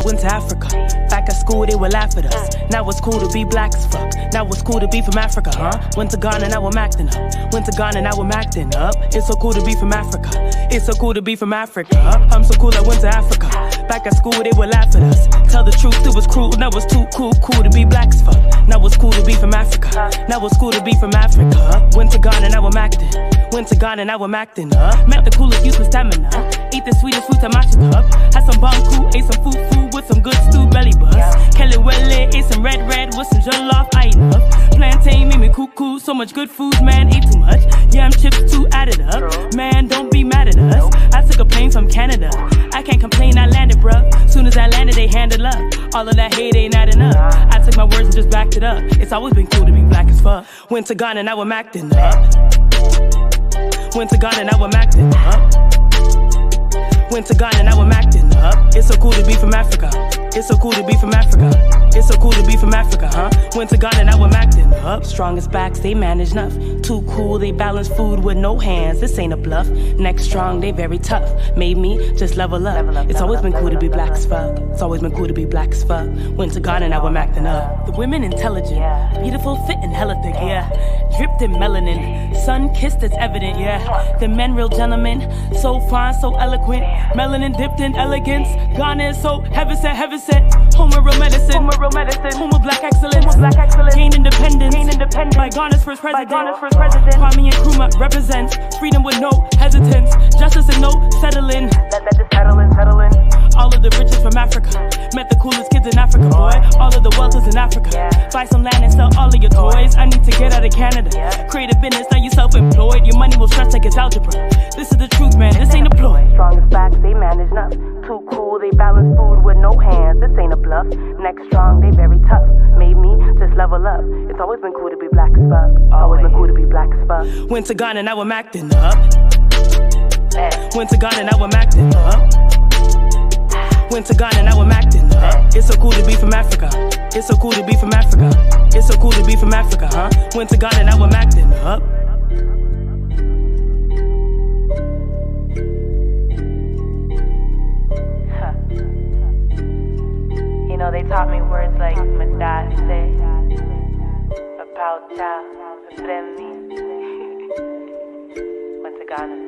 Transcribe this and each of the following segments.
went to Africa. Back at school, they would laugh at us. Now it's cool to be black as fuck. Now it's cool to be from Africa, huh? Went to Ghana, now I'm acting up. Went to Ghana, now I'm acting up. It's so cool to be from Africa. It's so cool to be from Africa. I'm so cool, I went to Africa. Back at school, they would laugh at us. Tell the truth, it was cruel. Now it's too cool to be black as fuck. Now it's cool to be from Africa. Now it's cool to be from Africa. Went to Ghana, now I'm acting. Went to Ghana, now I'm acting up. Met the coolest youth with stamina. Ate the sweetest fruit, I matched it up. Had some banku, ate some food with some good stew belly bus. Kelly Welle, ate some red with some jollof, I enough. Plantain made me cuckoo, so much good food, man, ate too much. Yam chips too added up. Man, don't be mad at us. I took a plane from Canada. I can't complain, I landed, bruh. Soon as I landed, they handed up. All of that hate ain't adding up. I took my words and just backed it up. It's always been cool to be black as fuck. Went to Ghana, now I'm acting up. Went to Ghana, now I'm acting up. Went to Ghana, now I'm acting up. It's so cool to be from Africa. It's so cool to be from Africa. It's so cool to be from Africa, huh? Went to Ghana, now I'm acting up. Strongest backs, they manage enough. Too cool, they balance food with no hands. This ain't a bluff. Next strong, they very tough. Made me just level up. It's always been cool to be black as fuck. It's always been cool to be black as fuck. Went to Ghana, now I'm acting up. The women intelligent, beautiful, fit, and hella thick, yeah. Dripped in melanin, sun kissed, it's evident, yeah. The men real gentlemen, so fine, so eloquent. Melanin dipped in elegance. Ghana is so heaven sent. Homer real medicine. Homer black excellence. Gain independence. By Ghana's first president. Kwame Nkrumah represents freedom with no hesitance. Justice and no settling. Let this settle in. All of the riches from Africa. Met the coolest kids in Africa, boy. All of the wealth is in Africa. Buy some land and sell all of your toys. I need to get out of Canada. Create a business, now you self-employed. Your money will stretch like it's algebra. This is the truth, man. This ain't a ploy. Strongest backs, they manage enough. Too cool, they balance food with no hands. This ain't a bluff. Next strong, they very tough. Made me just level up. It's always been cool to be black as fuck. Always been cool to be black as fuck. Went to Ghana, now I'm acting up. Went to Ghana, now I'm acting up. Went to Ghana, now I'm acting up. It's so cool to be from Africa. It's so cool to be from Africa. It's so cool to be from Africa, huh? Went to Ghana, now I'm acting up. You know, they taught me words like Madase, Apauta, Fremi. Went to Ghana.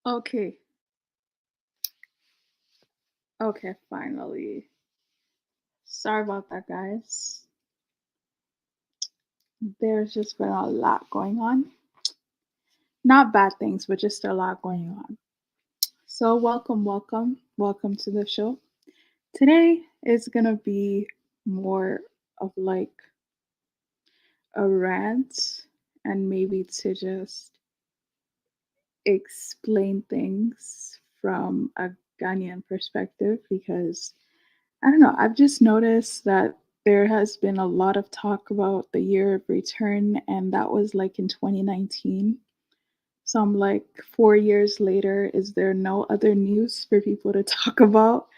Okay. Okay, finally. Sorry about that, guys. There's just been a lot going on. not bad things, but just a lot going on. So, welcome to the show. Today is gonna be more of like a rant and maybe to just explain things from a Ghanaian perspective because I don't know, I've just noticed that there has been a lot of talk about the year of return, and that was like in 2019. So I'm like, 4 years later, is there no other news for people to talk about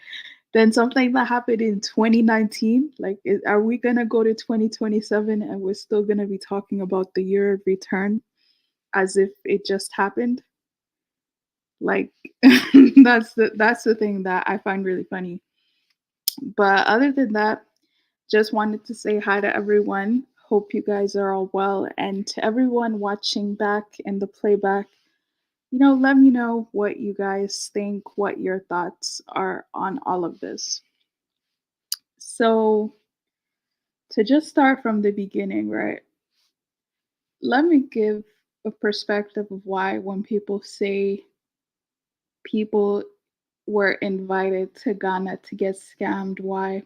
than something that happened in 2019? Like, are we going to go to 2027 and we're still going to be talking about the year of return as if it just happened? Like, that's the thing that I find really funny. But other than that, just wanted to say hi to everyone. Hope you guys are all well. And to everyone watching back in the playback, let me know what you guys think, what your thoughts are on all of this. So, to just start from the beginning, right? Let me give a perspective of why, when people say people were invited to Ghana to get scammed, why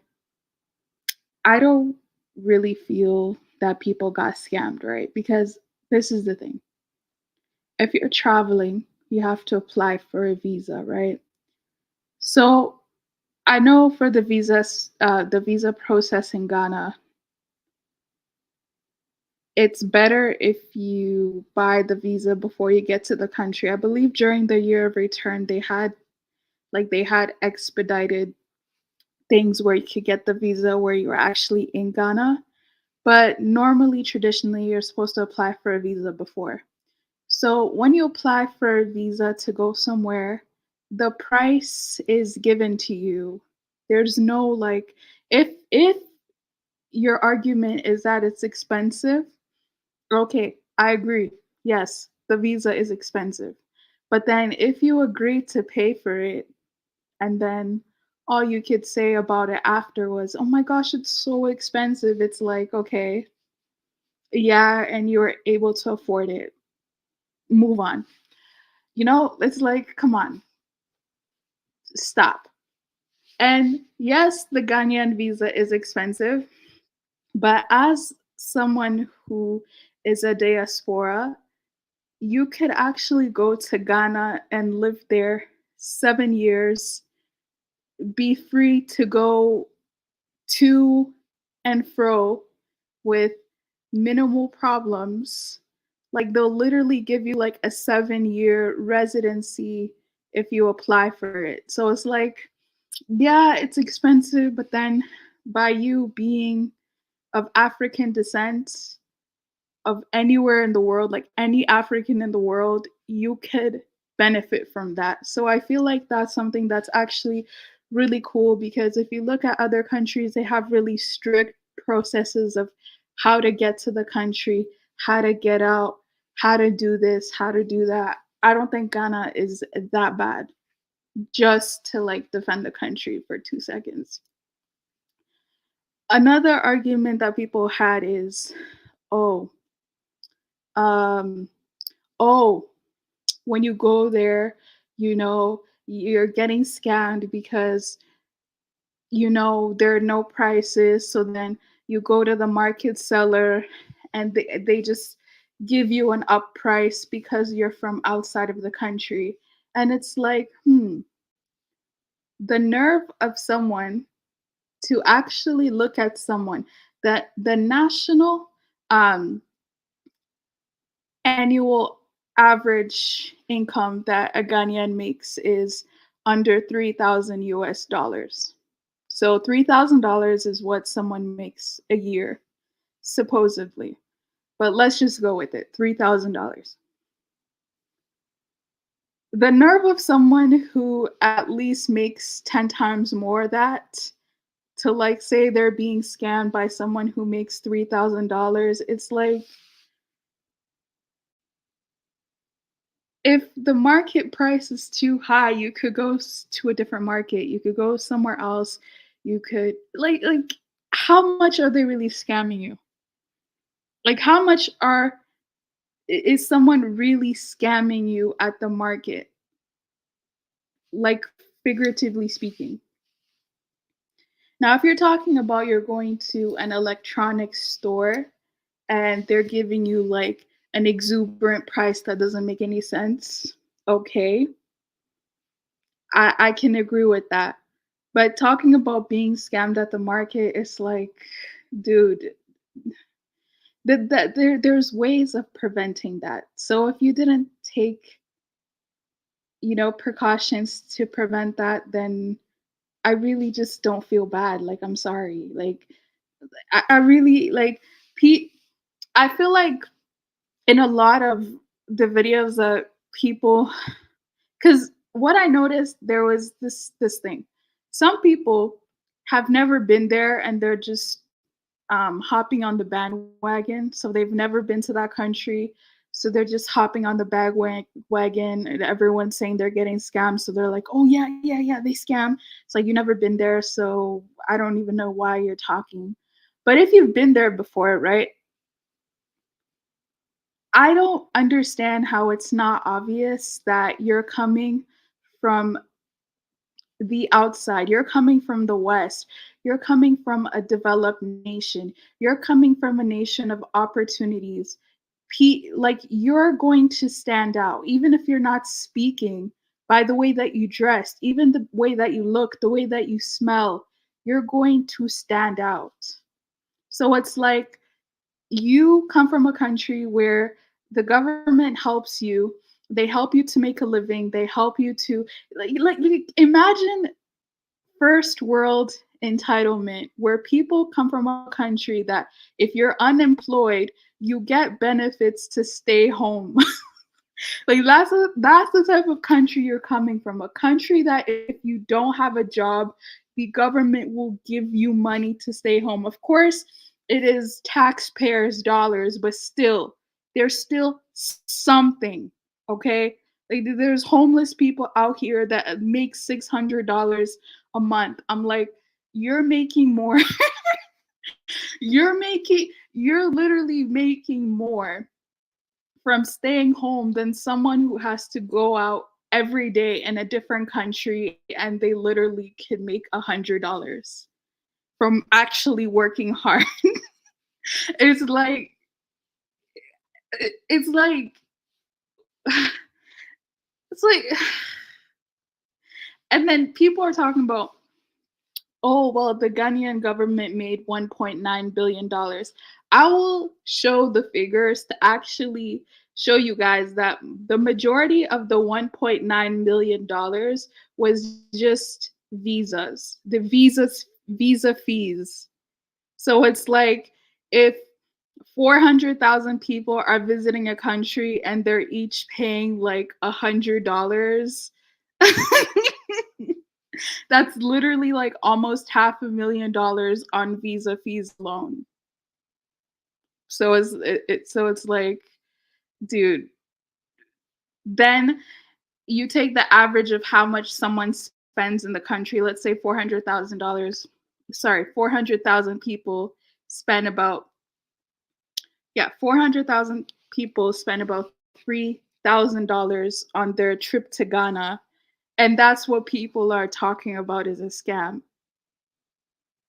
I don't really feel that people got scammed, right? Because this is the thing, if you're traveling, you have to apply for a visa, right? So I know for the visa process in Ghana, it's better if you buy the visa before you get to the country. I believe during the year of return, they had expedited things where you could get the visa where you're actually in Ghana. But normally, traditionally, you're supposed to apply for a visa before. So when you apply for a visa to go somewhere, the price is given to you. There's no like, if your argument is that it's expensive, okay, I agree. Yes, the visa is expensive. But then if you agree to pay for it and then all you could say about it after was, "Oh my gosh, it's so expensive." It's like, okay, yeah, and you're able to afford it. Move on. It's like, come on, stop. And yes, the Ghanaian visa is expensive, but as someone who is a diaspora, you could actually go to Ghana and live there 7 years, be free to go to and fro with minimal problems. Like they'll literally give you like a 7 year residency if you apply for it. So it's like, yeah, it's expensive, but then by you being of African descent, of anywhere in the world, like any African in the world, you could benefit from that. So I feel like that's something that's actually really cool because if you look at other countries, they have really strict processes of how to get to the country, how to get out, how to do this, how to do that. I don't think Ghana is that bad. Just to like defend the country for 2 seconds. Another argument that people had is, oh, um, oh, when you go there, you're getting scammed because, there are no prices. So then you go to the market seller and they just give you an up price because you're from outside of the country. And it's like, the nerve of someone to actually look at someone that the national um, annual average income that a Ghanaian makes is under 3,000 US dollars. So $3,000 is what someone makes a year, supposedly. But let's just go with it, $3,000. The nerve of someone who at least makes 10 times more that to like say they're being scammed by someone who makes $3,000, it's like if the market price is too high, you could go to a different market. You could go somewhere else. You could like how much are they really scamming you? Like how much are Is someone really scamming you at the market? Like, figuratively speaking. Now, if you're talking about you're going to an electronics store and they're giving you like an exuberant price that doesn't make any sense, okay, I can agree with that. But talking about being scammed at the market, it's like, dude, there's ways of preventing that. So if you didn't take, precautions to prevent that, then I really just don't feel bad. Like, I'm sorry. Like, I really like Pete. I feel like in a lot of the videos that people, because what I noticed, there was this thing. Some people have never been there and they're just hopping on the bandwagon. So they've never been to that country. So they're just hopping on the bandwagon and everyone's saying they're getting scammed. So they're like, oh, yeah, yeah, yeah, they scam. It's like, you never been there. So I don't even know why you're talking. But if you've been there before, right? I don't understand how it's not obvious that you're coming from the outside. You're coming from the West. You're coming from a developed nation. You're coming from a nation of opportunities. Like, you're going to stand out, even if you're not speaking, by the way that you dress, even the way that you look, the way that you smell. You're going to stand out. So it's like you come from a country where the government helps you. They help you to make a living. They help you to like imagine first world entitlement where people come from a country that if you're unemployed, you get benefits to stay home. Like, that's the type of country you're coming from. A country that if you don't have a job, the government will give you money to stay home. Of course, it is taxpayers' dollars, but still, there's still something. Okay? Like, there's homeless people out here that make $600 a month. I'm like, you're making more. You're literally making more from staying home than someone who has to go out every day in a different country and they literally can make $100 from actually working hard. it's like it's like it's like and then people are talking about, oh, well, the Ghanaian government made $1.9 billion. I will show the figures to actually show you guys that the majority of the $1.9 million was just visas, the visa fees. So it's like if 400,000 people are visiting a country and they're each paying like $100. That's literally like almost $500,000 on visa fees alone. So it's like, dude, then you take the average of how much someone spends in the country. Let's say $400,000. Sorry, 400,000 people spend about 400,000 people spend about $3,000 on their trip to Ghana, and that's what people are talking about as a scam.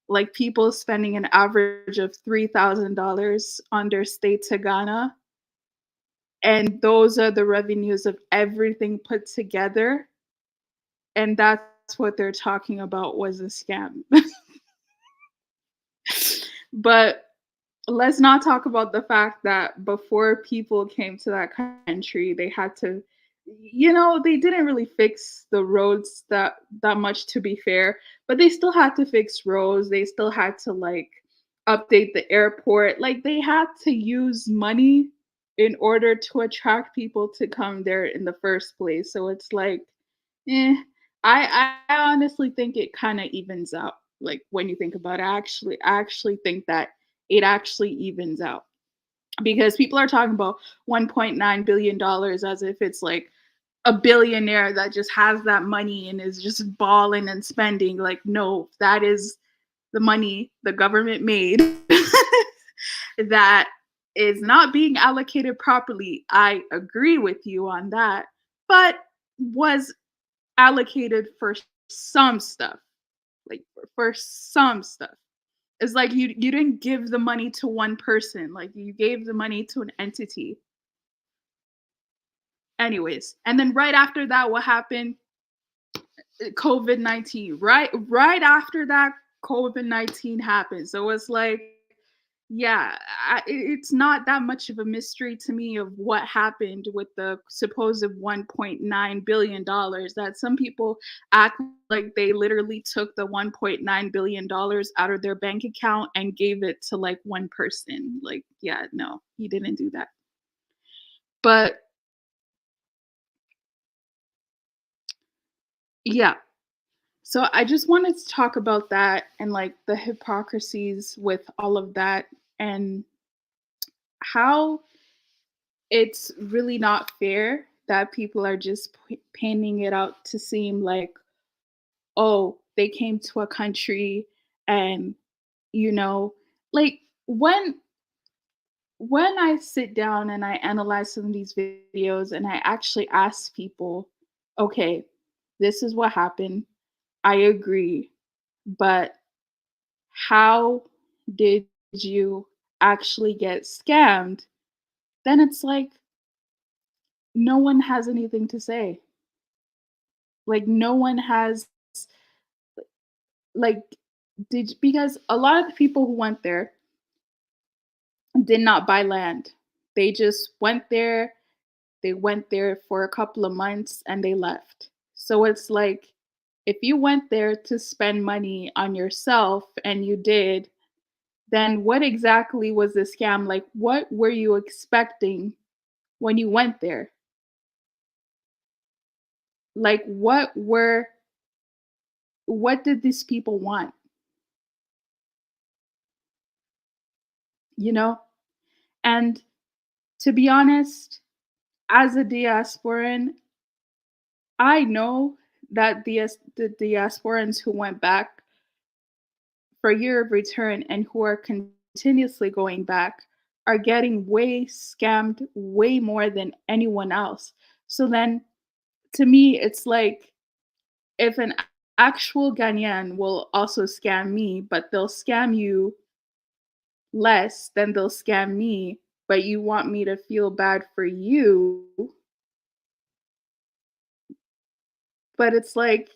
Like, people spending an average of $3,000 on their stay to Ghana, and those are the revenues of everything put together, and that's what they're talking about was a scam. But let's not talk about the fact that before people came to that country, they had to, they didn't really fix the roads that much, to be fair, but they still had to fix roads. They still had to like update the airport. Like, they had to use money in order to attract people to come there in the first place. So it's like, eh, I honestly think it kind of evens out. Like, when you think about it, I actually think that it actually evens out, because people are talking about $1.9 billion as if it's like a billionaire that just has that money and is just balling and spending. Like, no, that is the money the government made that is not being allocated properly. I agree with you on that, but was allocated for some stuff, like for some stuff. It's like you didn't give the money to one person, like you gave the money to an entity. Anyways, and then right after that, what happened? COVID-19. Right after that, COVID-19 happened. So it's like, yeah, it's not that much of a mystery to me of what happened with the supposed $1.9 billion. That some people act like they literally took the $1.9 billion out of their bank account and gave it to like one person. Like, yeah, no, he didn't do that. But yeah, so I just wanted to talk about that and like the hypocrisies with all of that and how it's really not fair that people are just painting it out to seem like, oh, they came to a country and, you know, like when when I sit down and I analyze some of these videos and I actually ask people, okay, this is what happened. I agree, but how did you actually get scammed? Then it's like no one has anything to say. Like no one has like did because a lot of the people who went there did not buy land. They just went there, they went there for a couple of months and they left. So it's like if you went there to spend money on yourself and you did, then what exactly was the scam? Like what were you expecting when you went there? Like what did these people want, you know? And to be honest, as a diasporan, I know that the diasporans who went back for year of return and who are continuously going back are getting way scammed way more than anyone else. So then to me, it's like if an actual Ghanaian will also scam me, but they'll scam you less than they'll scam me, but you want me to feel bad for you, but it's like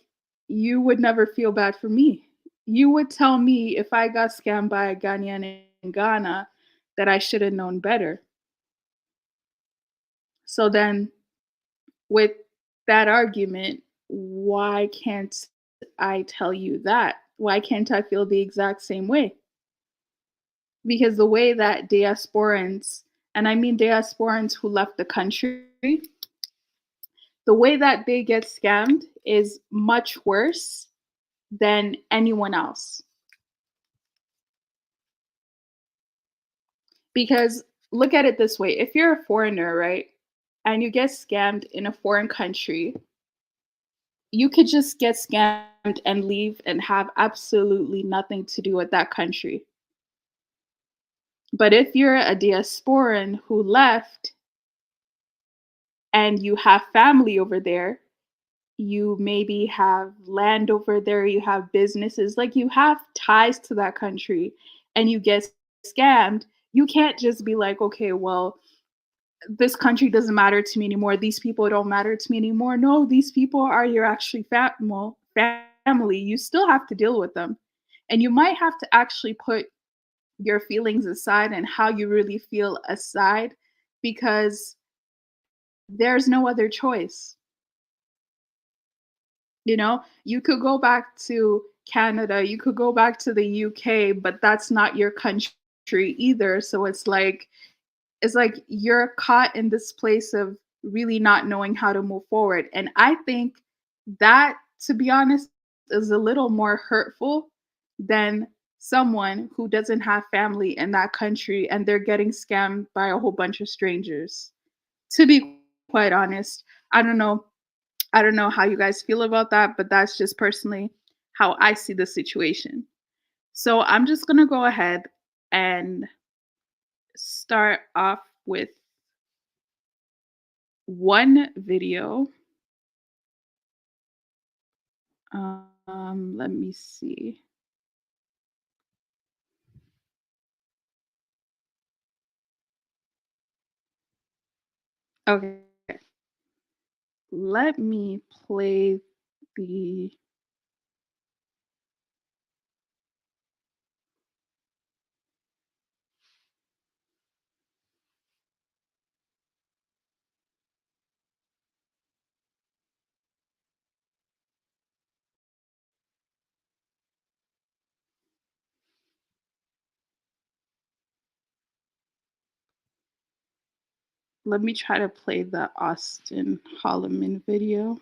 you would never feel bad for me. You would tell me if I got scammed by a Ghanaian in Ghana that I should have known better. So then, with that argument, why can't I tell you that? Why can't I feel the exact same way? Because the way that diasporans, and I mean diasporans who left the country, the way that they get scammed is much worse than anyone else. Because look at it this way, if you're a foreigner, right, and you get scammed in a foreign country, you could just get scammed and leave and have absolutely nothing to do with that country. But if you're a diasporan who left and you have family over there, you maybe have land over there, you have businesses, like you have ties to that country and you get scammed, you can't just be like, okay, well, this country doesn't matter to me anymore. These people don't matter to me anymore. No, these people are your actually family. You still have to deal with them. And you might have to actually put your feelings aside and how you really feel aside because there's no other choice. You know, you could go back to Canada, you could go back to the UK, but that's not your country either. So it's like you're caught in this place of really not knowing how to move forward. And I think that, to be honest, is a little more hurtful than someone who doesn't have family in that country and they're getting scammed by a whole bunch of strangers. To be quite honest, I don't know. I don't know how you guys feel about that, but that's just personally how I see the situation. So I'm just going to go ahead and start off with one video. Let me see. Okay. Let me play the let me try to play the Austin Holloman video.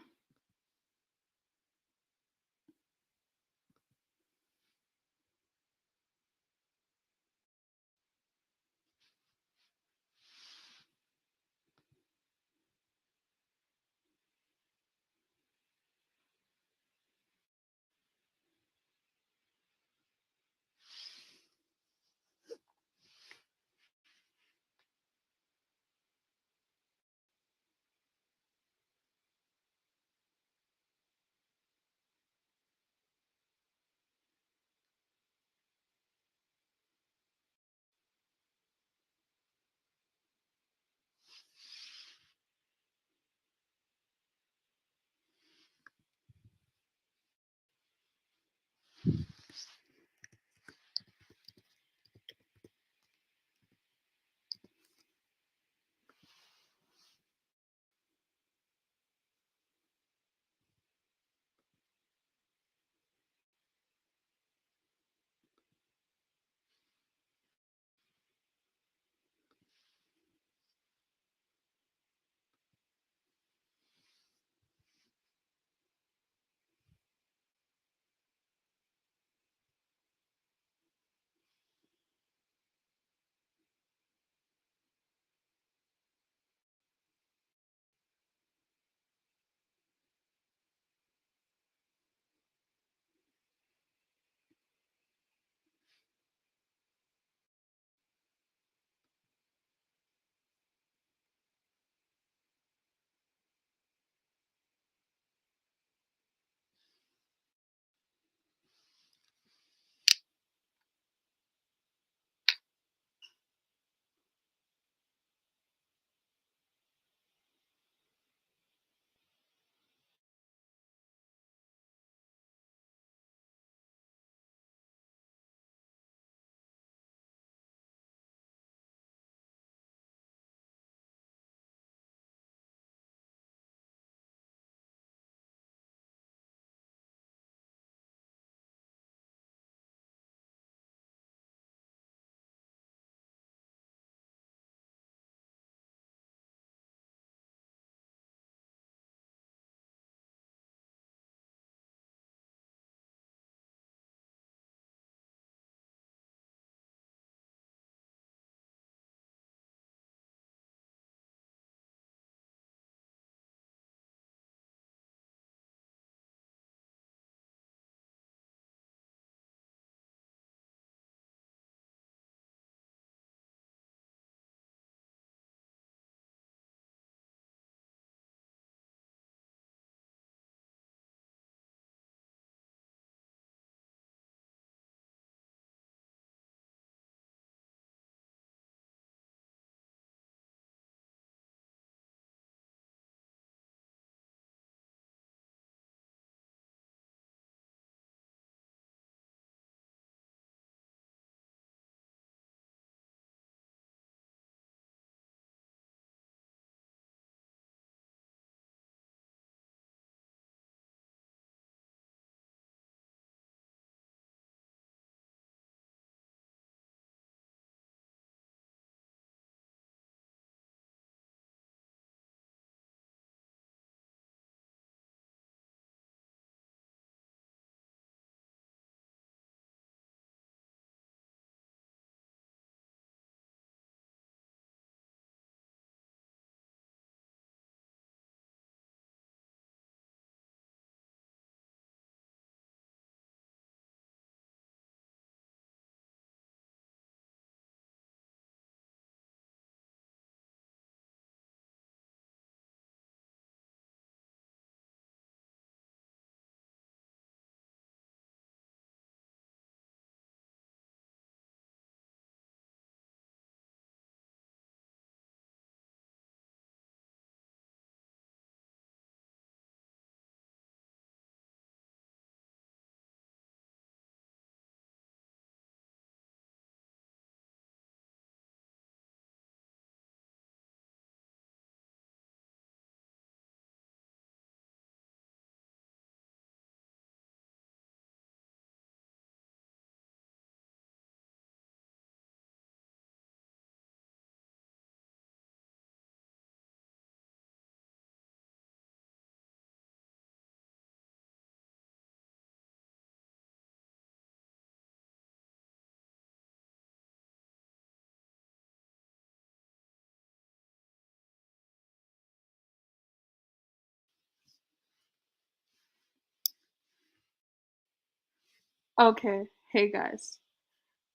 Okay, hey guys.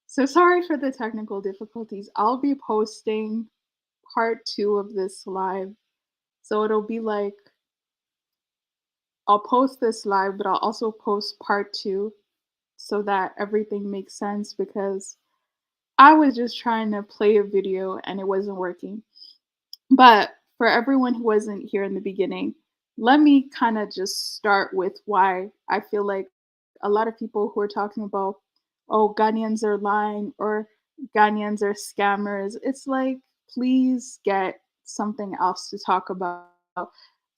So sorry for the technical difficulties. I'll be posting part two of this live. So it'll be like I'll post this live, but I'll also post part two so that everything makes sense because I was just trying to play a video and it wasn't working. But for everyone who wasn't here in the beginning, let me kind of just start with why I feel like a lot of people who are talking about, oh, Ghanaians are lying or Ghanaians are scammers. It's like, please get something else to talk about.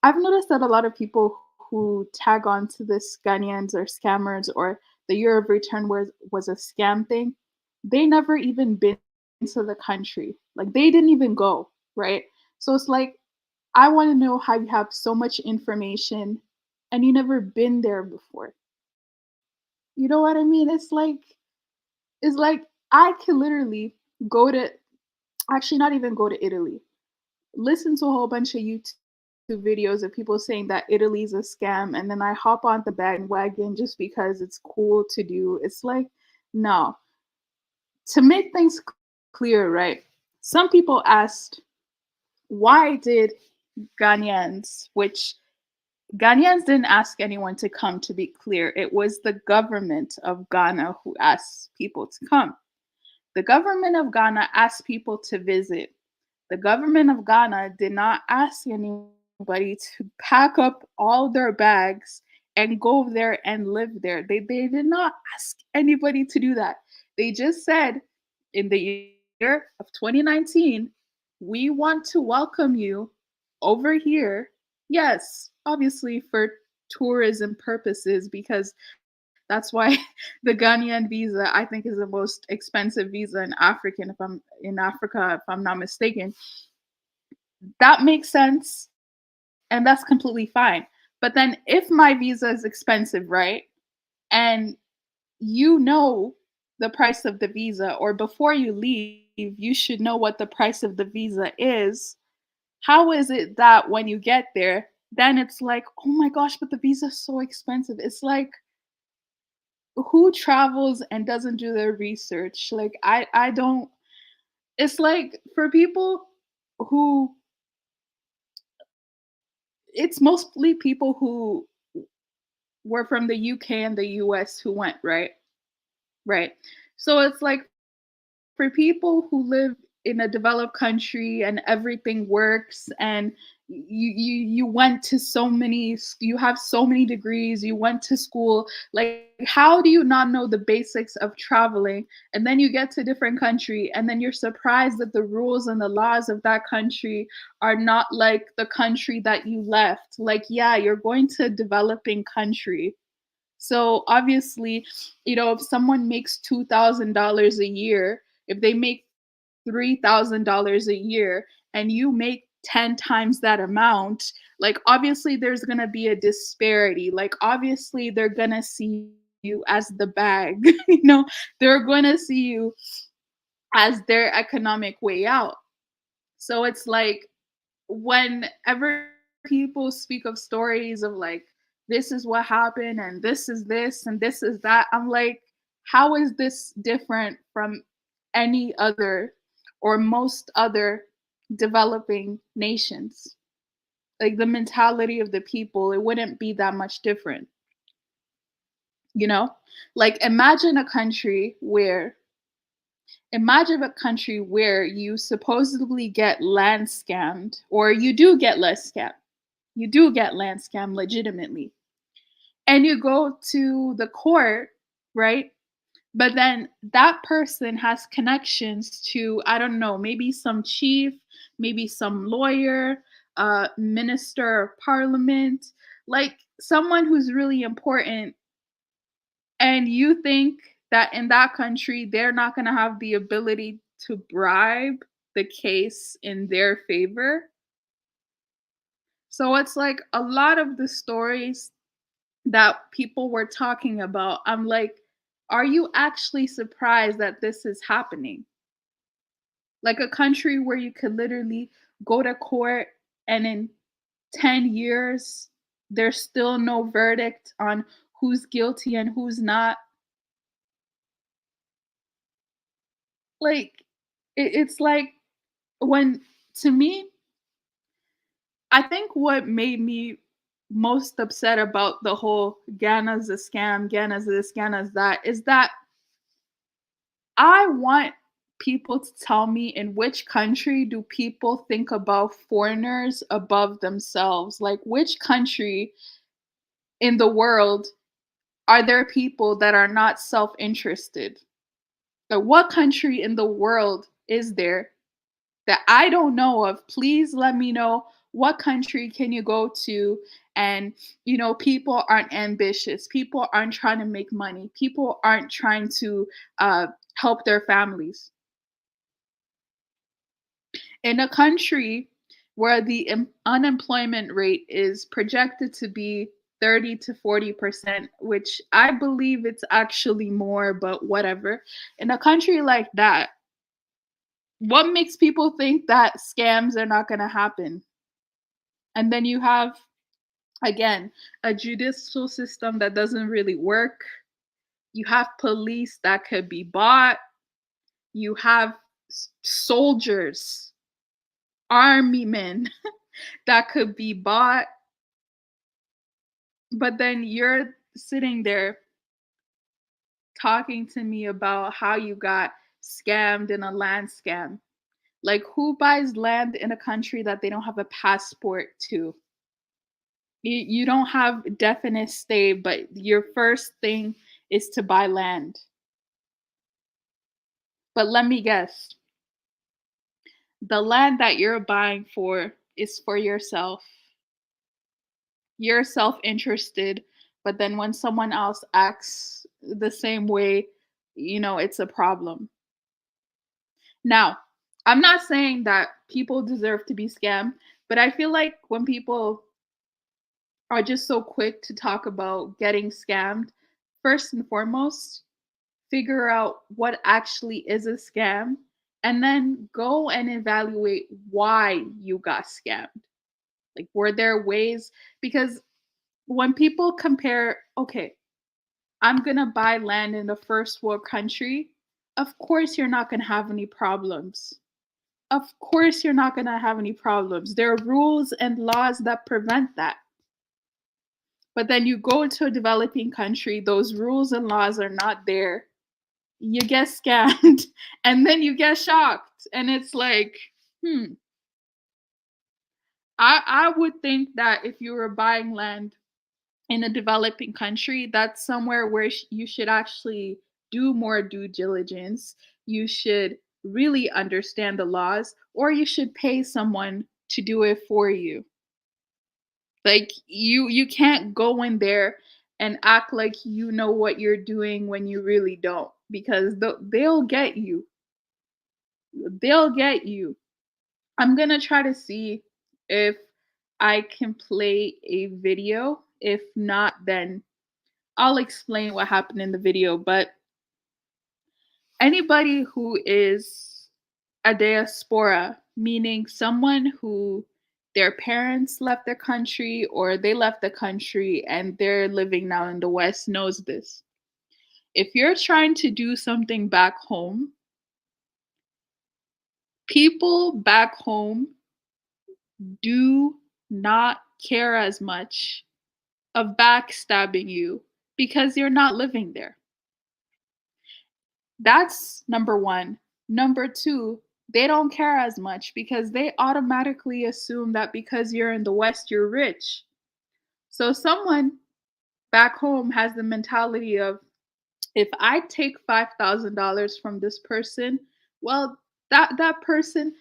I've noticed that a lot of people who tag on to this Ghanaians are scammers or the year of return was a scam thing, they never even been to the country. Like they didn't even go, right? So it's like, I want to know how you have so much information and you never been there before. You know what I mean? It's like I could literally go to actually not even go to Italy. Listen to a whole bunch of YouTube videos of people saying that Italy's a scam and then I hop on the bandwagon just because it's cool to do. It's like no. To make things clear, right? Some people asked why did Ghanaians, which Ghanaians didn't ask anyone to come, to be clear. It was the government of Ghana who asked people to come. The government of Ghana asked people to visit. The government of Ghana did not ask anybody to pack up all their bags and go there and live there. They did not ask anybody to do that. They just said in the year of 2019, we want to welcome you over here. Yes, obviously for tourism purposes, because that's why the Ghanaian visa, I think, is the most expensive visa in Africa, if I'm not mistaken. That makes sense, and that's completely fine. But then if my visa is expensive, right? And you know the price of the visa, or before you leave, you should know what the price of the visa is. How is it that when you get there, then it's like, oh my gosh, but the visa is so expensive? It's like, who travels and doesn't do their research? Like I don't, it's like for people who, it's mostly people who were from the UK and the US who went, right? Right. So it's like for people who live in a developed country and everything works and you went to so many, you have so many degrees, you went to school, like how do you not know the basics of traveling, and then you get to a different country and then you're surprised that the rules and the laws of that country are not like the country that you left. Like yeah, you're going to a developing country, so obviously, if someone makes $2,000 a year, if they make $3,000 a year and you make 10 times that amount, like obviously there's going to be a disparity. Like obviously they're going to see you as the bag, they're going to see you as their economic way out. So it's like whenever people speak of stories of like, this is what happened and this and this is that, I'm like, how is this different from any other or most other developing nations? Like the mentality of the people, it wouldn't be that much different, you know? Like imagine a country where you supposedly get land scammed, or you do get less scammed. You do get land scammed legitimately. And you go to the court, right? But then that person has connections to, I don't know, maybe some chief, maybe some lawyer, minister of parliament, like someone who's really important, and you think that in that country they're not going to have the ability to bribe the case in their favor. So it's like a lot of the stories that people were talking about, I'm like, are you actually surprised that this is happening? Like a country where you could literally go to court and in 10 years there's still no verdict on who's guilty and who's not. Like, it's like when to me, I think what made me most upset about the whole Ghana's a scam, Ghana's this, Ghana's that is that I want people to tell me in which country do people think about foreigners above themselves? Like, which country in the world are there people that are not self interested? Like, what country in the world is there that I don't know of? Please let me know. What country can you go to? And, people aren't ambitious. People aren't trying to make money. People aren't trying to help their families. In a country where the unemployment rate is projected to be 30 to 40%, which I believe it's actually more, but whatever. In a country like that, what makes people think that scams are not going to happen? And then you have, again, a judicial system that doesn't really work. You have police that could be bought. You have soldiers, army men that could be bought. But then you're sitting there talking to me about how you got scammed in a land scam. Like, who buys land in a country that they don't have a passport to? You don't have definite stay, but your first thing is to buy land. But let me guess, the land that you're buying for is for yourself. You're self interested, but then when someone else acts the same way, it's a problem. Now, I'm not saying that people deserve to be scammed, but I feel like when people are just so quick to talk about getting scammed, first and foremost, figure out what actually is a scam and then go and evaluate why you got scammed. Like, were there ways? Because when people compare, okay, I'm going to buy land in a first world country, of course you're not going to have any problems. Of course you're not going to have any problems. There are rules and laws that prevent that. But then you go to a developing country, those rules and laws are not there. You get scammed and then you get shocked. And it's like, I would think that if you were buying land in a developing country, that's somewhere where you should actually do more due diligence. You should really understand the laws, or you should pay someone to do it for you. Like, you can't go in there and act like you know what you're doing when you really don't, because they'll get you. They'll get you. I'm gonna try to see if I can play a video. If not, then I'll explain what happened in the video. But anybody who is a diaspora, meaning someone who their parents left their country or they left the country and they're living now in the West, knows this. If you're trying to do something back home, people back home do not care as much of backstabbing you because you're not living there. That's number one. Number two, they don't care as much because they automatically assume that because you're in the West, you're rich. So someone back home has the mentality of, if I take $5,000 from this person, well, that person,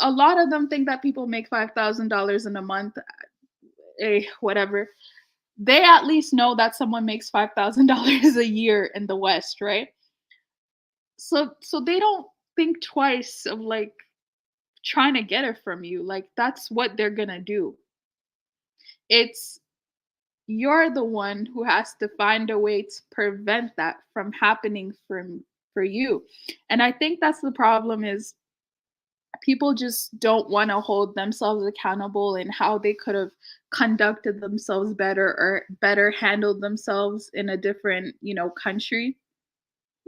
a lot of them think that people make $5,000 in a month, whatever. They at least know that someone makes $5,000 a year in the West, right? So they don't think twice of like trying to get it from you. Like, that's what they're gonna do. It's you're the one who has to find a way to prevent that from happening for you. And I think that's the problem, is people just don't want to hold themselves accountable in how they could have conducted themselves better or better handled themselves in a different, country.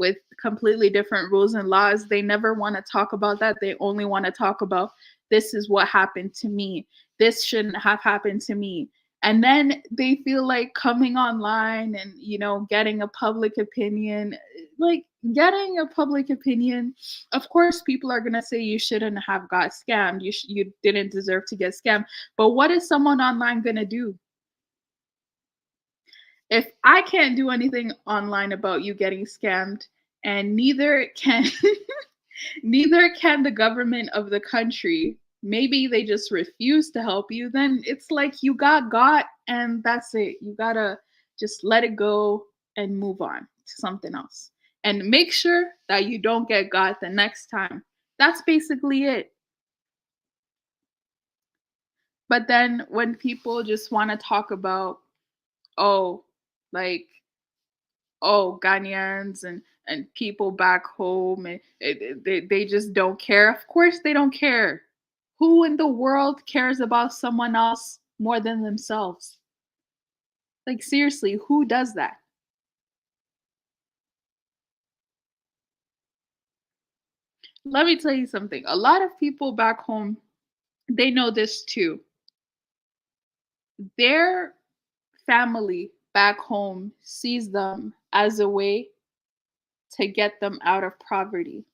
with completely different rules and laws. They never want to talk about that. They only want to talk about, this is what happened to me. This shouldn't have happened to me. And then they feel like coming online and, getting a public opinion. Like, getting a public opinion, of course people are going to say you shouldn't have got scammed. You didn't deserve to get scammed. But what is someone online going to do? If I can't do anything online about you getting scammed, and neither can neither can the government of the country, maybe they just refuse to help you, then it's like you got and that's it. You got to just let it go and move on to something else. And make sure that you don't get got the next time. That's basically it. But then when people just want to talk about, oh, like, oh, Ghanaians and people back home, and they just don't care. Of course they don't care. Who in the world cares about someone else more than themselves? Like, seriously, who does that? Let me tell you something. A lot of people back home, they know this too. Their family back home sees them as a way to get them out of poverty.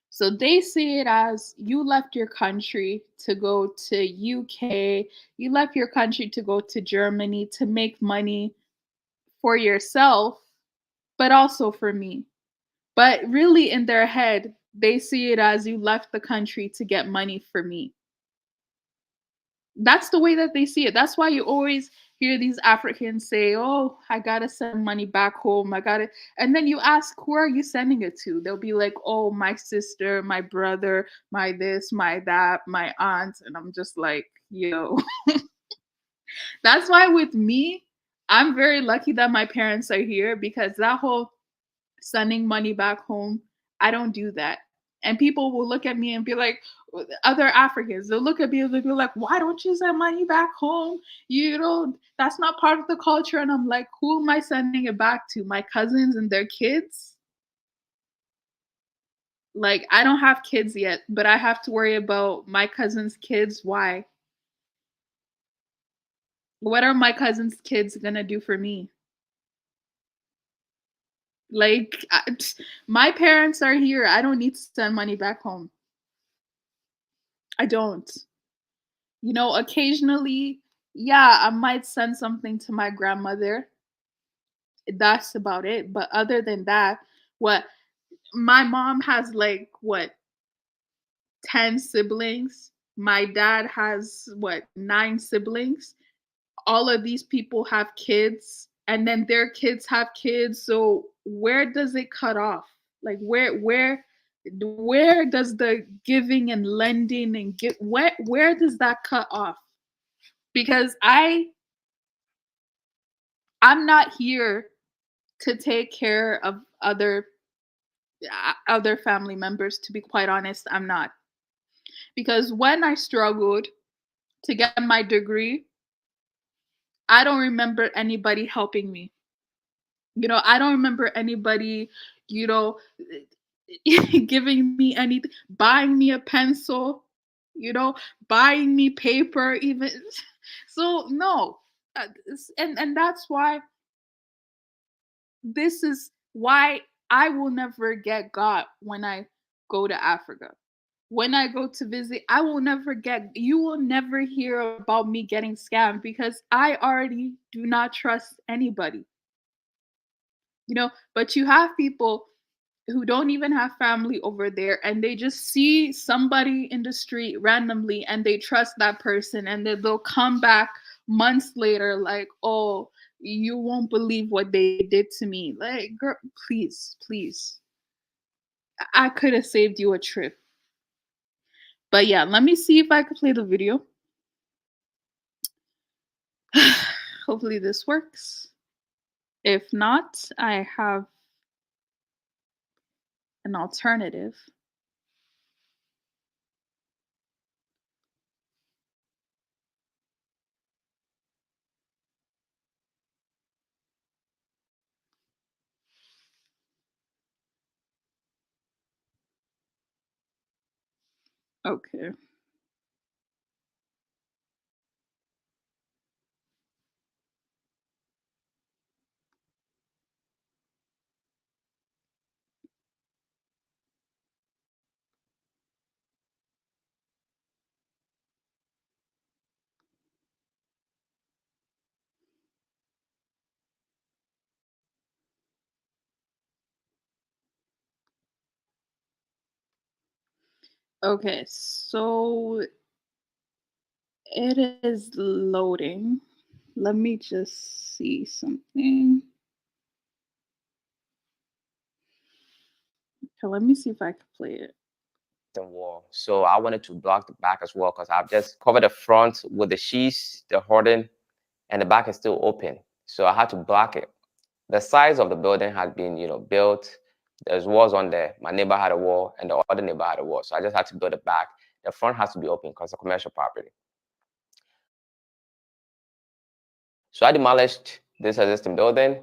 So they see it as, you left your country to go to UK, you left your country to go to Germany to make money for yourself, but also for me. But really in their head, they see it as, you left the country to get money for me. That's the way that they see it. That's why you always hear these Africans say, "Oh, I gotta send money back home. I gotta," and then you ask, "Who are you sending it to?" They'll be like, "Oh, my sister, my brother, my this, my that, my aunt," and I'm just like, "Yo." That's why with me, I'm very lucky that my parents are here, because that whole sending money back home, I don't do that. And people will look at me and be like, other Africans, they'll look at me and they'll be like, why don't you send money back home? That's not part of the culture. And I'm like, who am I sending it back to? My cousins and their kids? Like, I don't have kids yet, but I have to worry about my cousins' kids. Why? What are my cousins' kids gonna do for me? Like, my parents are here. I don't need to send money back home. I don't. Occasionally, yeah, I might send something to my grandmother. That's about it. But other than that, what my mom has, like, what, 10 siblings. My dad has, what, 9 siblings. All of these people have kids, and then their kids have kids. So where does it cut off? Like, where does the giving and lending and where does that cut off? Because I'm not here to take care of other family members, to be quite honest. I'm not. Because when I struggled to get my degree, I don't remember anybody helping me. I don't remember anybody, you know, giving me anything, buying me a pencil, you know, buying me paper even. So no. And that's why, this is why I will never get got when I go to Africa. When I go to visit, you will never hear about me getting scammed, because I already do not trust anybody. But you have people who don't even have family over there, and they just see somebody in the street randomly and they trust that person, and then they'll come back months later like, "Oh, you won't believe what they did to me." Like, girl, please. I could have saved you a trip. But yeah, let me see if I can play the video. Hopefully this works. If not, I have an alternative. Okay. Okay, so it is loading. Let me just see something. Okay, let me see if I can play it. Wall. So I wanted to block the back as well because I've just covered the front with the sheets, the hoarding, and the back is still open. So I had to block it. The size of the building had been, built. There's walls on there. My neighbor had a wall, and the other neighbor had a wall. So I just had to build it back. The front has to be open because it's a commercial property. So I demolished this existing building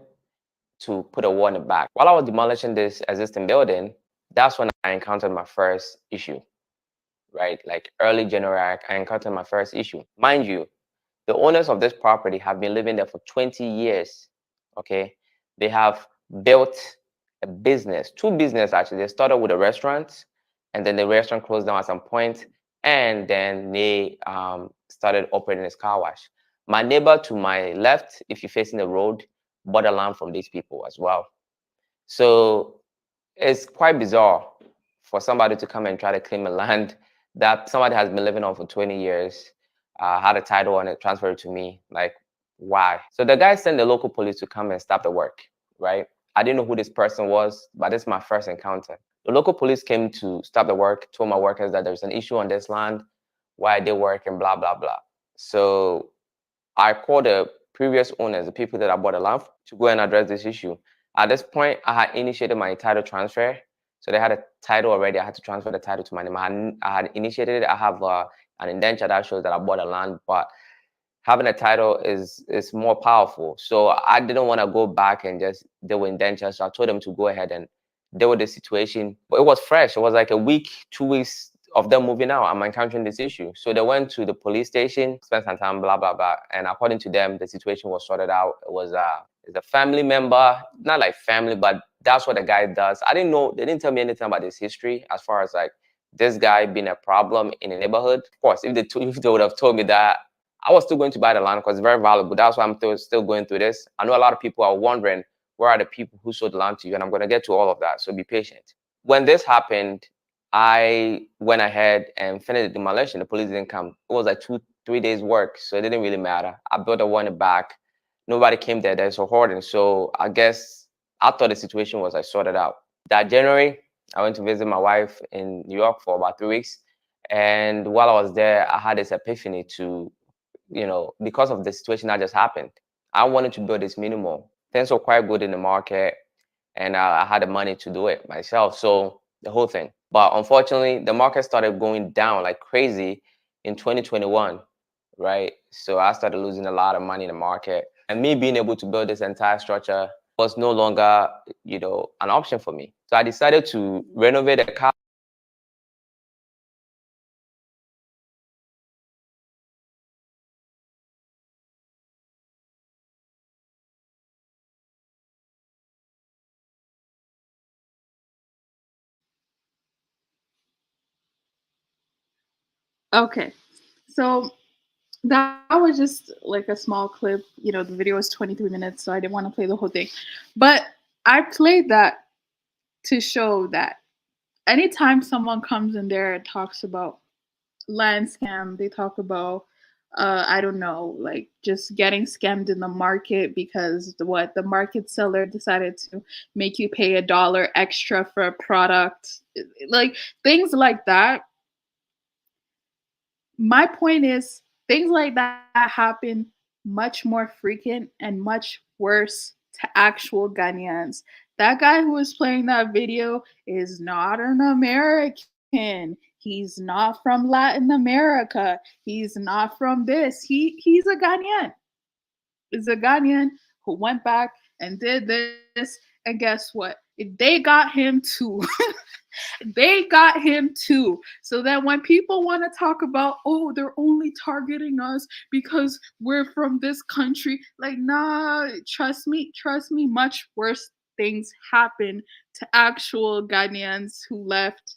to put a wall in the back. While I was demolishing this existing building, that's when I encountered my first issue, right? Like early January, I encountered my first issue. Mind you, the owners of this property have been living there for 20 years, okay? They have built a business, two businesses actually. They started with a restaurant, and then the restaurant closed down at some point, and then they started operating as car wash. My neighbor to my left, if you're facing the road, bought a land from these people as well. So it's quite bizarre for somebody to come and try to claim a land that somebody has been living on for 20 years, had a title on it, transferred it to me. Like, why? So the guy sent the local police to come and stop the work, right? I didn't know who this person was, but this is my first encounter. The local police came to stop the work, told my workers that there's an issue on this land, why they work, and blah, blah, blah. So I called the previous owners, the people that I bought the land from, to go and address this issue. At this point, I had initiated my title transfer. So they had a title already. I had to transfer the title to my name. I had initiated it. I have an indenture that shows that I bought the land, but having a title is more powerful. So I didn't want to go back and just deal with indentures. So I told them to go ahead and deal with the situation. But it was fresh. It was like a week, 2 weeks of them moving out. I'm encountering this issue. So they went to the police station, spent some time, blah, blah, blah. And according to them, the situation was sorted out. It was it's a family member, not like family, but that's what the guy does. I didn't know, they didn't tell me anything about his history as far as like this guy being a problem in the neighborhood. Of course, if they would have told me that, I was still going to buy the land because it's very valuable. That's why I'm still going through this. I know a lot of people are wondering, where are the people who sold the land to you? And I'm going to get to all of that. So be patient. When this happened, I went ahead and finished the demolition. The police didn't come. It was like 2-3 days work. So it didn't really matter. I built a one in the back. Nobody came there. There's a hoarding. So I guess I thought the situation was like sorted out. That January, I went to visit my wife in New York for about 3 weeks. And while I was there, I had this epiphany to, because of the situation that just happened, I wanted to build this minimal. Things were quite good in the market, and I had the money to do it myself. So the whole thing. But unfortunately, the market started going down like crazy in 2021, right? So I started losing a lot of money in the market. And me being able to build this entire structure was no longer, an option for me. So I decided to renovate a car. Okay. So that was just like a small clip. The video was 23 minutes, so I didn't want to play the whole thing. But I played that to show that anytime someone comes in there and talks about land scam, they talk about I don't know, like just getting scammed in the market because the market seller decided to make you pay $1 extra for a product, like things like that. My point is, things like that happen much more frequent and much worse to actual Ghanaians. That guy who was playing that video is not an American. He's not from Latin America. He's not from this. He's a Ghanaian. He's a Ghanaian who went back and did this. And guess what? They got him too. They got him too. So that when people want to talk about, oh, they're only targeting us because we're from this country, like, nah, trust me, much worse things happen to actual Ghanaians who left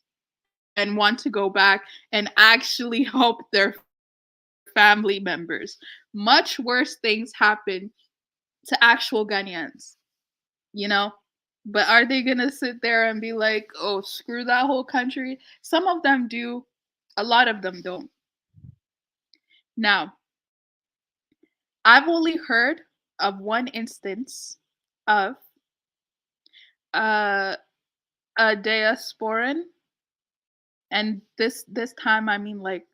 and want to go back and actually help their family members. Much worse things happen to actual Ghanaians, you know? But are they going to sit there and be like, oh, screw that whole country? Some of them do, a lot of them don't. Now, I've only heard of one instance of uh, a diasporan, and this time I mean, like,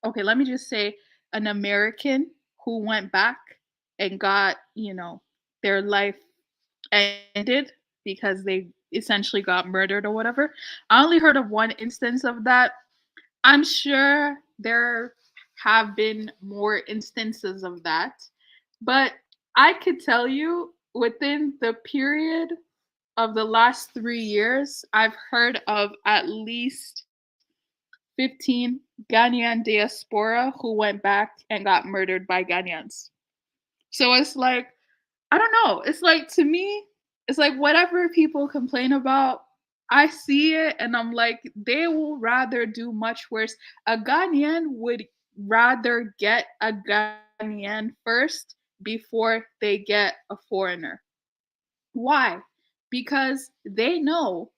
okay, let me just say an American who went back and got, their life ended because they essentially got murdered or whatever. I only heard of one instance of that. I'm sure there have been more instances of that, but I could tell you within the period of the last 3 years, I've heard of at least 15 Ghanaian diaspora who went back and got murdered by Ghanaians. So it's like, I don't know. It's like, to me, it's like whatever people complain about, I see it and I'm like, they will rather do much worse. A Ghanaian would rather get a Ghanaian first before they get a foreigner. Why? Because they know,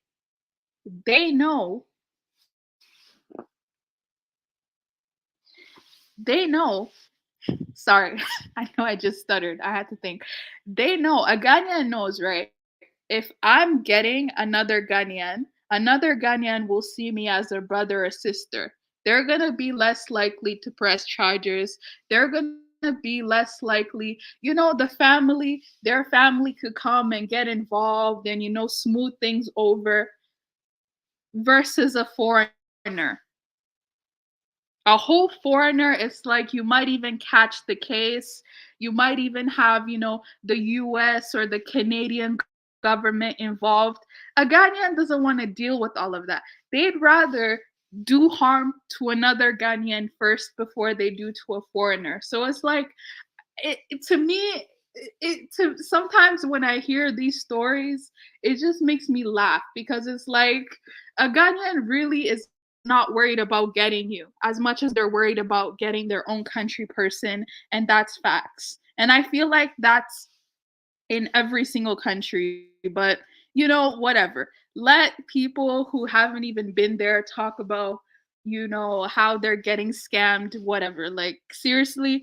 sorry, I know I just stuttered. I had to think. They know, a Ghanaian knows, right? If I'm getting another Ghanaian will see me as their brother or sister. They're going to be less likely to press charges. They're going to be less likely, their family could come and get involved and, smooth things over versus a foreigner. A whole foreigner, it's like you might even catch the case. You might even have, the US or the Canadian government involved. A Ghanaian doesn't want to deal with all of that. They'd rather do harm to another Ghanaian first before they do to a foreigner. So it's like, to me, sometimes when I hear these stories, it just makes me laugh because it's like a Ghanaian really is not worried about getting you as much as they're worried about getting their own country person, and that's facts. And I feel like that's in every single country, but whatever. Let people who haven't even been there talk about how they're getting scammed, whatever. Like, seriously.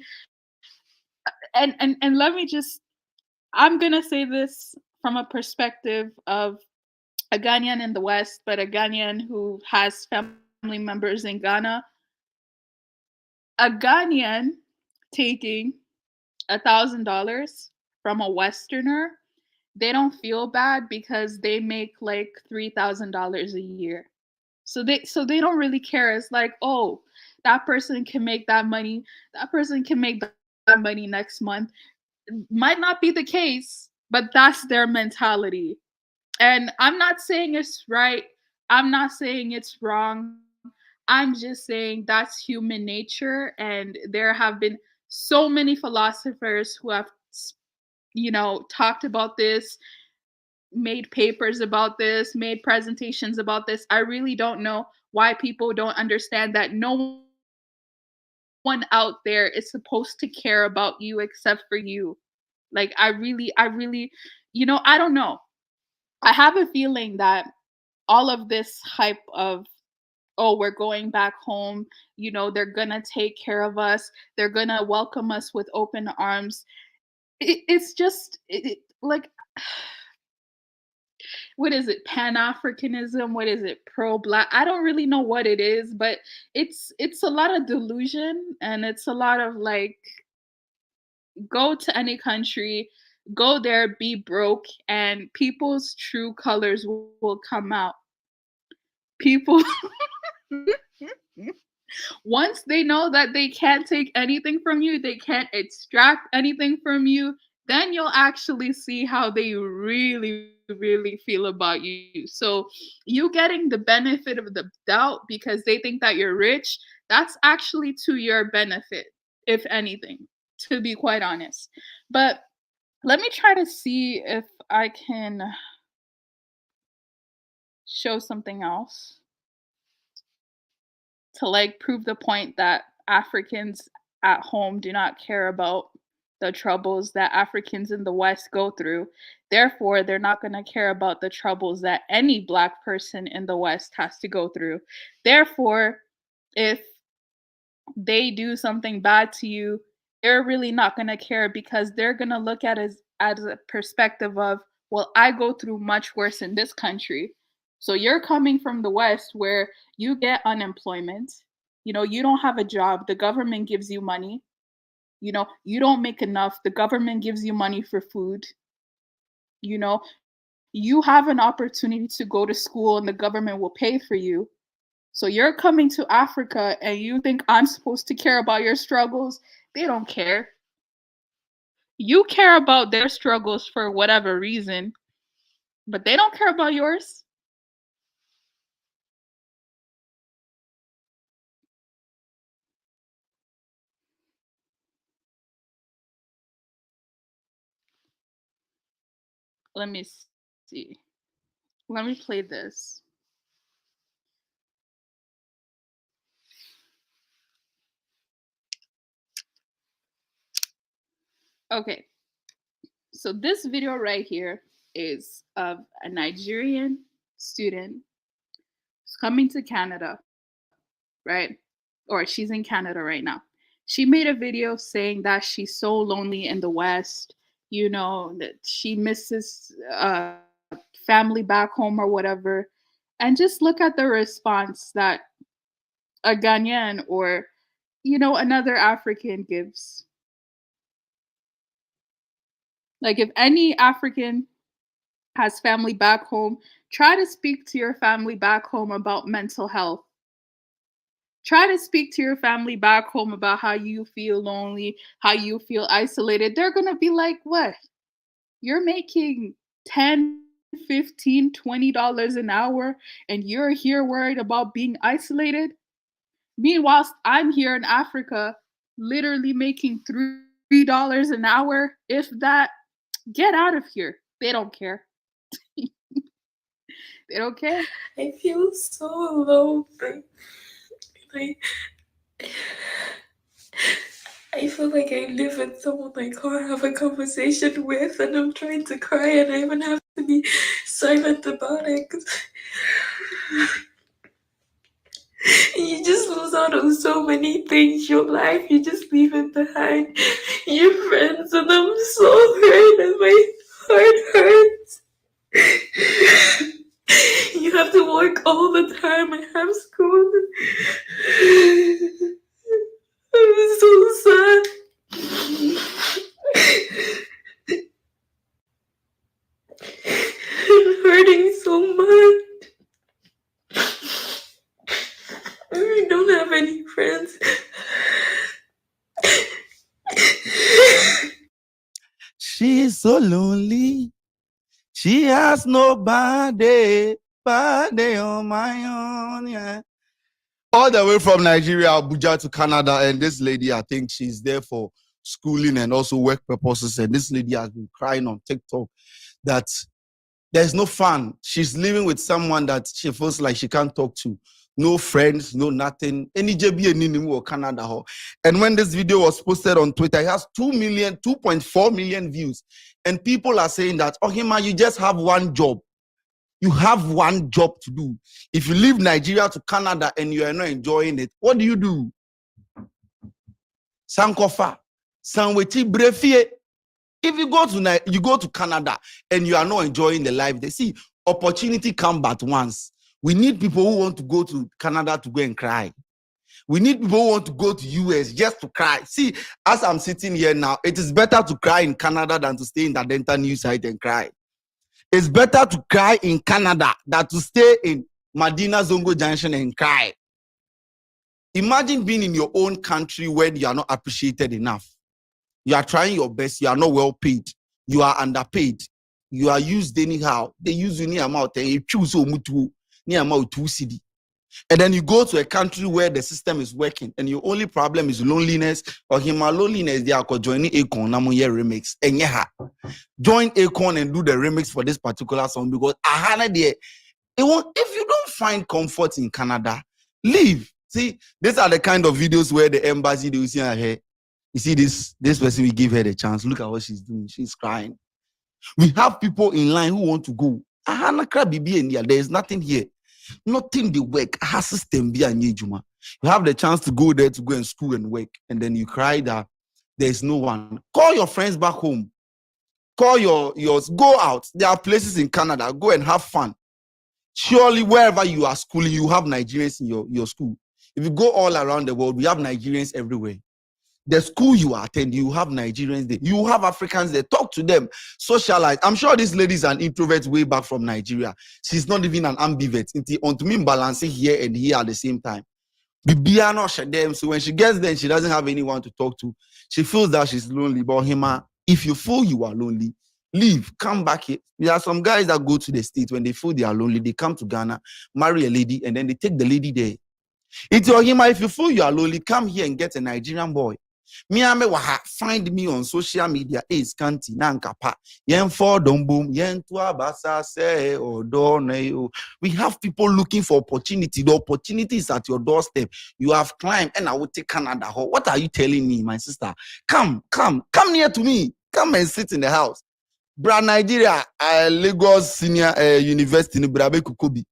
And let me just, I'm gonna say this from a perspective of a Ghanaian in the West, but a Ghanaian who has family members in Ghana. A Ghanaian taking $1,000 from a Westerner, they don't feel bad because they make like $3,000 a year. So they don't really care. It's like, oh, that person can make that money. That person can make that money next month. Might not be the case, but that's their mentality. And I'm not saying it's right. I'm not saying it's wrong. I'm just saying that's human nature. And there have been so many philosophers who have, talked about this, made papers about this, made presentations about this. I really don't know why people don't understand that no one out there is supposed to care about you except for you. Like, I really, I don't know. I have a feeling that all of this hype of, oh, we're going back home, they're gonna take care of us, they're gonna welcome us with open arms. It's just like, what is it, Pan-Africanism, what is it, pro-black, I don't really know what it is, but it's a lot of delusion, and it's a lot of like, go to any country, go there, be broke, and people's true colors will come out. People once they know that they can't take anything from you, they can't extract anything from you, then you'll actually see how they really really feel about you. So you getting the benefit of the doubt because they think that you're rich, that's actually to your benefit, if anything, to be quite honest. But let me try to see if I can show something else to like prove the point that Africans at home do not care about the troubles that Africans in the West go through. Therefore, they're not going to care about the troubles that any Black person in the West has to go through. Therefore, if they do something bad to you, they're really not going to care because they're going to look at it as a perspective of, well, I go through much worse in this country. So you're coming from the West where you get unemployment. You don't have a job. The government gives you money. You don't make enough. The government gives you money for food. You have an opportunity to go to school and the government will pay for you. So you're coming to Africa and you think I'm supposed to care about your struggles? They don't care. You care about their struggles for whatever reason, but they don't care about yours. Let me see. Let me play this. Okay. So this video right here is of a Nigerian student who's coming to Canada, right? Or she's in Canada right now. She made a video saying that she's so lonely in the West, that she misses family back home or whatever. And just look at the response that a Ghanaian or, another African gives. Like if any African has family back home, try to speak to your family back home about mental health. Try to speak to your family back home about how you feel lonely, how you feel isolated. They're going to be like, what? You're making $10, $15, $20 an hour and you're here worried about being isolated? Meanwhile, I'm here in Africa literally making $3 an hour, if that. Get out of here. They don't care. They don't care. I feel so alone. I feel like I live with someone I can't have a conversation with, and I'm trying to cry, and I even have to be silent about it. You just lose out on so many things. Your life, you just leave it behind. Your friends, and I'm so hurt, and my heart hurts. You have to work all the time. I have school. I'm so sad. I'm hurting so much. I don't have any friends. She's so lonely. She has nobody on my own. Yeah. All the way from Nigeria, Abuja to Canada, and this lady, I think she's there for schooling and also work purposes. And this lady has been crying on TikTok that there's no fun. She's living with someone that she feels like she can't talk to. No friends, no nothing. Any JB or Canada. And when this video was posted on Twitter, it has 2.4 million views. And people are saying that, oh, Hima, you just have one job. You have one job to do. If you leave Nigeria to Canada and you are not enjoying it, what do you do? Sankofa, Sanwechi Brefie. If you go to Canada and you are not enjoying the life, they see opportunity come but once. We need people who want to go to Canada to go and cry. We need people who want to go to US just to cry. See, as I'm sitting here now, it is better to cry in Canada than to stay in the Dental News site and cry. It's better to cry in Canada than to stay in Medina Zongo Junction and cry. Imagine being in your own country where you are not appreciated enough. You are trying your best. You are not well paid. You are underpaid. you are used anyhow. They use you near amount and you choose near amount 2 CD. And then you go to a country where the system is working and your only problem is loneliness or loneliness, they are joining Akon Namoye remix. And yeah, join Akon and do the remix for this particular song because if you don't find comfort in Canada, leave. See, these are the kind of videos where the embassy, they will see her hair. You see this person, we give her the chance. Look at what she's doing. She's crying. We have people in line who want to go. There is nothing here. Nothing they work. System be you have the chance to go there to go and school and work, and then you cry that there is no one. Call your friends back home. Call yours. Go out. There are places in Canada. Go and have fun. Surely wherever you are schooling, you have Nigerians in your school. If you go all around the world, we have Nigerians everywhere. The school you attend, you have Nigerians there. You have Africans there. Talk to them. Socialize. I'm sure this lady is an introvert way back from Nigeria. She's not even an ambivert. On to me balancing here and here at the same time. So when she gets there, she doesn't have anyone to talk to. She feels that she's lonely. But Hima, if you feel you are lonely, leave. Come back here. There are some guys that go to the States when they feel they are lonely. They come to Ghana, marry a lady, and then they take the lady there. It's your Hima. If you feel you are lonely, come here and get a Nigerian boy. Find me on social media. Ace Kanti Nankapa. Yen for Domboom. Yen Tua Basa say or Dorneo. We have people looking for opportunity. The opportunity is at your doorstep. You have climbed and I will take Canada. What are you telling me, my sister? Come near to me. Come and sit in the house. Bra Nigeria, Lagos Senior University in Brabe Kukobi.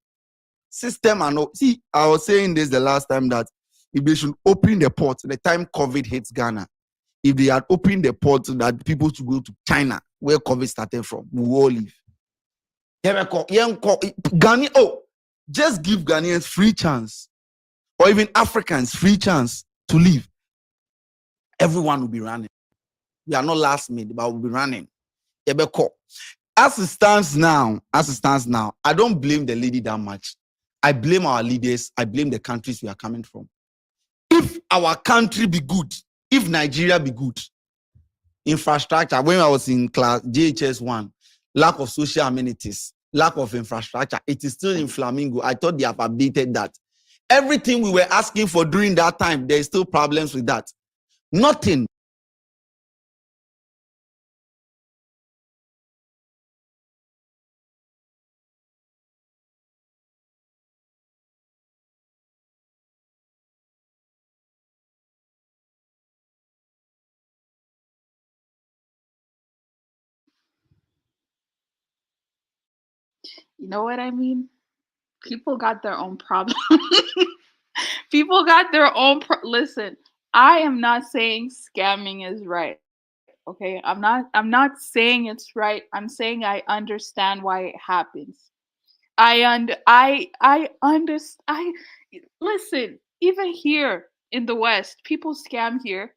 System and see, I was saying this the last time that if they should open the port, the time COVID hits Ghana, if they had opened the port so that people should go to China, where COVID started from, we will all leave. Just give Ghanaians free chance, or even Africans free chance to leave. Everyone will be running. We are not last minute, but we'll be running. As it stands now, I don't blame the lady that much. I blame our leaders. I blame the countries we are coming from. If our country be good, if Nigeria be good, infrastructure, when I was in class, JHS 1, lack of social amenities, lack of infrastructure, it is still in Flamingo. I thought they have updated that. Everything we were asking for during that time, there is still problems with that. Nothing. You know what I mean? People got their own problem. People got their own listen, I am not saying scamming is right. Okay? I'm not saying it's right. I'm saying I understand why it happens. Listen, even here in the West, people scam here.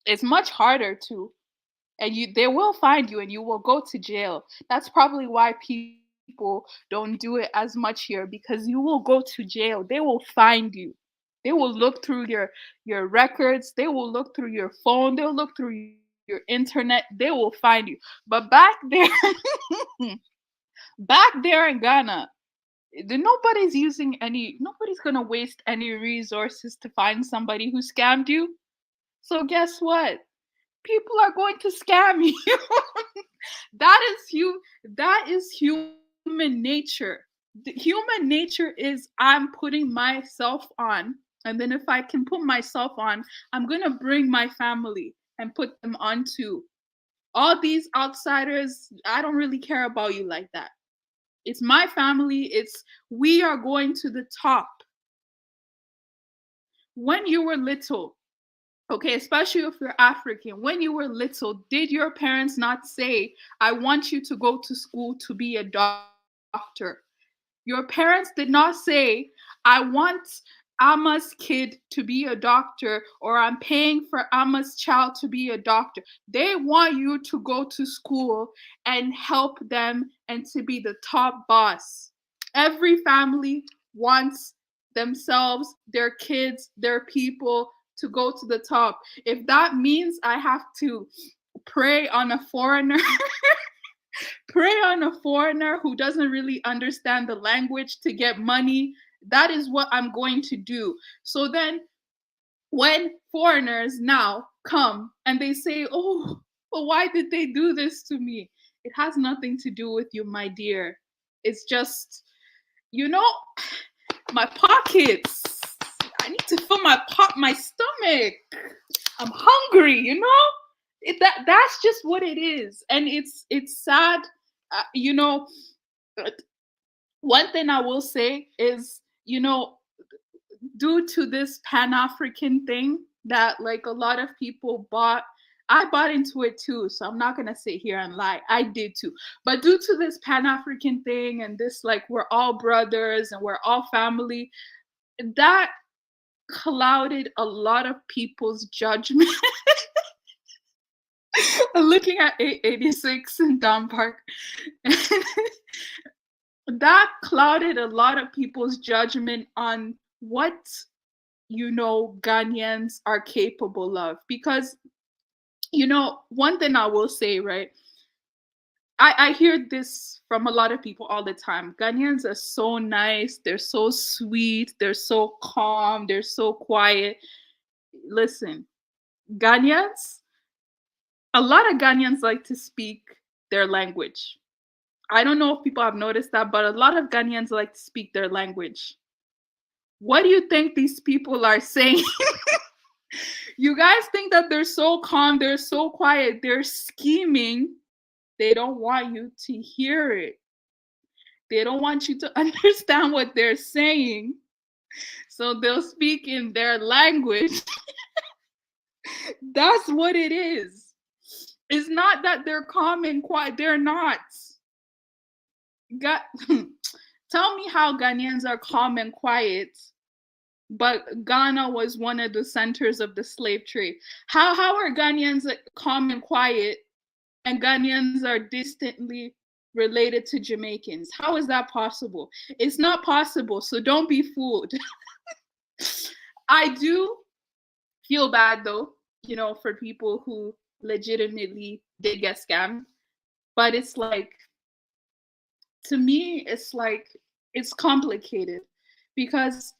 It's much harder to, and they will find you and you will go to jail. That's probably why people don't do it as much here, because you will go to jail. They will find you. They will look through your records. They will look through your phone. They'll look through your internet. They will find you. But back there, back there in Ghana, nobody's gonna waste any resources to find somebody who scammed you. So guess what? People are going to scam you. That is human nature. The human nature is I'm putting myself on, and then if I can put myself on, I'm gonna bring my family and put them on too. All these outsiders, I don't really care about you like that. It's my family. We are going to the top. When you were little, okay, especially if you're African, when you were little, did your parents not say, I want you to go to school to be a doctor? Your parents did not say, I want Ama's kid to be a doctor, or I'm paying for Ama's child to be a doctor. They want you to go to school and help them and to be the top boss. Every family wants themselves, their kids, their people to go to the top. If that means I have to prey on a foreigner, prey on a foreigner who doesn't really understand the language to get money. That is what I'm going to do. So then when foreigners now come and they say, oh, well, why did they do this to me? It has nothing to do with you, my dear. It's just, my pockets. I need to fill my stomach. I'm hungry, that's just what it is. And it's sad. One thing I will say is, due to this Pan-African thing that like a lot of people bought, I bought into it too, so I'm not gonna sit here and lie. I did too. But due to this Pan-African thing and this like we're all brothers and we're all family, that clouded a lot of people's judgment. Looking at 886 in Don Park. That clouded a lot of people's judgment on what Ghanaians are capable of. Because one thing I will say, right, I hear this from a lot of people all the time. Ghanaians are so nice, they're so sweet, they're so calm, they're so quiet. Listen, Ghanaians, a lot of Ghanaians like to speak their language. I don't know if people have noticed that, but a lot of Ghanaians like to speak their language. What do you think these people are saying? You guys think that they're so calm, they're so quiet, they're scheming. They don't want you to hear it. They don't want you to understand what they're saying. So they'll speak in their language. That's what it is. It's not that they're calm and quiet. They're not. Tell me how Ghanaians are calm and quiet, but Ghana was one of the centers of the slave trade. How are Ghanaians calm and quiet, and Ghanaians are distantly related to Jamaicans? How is that possible? It's not possible, so don't be fooled. I do feel bad though, for people who legitimately did get scammed, but it's like, to me, it's like, it's complicated because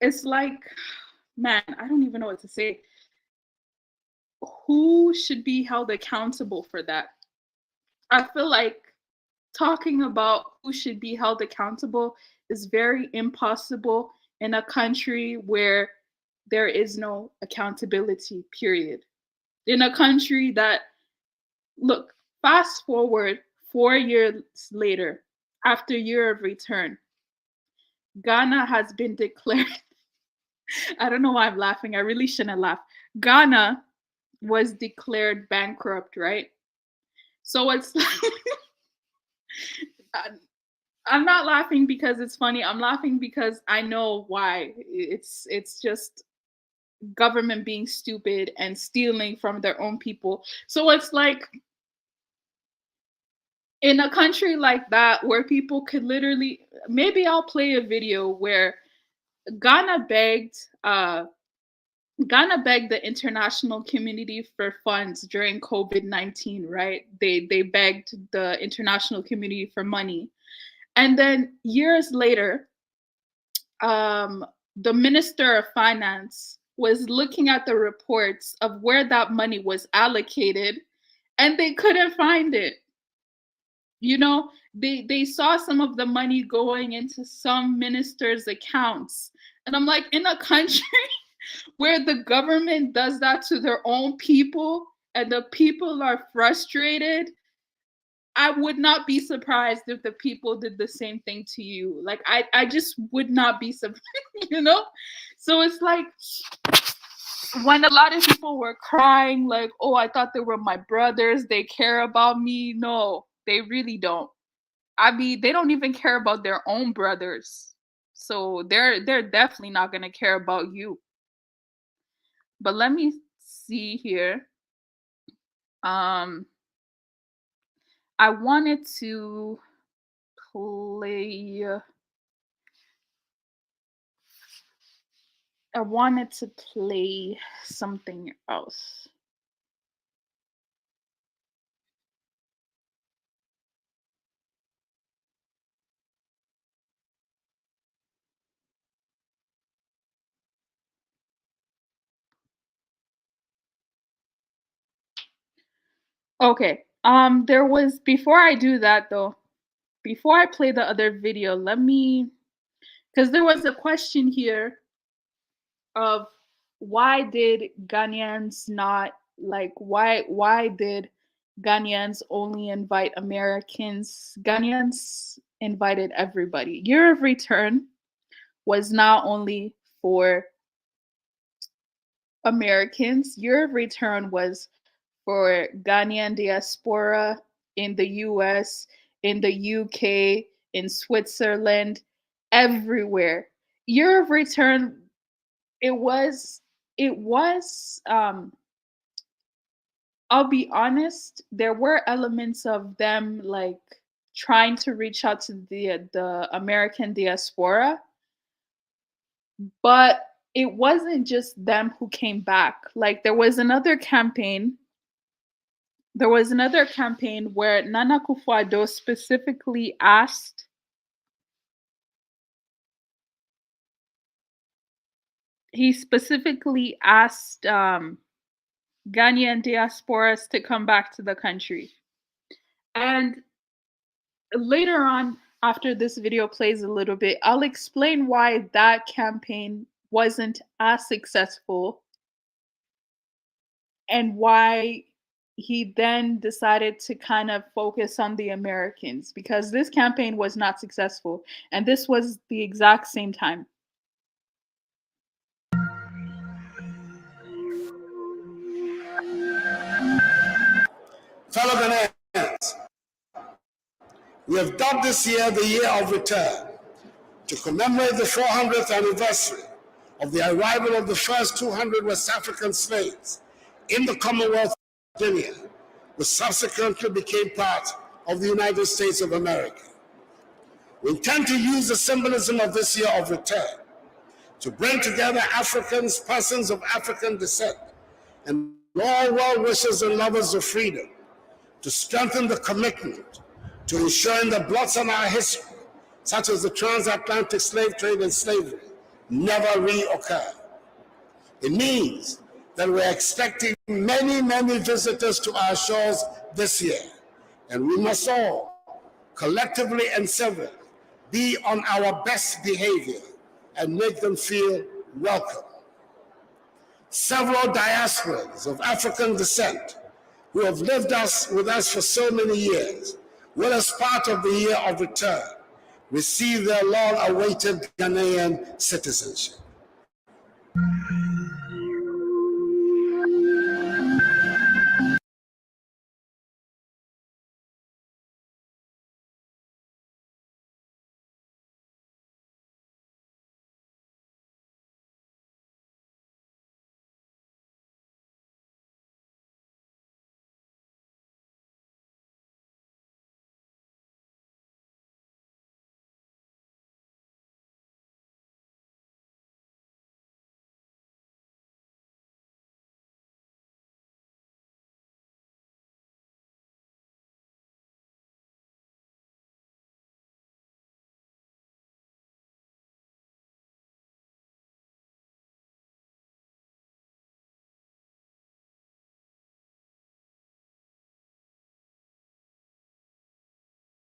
it's like, man, I don't even know what to say. Who should be held accountable for that? I feel like talking about who should be held accountable is very impossible in a country where there is no accountability, period. In a country that, look, fast forward 4 years later, after Year of Return, Ghana has been declared. I don't know why I'm laughing. I really shouldn't laugh. Ghana was declared bankrupt, right? So it's like, I'm not laughing because it's funny. I'm laughing because I know why. It's just government being stupid and stealing from their own people. So it's like, in a country like that where people could literally, maybe I'll play a video where Ghana begged the international community for funds during COVID-19, right? They begged the international community for money. And then years later, the Minister of Finance was looking at the reports of where that money was allocated, and they couldn't find it. They saw some of the money going into some ministers' accounts. And I'm like, in a country where the government does that to their own people and the people are frustrated, I would not be surprised if the people did the same thing to you. Like, I just would not be surprised, So it's like, when a lot of people were crying, like, oh, I thought they were my brothers, they care about me. No, they really don't. I mean, they don't even care about their own brothers. So they're definitely not going to care about you. But let me see here. I wanted to play something else. Okay. There was, before I do that though, before I play the other video, let me, because there was a question here of why did Ghanaians not, like, why did Ghanaians only invite Americans? Ghanaians invited everybody. Year of Return was not only for Americans. Year of Return was for Ghanaian diaspora in the US, in the UK, in Switzerland, everywhere. Year of Return, it was I'll be honest, there were elements of them like trying to reach out to the American diaspora, but it wasn't just them who came back. Like there was another campaign where Nana Akufo-Addo specifically asked Ghanaian diasporas to come back to the country. And later on, after this video plays a little bit, I'll explain why that campaign wasn't as successful and why he then decided to kind of focus on the Americans, because this campaign was not successful. And this was the exact same time. Fellow Ghanaians, we have dubbed this year the Year of Return to commemorate the 400th anniversary of the arrival of the first 200 West African slaves in the Commonwealth of Virginia, which subsequently became part of the United States of America. We intend to use the symbolism of this Year of Return to bring together Africans, persons of African descent, and all well-wishers and lovers of freedom to strengthen the commitment to ensuring that blots on our history, such as the transatlantic slave trade and slavery, never reoccur. It means that we're expecting many, many visitors to our shores this year, and we must all, collectively and severally, be on our best behavior and make them feel welcome. Several diasporas of African descent who have lived with us for so many years will, as part of the Year of Return, receive their long-awaited Ghanaian citizenship.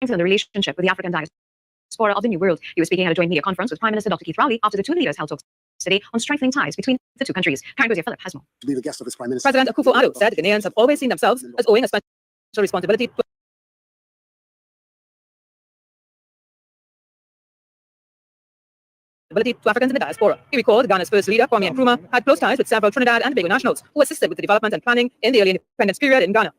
The relationship with the African diaspora of the New World. He was speaking at a joint media conference with Prime Minister Dr. Keith Rowley after the two leaders held talks today on strengthening ties between the two countries. Karen Philip has more. To be the guest of his Prime Minister. President Akufo-Addo said Ghanaians have always seen themselves as owing a special responsibility to Africans in the diaspora. He recalled Ghana's first leader, Kwame Nkrumah, had close ties with several Trinidad and Tobago nationals who assisted with the development and planning in the early independence period in Ghana.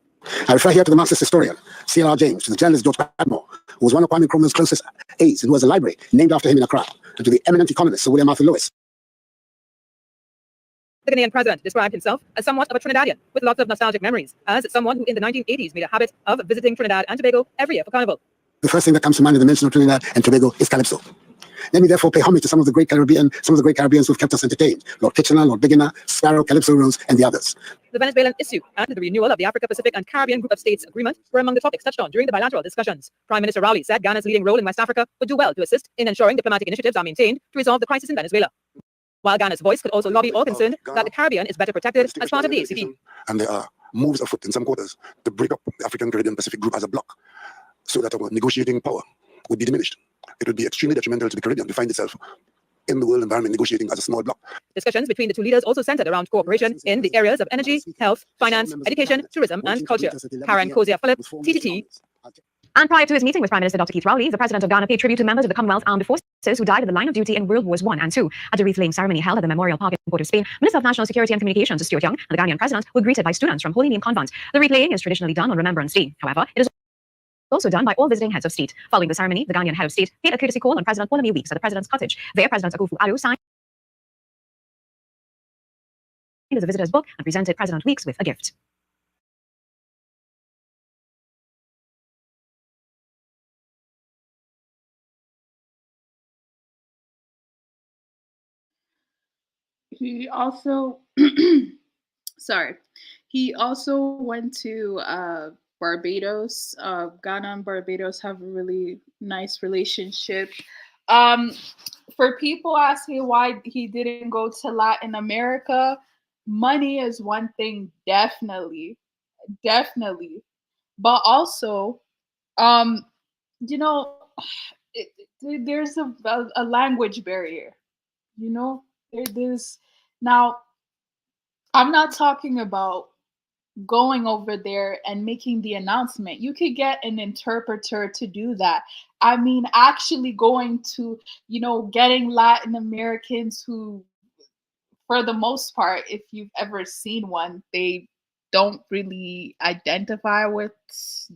I refer here to the Marxist historian, C.L.R. James, to the journalist George Padmore, who was one of Kwame Nkrumah's closest aides and who has a library named after him in Accra, and to the eminent economist Sir William Arthur Lewis. The Ghanaian president described himself as somewhat of a Trinidadian, with lots of nostalgic memories, as someone who in the 1980s made a habit of visiting Trinidad and Tobago every year for Carnival. The first thing that comes to mind in the mention of Trinidad and Tobago is Calypso. Let me therefore pay homage to some of the great Caribbeans who have kept us entertained: Lord Kitchener, Lord Bigina, Sparrow, Calypso Rose, and the others. The Venezuelan issue and the renewal of the Africa, Pacific, and Caribbean Group of States Agreement were among the topics touched on during the bilateral discussions. Prime Minister Rowley said Ghana's leading role in West Africa would do well to assist in ensuring diplomatic initiatives are maintained to resolve the crisis in Venezuela. While Ghana's voice could also lobby all concerned that the Caribbean is better protected as part of the ACP. And there are moves afoot in some quarters to break up the African Caribbean Pacific group as a bloc, so that our negotiating power would be diminished. It would be extremely detrimental to the Caribbean to find itself in the world environment negotiating as a small bloc. Discussions between the two leaders also centered around cooperation in the areas of energy, health, finance, education, tourism, and culture. Karen Kozia-Phillips, TTT. And prior to his meeting with Prime Minister Dr. Keith Rowley, the President of Ghana paid tribute to members of the Commonwealth Armed Forces who died in the line of duty in World Wars I and II. At the wreath-laying ceremony held at the Memorial Park in Port of Spain, Minister of National Security and Communications Stuart Young and the Ghanaian President were greeted by students from Holy Name Convent. The wreath-laying is traditionally done on Remembrance Day. However, it is also done by all visiting heads of state. Following the ceremony, the Ghanaian head of state paid a courtesy call on President Bonami Weeks at the President's cottage. There, President Akufo-Addo signed as a visitor's book and presented President Weeks with a gift. He also, sorry, he also went to Barbados. Ghana and Barbados have a really nice relationship. For people asking why he didn't go to Latin America, money is one thing, definitely, but also, you know, there's a language barrier. You know, there's now. I'm not talking about going over there and making the announcement. You could get an interpreter to do that. I mean, actually going to, getting Latin Americans who, for the most part, if you've ever seen one, they don't really identify with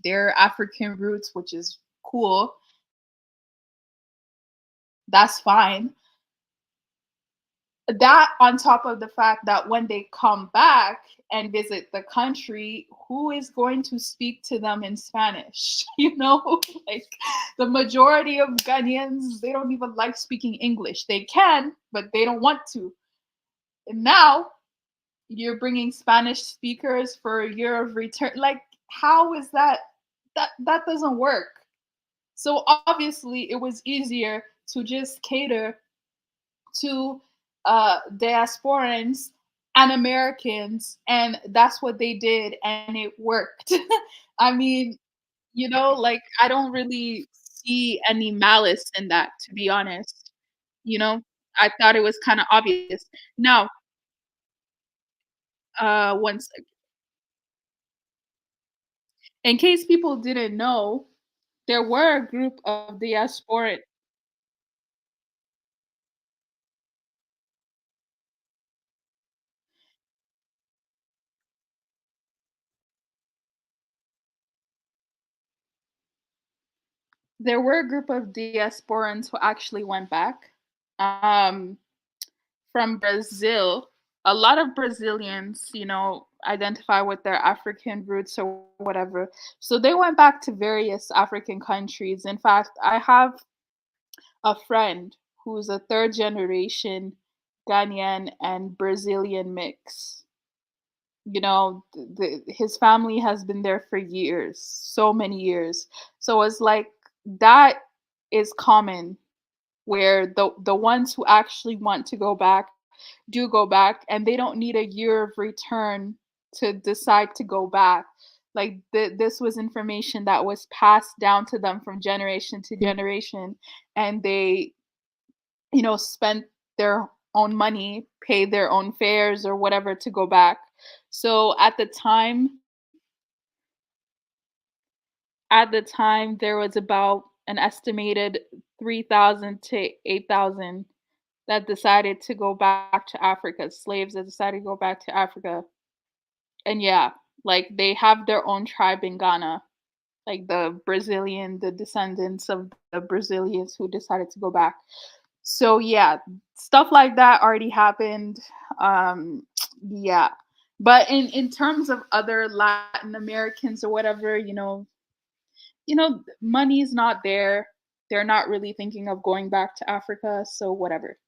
their African roots, which is cool. That's fine. That on top of the fact that when they come back and visit the country, who is going to speak to them in Spanish? Like the majority of Ghanaians, they don't even like speaking English. They can, but they don't want to. And now you're bringing Spanish speakers for a year of return. Like, how is that? That doesn't work. So obviously it was easier to just cater to diasporans and Americans, and that's what they did, and it worked. I mean, like I don't really see any malice in that, to be honest. I thought it was kind of obvious. Now, once in case people didn't know, there were a group of diaspora. There were a group of diasporans who actually went back. From Brazil. A lot of Brazilians, identify with their African roots or whatever. So they went back to various African countries. In fact, I have a friend who's a third generation Ghanaian and Brazilian mix. His family has been there for years, so many years. So it's like that is common, where the ones who actually want to go back do go back, and they don't need a year of return to decide to go back. Like this was information that was passed down to them from generation to generation, and they spent their own money, paid their own fares or whatever to go back. So at the time there was about an estimated 3,000 to 8,000 that decided to go back to Africa, slaves that decided to go back to Africa. And yeah, like they have their own tribe in Ghana, like the descendants of the Brazilians who decided to go back. So yeah, stuff like that already happened. Yeah. But in terms of other Latin Americans or whatever, money's not there. They're not really thinking of going back to Africa, so whatever.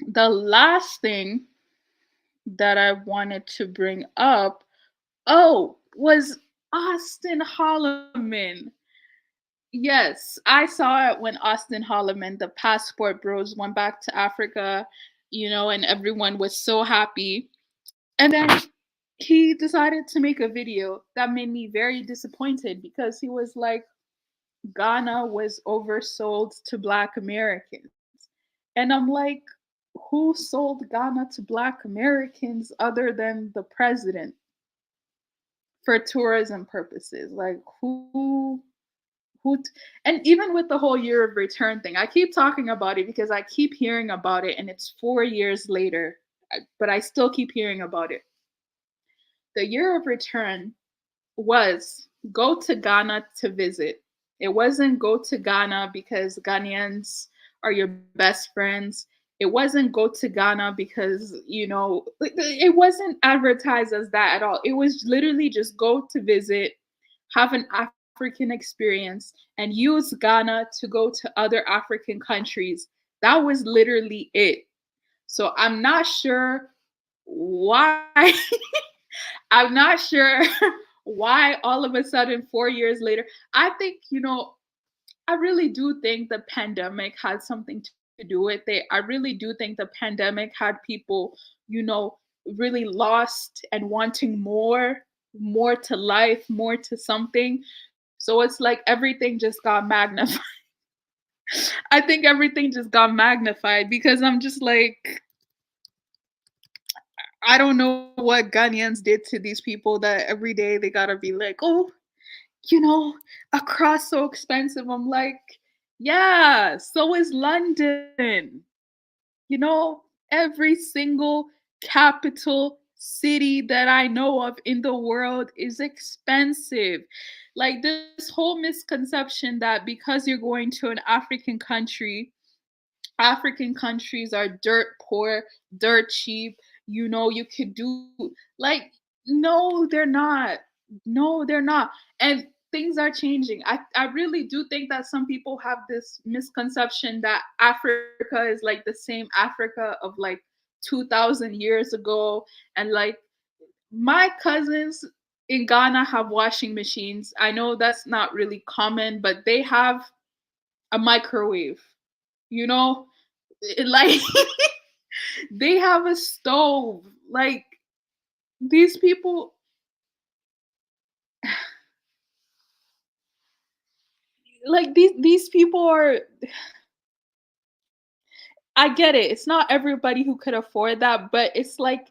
The last thing that I wanted to bring up, was Austin Holloman. Yes, I saw it when Austin Holloman, the passport bros, went back to Africa, and everyone was so happy. And then he decided to make a video that made me very disappointed because he was like, Ghana was oversold to Black Americans. And I'm like, who sold Ghana to Black Americans other than the president for tourism purposes? Like, and even with the whole year of return thing, I keep talking about it because I keep hearing about it, and it's 4 years later, but I still keep hearing about it. The year of return was go to Ghana to visit. It wasn't go to Ghana because Ghanaians are your best friends. It wasn't go to Ghana because, it wasn't advertised as that at all. It was literally just go to visit, have an African experience, and use Ghana to go to other African countries. That was literally it. So I'm not sure why. I'm not sure why all of a sudden 4 years later. I think, I really do think the pandemic had something to do with it. I really do think the pandemic had people, really lost and wanting more to life, more to something. So it's like everything just got magnified. I think everything just got magnified because I'm just like, I don't know what Ghanaians did to these people that every day they gotta be like, oh, Accra's so expensive. I'm like, yeah, so is London. Every single capital city that I know of in the world is expensive. Like this whole misconception that because you're going to an African country, African countries are dirt poor, dirt cheap. You could do like, no, they're not. No, they're not. And things are changing. I really do think that some people have this misconception that Africa is like the same Africa of like 2,000 years ago. And like my cousins in Ghana have washing machines. I know that's not really common, but they have a microwave, you know? Like they have a stove. Like these people, like these people are, I get it. It's not everybody who could afford that, but it's like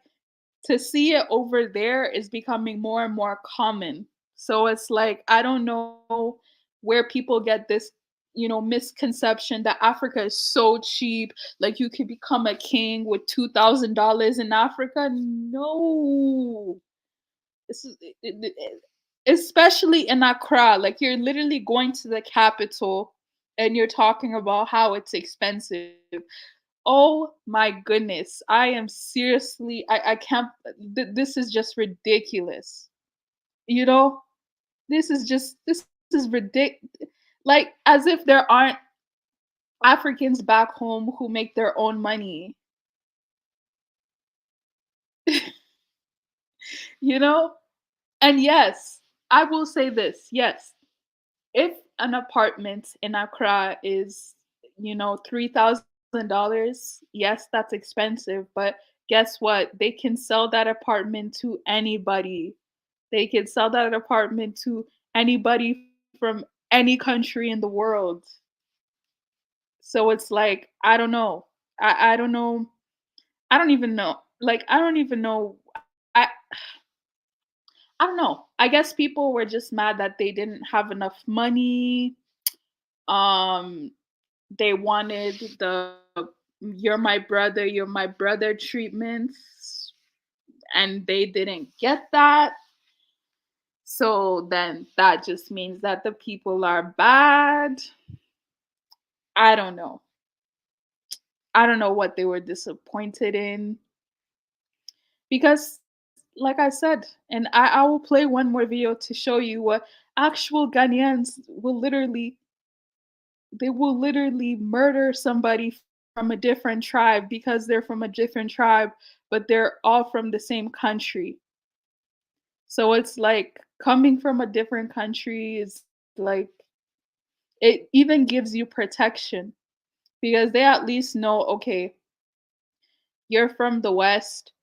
to see it over there is becoming more and more common. So it's like I don't know where people get this, misconception that Africa is so cheap. Like you could become a king with $2,000 in Africa. No, this is especially in Accra. Like you're literally going to the capital, and you're talking about how it's expensive. Oh my goodness. I am seriously, I can't, this is just ridiculous. You know, this is ridiculous. Like, as if there aren't Africans back home who make their own money, you know? And yes, I will say this, yes, if an apartment in Accra is, $3,000, yes, that's expensive, but guess what? They can sell that apartment to anybody. They can sell that apartment to anybody from any country in the world. So it's like, I don't know. I don't know. I don't even know. Like, I don't even know. I I don't know. I guess people were just mad that they didn't have enough money. Um, they wanted the you're my brother treatments, and they didn't get that. So then that just means that the people are bad. I don't know. I don't know what they were disappointed in because, like I said, and I will play one more video to show you what actual Ghanaians will literally, they will literally murder somebody from a different tribe because they're from a different tribe, but they're all from the same country. So it's like coming from a different country is like, it even gives you protection because they at least know, okay, you're from the West,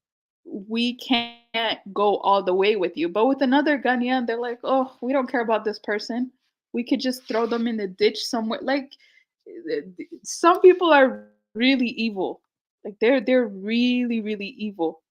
we can't go all the way with you. But with another Ghanaian, they're like, oh, we don't care about this person. We could just throw them in the ditch somewhere. Like some people are really evil. Like they're really, really evil.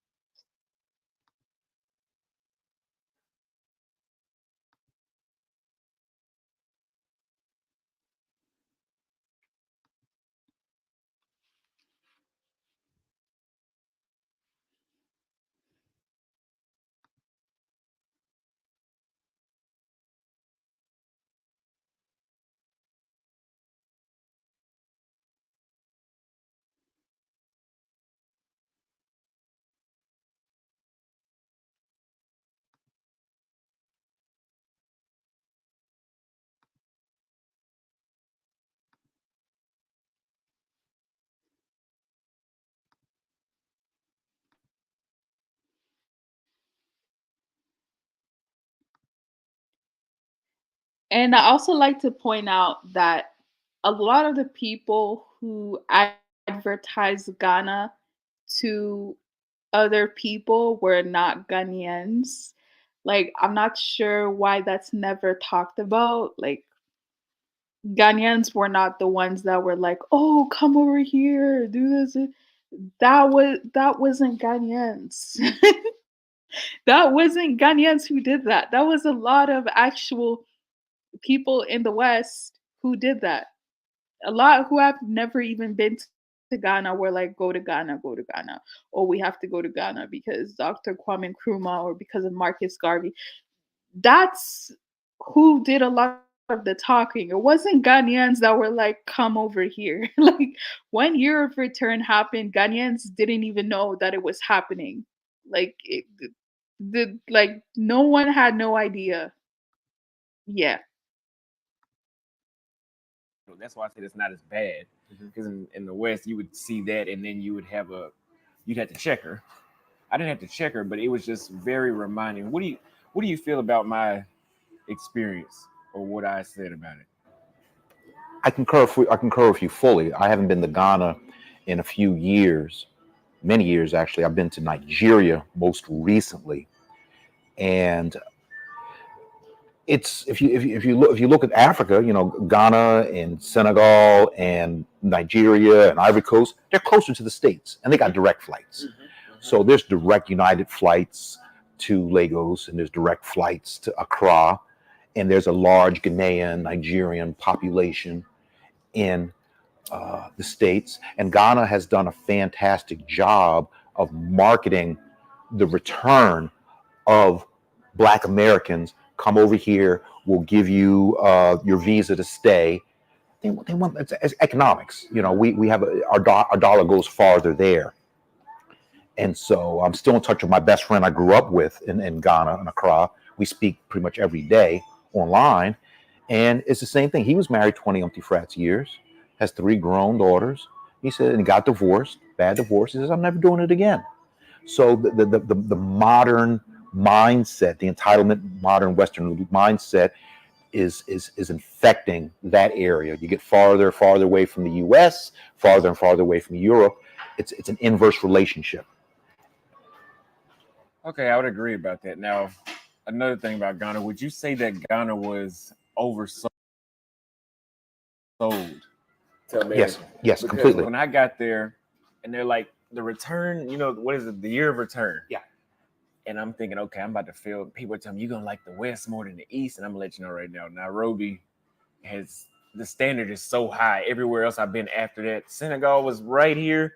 And I also like to point out that a lot of the people who advertise Ghana to other people were not Ghanaians. Like, I'm not sure why that's never talked about. Like, Ghanaians were not the ones that were like, "Oh, come over here, do this." That wasn't Ghanaians. That wasn't Ghanaians who did that. That was a lot of actual people in the West who did that. A lot who have never even been to Ghana were like, go to Ghana, go to Ghana. Or we have to go to Ghana because Dr. Kwame Nkrumah or because of Marcus Garvey. That's who did a lot of the talking. It wasn't Ghanaians that were like, come over here. Like when Year of Return happened, Ghanaians didn't even know that it was happening. Like like no one had no idea. Yeah. That's why I said it's not as bad, because in the West you would see that, and then you'd have to check her. I didn't have to check her, but it was just very reminding. What do you feel about my experience or what I said about it? I concur with you fully. I haven't been to Ghana in a few years, many years actually. I've been to Nigeria most recently, and it's if you look at Africa, you know, Ghana and Senegal and Nigeria and Ivory Coast, they're closer to the States, and they got direct flights. So there's direct United flights to Lagos, and there's direct flights to Accra, and there's a large Ghanaian, Nigerian population in the States. And Ghana has done a fantastic job of marketing the return of Black Americans. Come over here, we'll give you your visa to stay. They want it's economics. You know, we have our dollar goes farther there. And so I'm still in touch with my best friend I grew up with in Ghana, in Accra. We speak pretty much every day online. And it's the same thing. He was married 20 frats years, has 3 grown daughters. He said, and he got divorced, bad divorce. He says, I'm never doing it again. So the modern mindset, the entitlement, modern Western mindset is infecting that area. You get farther and farther away from the US, farther and farther away from Europe. It's an inverse relationship. Okay, I would agree about that. Now, another thing about Ghana, would you say that Ghana was oversold to America? Yes, Because completely. when I got there, and they're like, the return, you know, what is it? The year of return. Yeah. And I'm thinking, okay, I'm about to feel people tell me you're gonna like the West more than the East, and I'm gonna let you know right now, Nairobi has the standard is so high. Everywhere else I've been after that, Senegal was right here,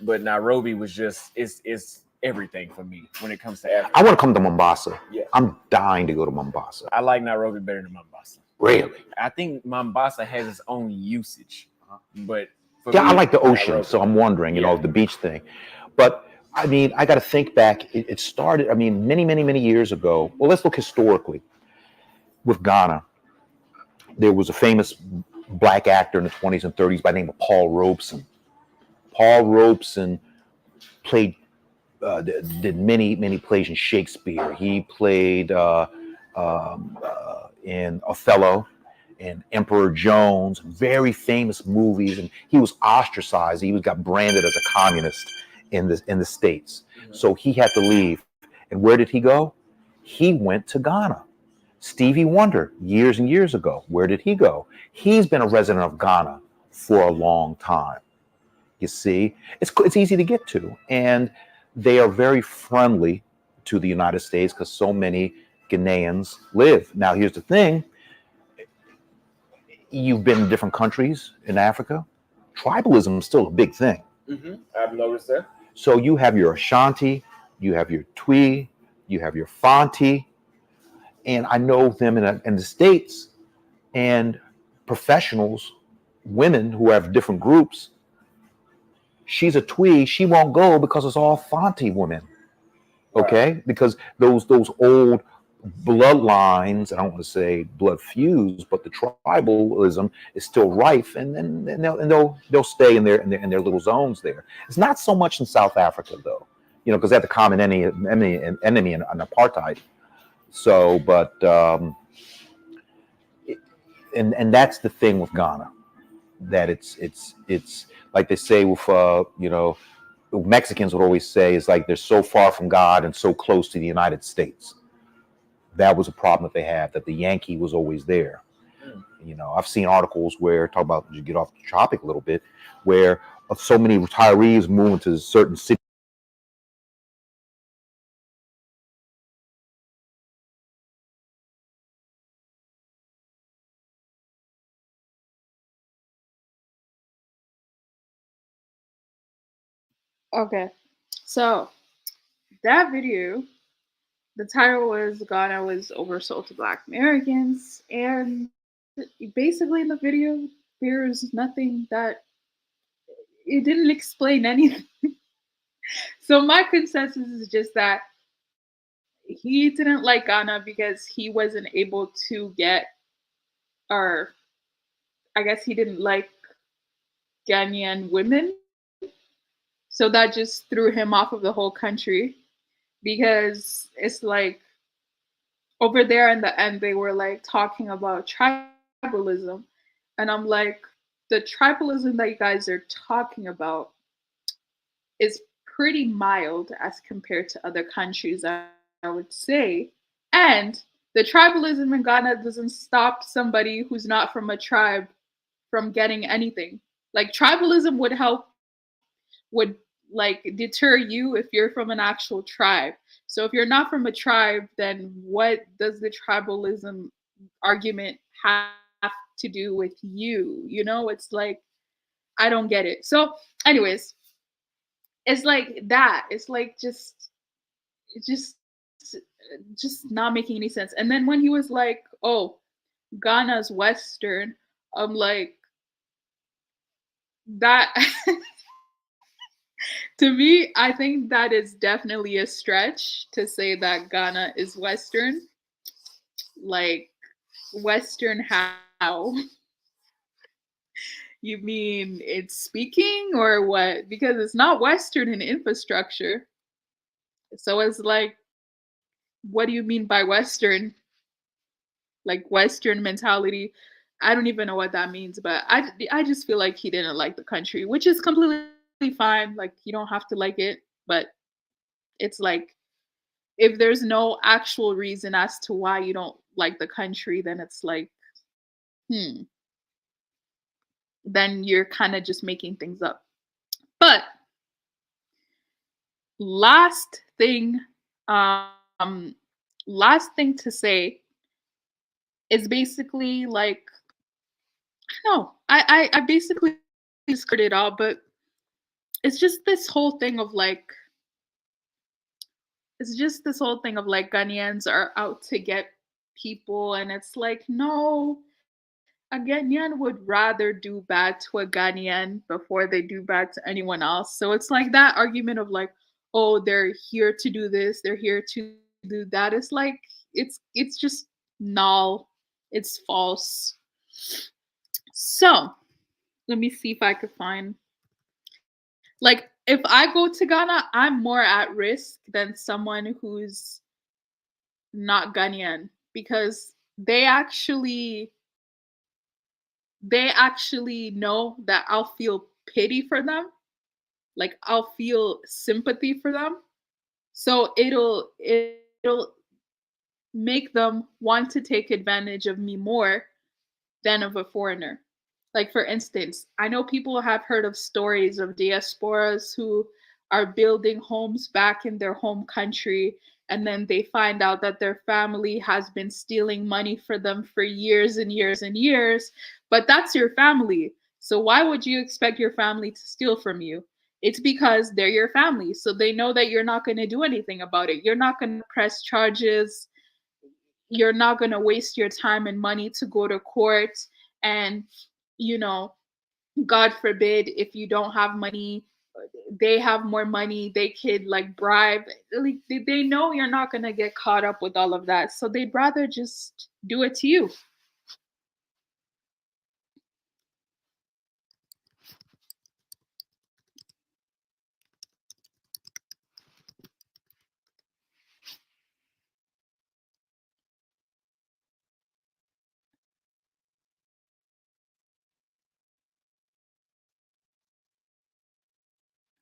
but Nairobi was just it's everything for me when it comes to Africa. I want to come to Mombasa. Yeah. I'm dying to go to Mombasa. I like Nairobi better than Mombasa. Really? I think Mombasa has its own usage, but for Yeah, me, I like the ocean, Nairobi. so I'm wondering, you know, the beach thing. But I mean, I got to think back. It started, I mean, many years ago. Well, let's look historically. With Ghana, there was a famous Black actor in the 20s and 30s by the name of Paul Robeson. Paul Robeson did many plays in Shakespeare. He played in Othello and Emperor Jones, very famous movies, and he was ostracized. He got branded as a communist in the States. So he had to leave. And where did he go? He went to Ghana. Stevie Wonder, years and years ago, where did he go? He's been a resident of Ghana for a long time. You see, it's easy to get to, and they are very friendly to the United States because so many Ghanaians live. Now, here's the thing: you've been in different countries in Africa. Tribalism is still a big thing. I've noticed that. So you have your Ashanti, you have your Twi, you have your Fanti, and I know them in the States, and professionals, women who have different groups. She's a Twi, she won't go because it's all Fanti women. Okay, right. Because those old bloodlines, I don't want to say blood fused, but the tribalism is still rife, and they'll stay in their little zones there. It's not so much in South Africa though, because they have the common enemy and apartheid. So, but and that's the thing with Ghana, that it's like they say with Mexicans would always say, it's like they're so far from God and so close to the United States. That was a problem that they had, that the Yankee was always there. I've seen articles where, talk about, you get off the topic a little bit, where so many retirees move into certain cities. Okay, so that video, the title was Ghana was oversold to Black Americans, and basically in the video, there's nothing that it didn't explain anything. So my consensus is just that he didn't like Ghana because he wasn't able to get, or I guess he didn't like Ghanaian women. So that just threw him off of the whole country, because it's like over there in the end, they were like talking about tribalism. And I'm like, the tribalism that you guys are talking about is pretty mild as compared to other countries, I would say. And the tribalism in Ghana doesn't stop somebody who's not from a tribe from getting anything. Like tribalism would like deter you if you're from an actual tribe. So if you're not from a tribe, then what does the tribalism argument have to do with you? It's like, I don't get it. So anyways, it's like that. It's like just not making any sense. And then when he was like, oh, Ghana's Western, I'm like, that to me, I think that is definitely a stretch to say that Ghana is Western. Like, Western how? You mean it's speaking or what? Because it's not Western in infrastructure. So it's like, what do you mean by Western? Like Western mentality. I don't even know what that means, but I just feel like he didn't like the country, which is completely fine. Like, you don't have to like it, but it's like, if there's no actual reason as to why you don't like the country, then it's like, then you're kind of just making things up. But last thing to say is basically like, no, I basically just heard it all, but it's just this whole thing of like, Ghanaians are out to get people, and it's like, no, a Ghanaian would rather do bad to a Ghanaian before they do bad to anyone else. So it's like that argument of like, oh, they're here to do this, they're here to do that. It's like, it's just null. It's false. So let me see if I could find, like, if I go to Ghana, I'm more at risk than someone who's not Ghanaian, because they actually know that I'll feel pity for them. like I'll feel sympathy for them. So it'll make them want to take advantage of me more than of a foreigner. Like, for instance, I know people have heard of stories of diasporas who are building homes back in their home country, and then they find out that their family has been stealing money for them for years and years and years. But that's your family. So why would you expect your family to steal from you? It's because they're your family. So they know that you're not going to do anything about it. You're not going to press charges. You're not going to waste your time and money to go to court. And, you know, God forbid, if you don't have money, they have more money, they could like bribe. Like, they know you're not going to get caught up with all of that. So they'd rather just do it to you.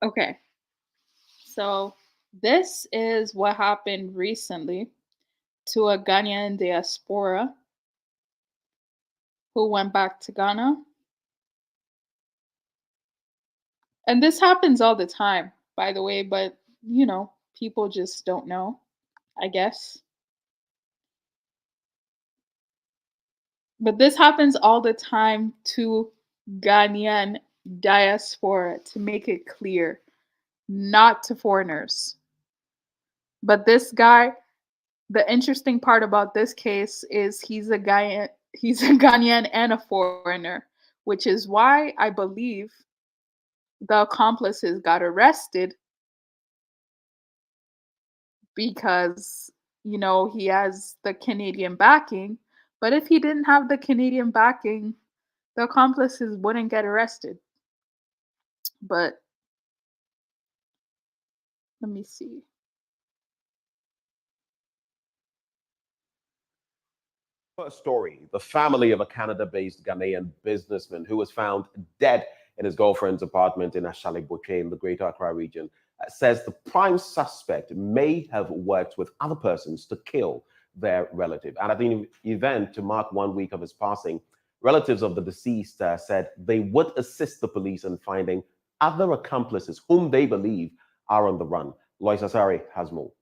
Okay. So this is what happened recently to a Ghanaian diaspora who went back to Ghana. And this happens all the time, by the way, but you know, people just don't know, I guess. But this happens all the time to Ghanaian diaspora, to make it clear, not to foreigners. But this guy, the interesting part about this case is he's a Ghanaian and a foreigner, which is why I believe the accomplices got arrested, because, you know, he has the Canadian backing. But if he didn't have the Canadian backing, the accomplices wouldn't get arrested. But let me see. First story: the family of a Canada-based Ghanaian businessman who was found dead in his girlfriend's apartment in Ashale-Boche in the Greater Accra region says the prime suspect may have worked with other persons to kill their relative. And at the event to mark 1 week of his passing, relatives of the deceased said they would assist the police in finding other accomplices whom they believe are on the run. Lois Asari has more.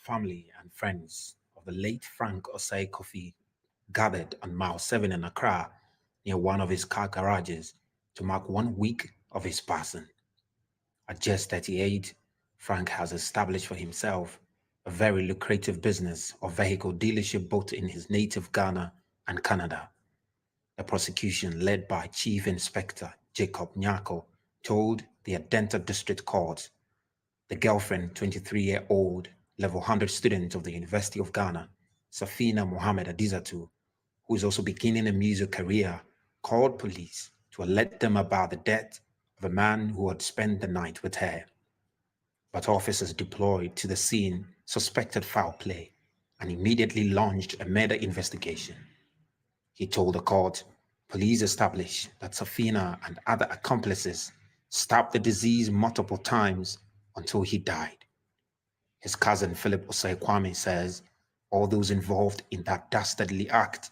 Family and friends of the late Frank Osei Kofi gathered on mile 7 in Accra near one of his car garages to mark 1 week of his passing. At just 38, Frank has established for himself a very lucrative business of vehicle dealership both in his native Ghana and Canada. The prosecution, led by Chief Inspector Jacob Nyako, told the Adenta District Court the girlfriend, 23-year-old level 100 student of the University of Ghana, Safina Mohammed Adizatu, who is also beginning a music career, called police to alert them about the death of a man who had spent the night with her. But officers deployed to the scene suspected foul play and immediately launched a murder investigation. He told the court police established that Safina and other accomplices stabbed the deceased multiple times until he died. His cousin Philip Osei Kwame says all those involved in that dastardly act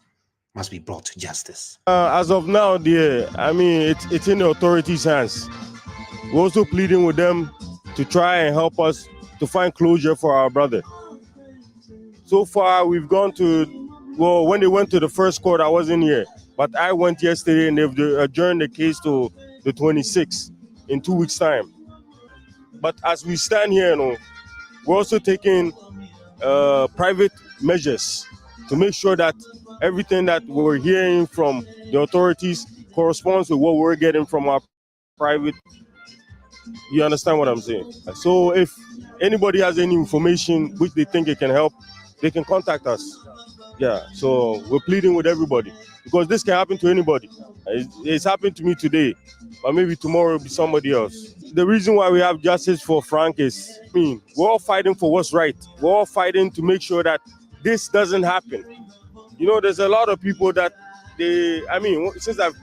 must be brought to justice. As of now, it's in the authorities' hands. We're also pleading with them to try and help us to find closure for our brother. So far, we've gone to, when they went to the first court, I wasn't here, but I went yesterday and they've adjourned the case to the 26th in 2 weeks' time. But as we stand here, we're also taking private measures to make sure that everything that we're hearing from the authorities corresponds with what we're getting from our private. You understand what I'm saying? So if anybody has any information which they think it can help, they can contact us. Yeah, so we're pleading with everybody because this can happen to anybody. It's happened to me today, but maybe tomorrow will be somebody else. The reason why we have justice for Frank is, we're all fighting for what's right. We're all fighting to make sure that this doesn't happen. There's a lot of people that since I've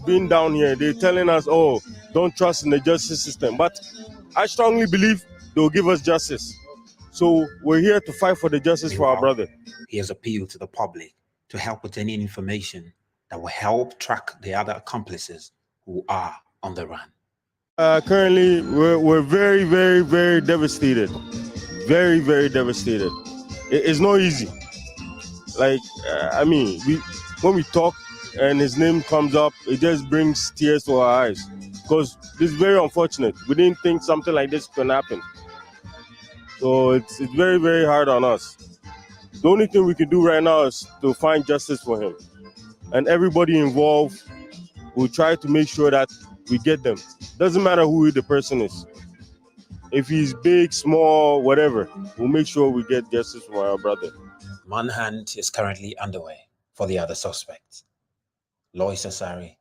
been down here, they're telling us, oh, don't trust in the justice system. But I strongly believe they'll give us justice. So we're here to fight for the justice for our brother. He has appealed to the public to help with any information that will help track the other accomplices who are on the run. Currently, we're very, very, very devastated. Very, very devastated. It's not easy. When we talk and his name comes up, it just brings tears to our eyes because this is very unfortunate. We didn't think something like this could happen. So it's very, very hard on us. The only thing we can do right now is to find justice for him. And everybody involved will try to make sure that we get them. Doesn't matter who the person is. If he's big, small, whatever, we'll make sure we get justice for our brother. Manhunt is currently underway for the other suspects. Lois Asari,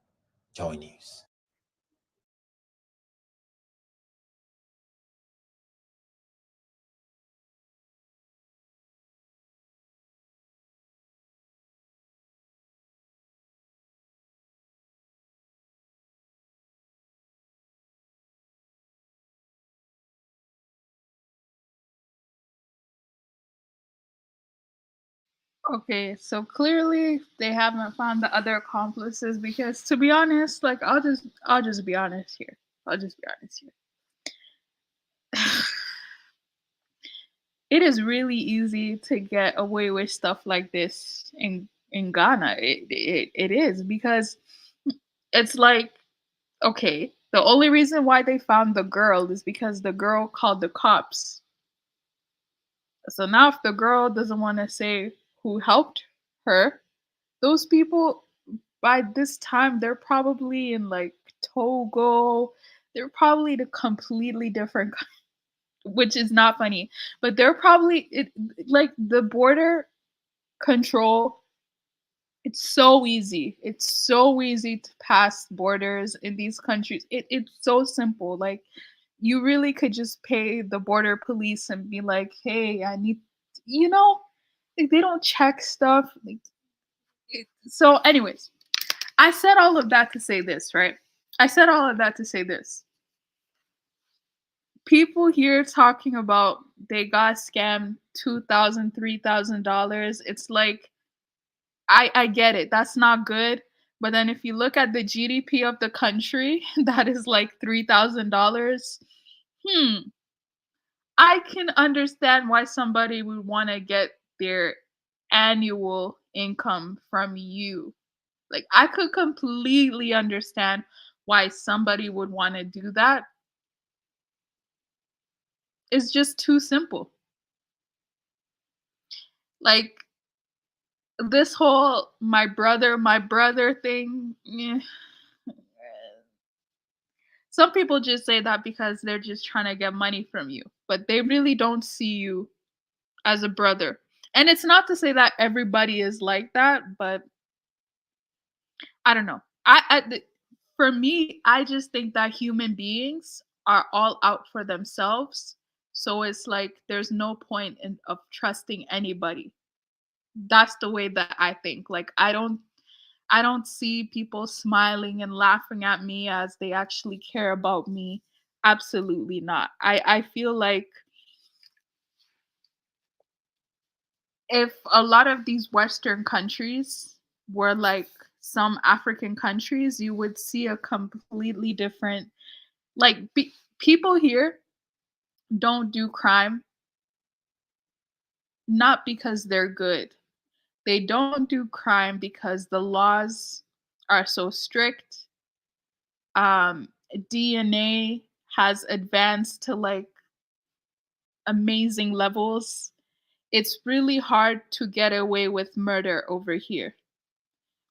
Joy News. Okay, so clearly they haven't found the other accomplices because, to be honest, like I'll just be honest here. I'll just be honest here. It is really easy to get away with stuff like this in Ghana. It is because it's like, okay, the only reason why they found the girl is because the girl called the cops. So now if the girl doesn't want to say who helped her, those people by this time they're probably in like Togo. They're probably in a completely different which is not funny, but they're probably like the border control. It's so easy. It's so easy to pass borders in these countries. It's so simple. Like you really could just pay the border police and be like, "Hey, I need," like they don't check stuff. So, anyways, I said all of that to say this, right? I said all of that to say this. People here talking about they got scammed $2,000, $3,000. It's like I get it. That's not good. But then if you look at the GDP of the country, that is like $3,000. I can understand why somebody would want to get their annual income from you. Like I could completely understand why somebody would want to do that. It's just too simple. Like this whole my brother thing. Some people just say that because they're just trying to get money from you, but they really don't see you as a brother. And it's not to say that everybody is like that, but I don't know. For me, I just think that human beings are all out for themselves. So it's like there's no point in of trusting anybody. That's the way that I think. Like I don't see people smiling and laughing at me as they actually care about me. Absolutely not. I feel like if a lot of these Western countries were like some African countries, you would see a completely different, like, people here don't do crime not because they're good. They don't do crime because the laws are so strict. DNA has advanced to like amazing levels. It's really hard to get away with murder over here,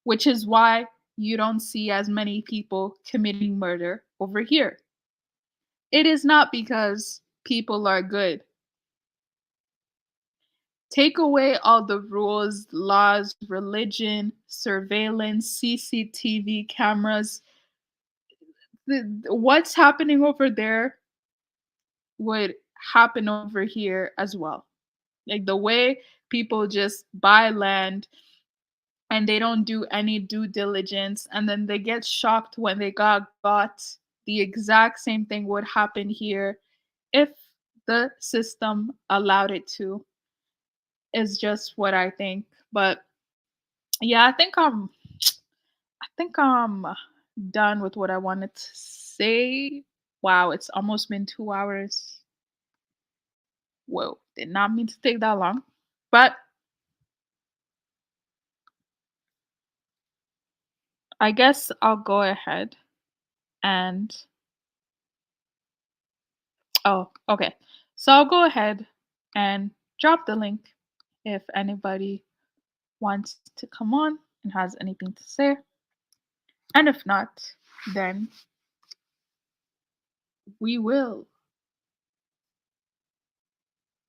which is why you don't see as many people committing murder over here. It is not because people are good. take away all the rules, laws, religion, surveillance, CCTV cameras. What's happening over there would happen over here as well. Like the way people just buy land and they don't do any due diligence, and then they get shocked when they got got. The exact same thing would happen here if the system allowed it to, is just what I think. But yeah, I think I'm done with what I wanted to say. Wow, it's almost been 2 hours. Whoa, did not mean to take that long. But I guess I'll go ahead and oh, okay. So I'll go ahead and drop the link if anybody wants to come on and has anything to say. And if not, then we will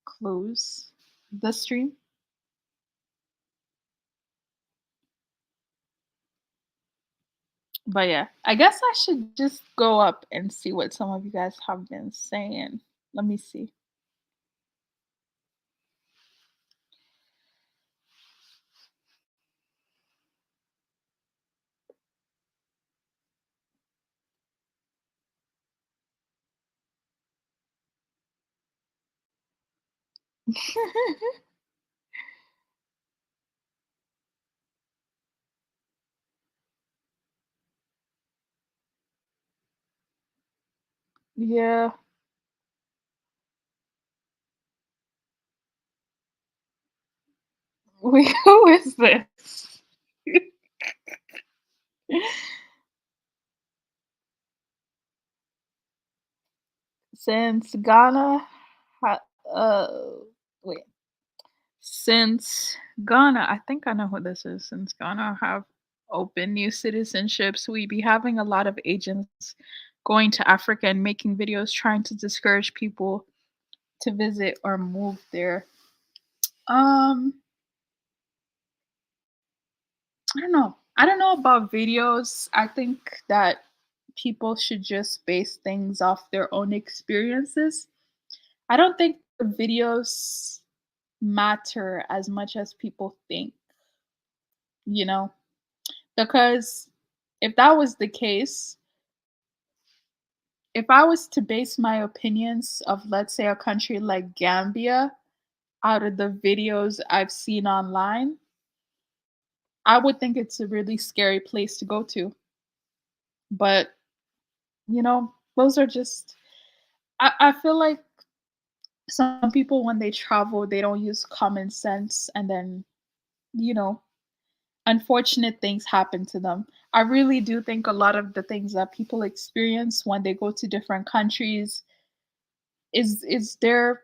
close the stream. But yeah, I guess I should just go up and see what some of you guys have been saying. Let me see. Yeah. Who is this? Since Ghana, wait. Since Ghana, I think I know who this is. Since Ghana have open new citizenships, we be having a lot of agents going to Africa and making videos trying to discourage people to visit or move there. I don't know. I don't know about videos. I think that people should just base things off their own experiences. I don't think the videos matter as much as people think, you know? Because if that was the case, if I was to base my opinions of, let's say, a country like Gambia out of the videos I've seen online, I would think it's a really scary place to go to. But, those are just, I feel like some people, when they travel, they don't use common sense. And then, you know, unfortunate things happen to them. I really do think a lot of the things that people experience when they go to different countries is their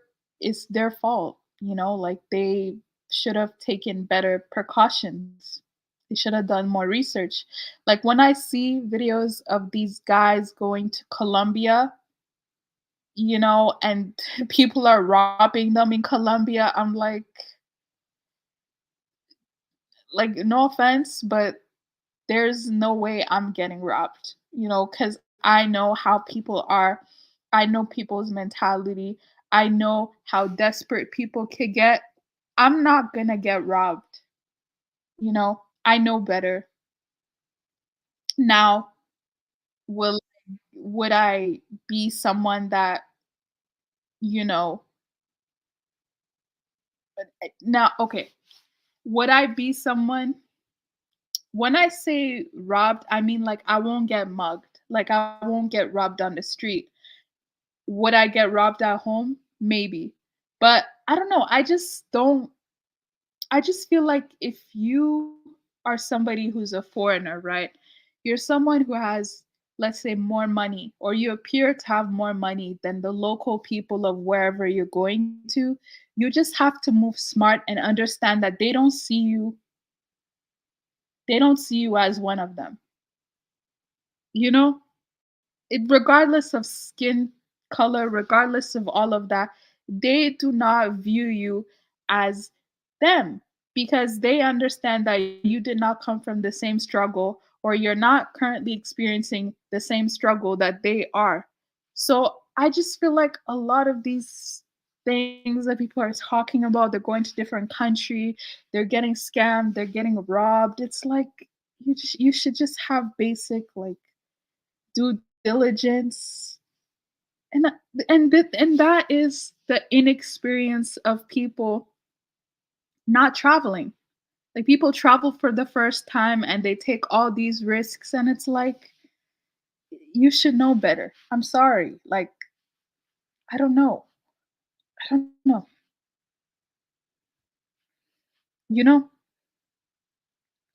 fault. Like they should have taken better precautions. They should have done more research. Like when I see videos of these guys going to Colombia, and people are robbing them in Colombia, I'm like no offense, but there's no way I'm getting robbed, because I know how people are. I know people's mentality. I know how desperate people could get. I'm not gonna get robbed. I know better. Now, will would I be someone that, you know, now, okay, would I be someone, when I say robbed, I mean like I won't get mugged. Like I won't get robbed on the street. Would I get robbed at home? Maybe. But I don't know. I just feel like if you are somebody who's a foreigner, right? You're someone who has, let's say, more money, or you appear to have more money than the local people of wherever you're going to. You just have to move smart and understand that they don't see you as one of them. You know? Regardless of skin color, regardless of all of that, they do not view you as them, because they understand that you did not come from the same struggle, or you're not currently experiencing the same struggle that they are. So I just feel like a lot of these things that people are talking about, they're going to different country, they're getting scammed, they're getting robbed. It's like you should just have basic like due diligence, and and that is the inexperience of people not traveling. Like people travel for the first time and they take all these risks, and it's like you should know better. I'm sorry. Like I don't know. I don't know. You know?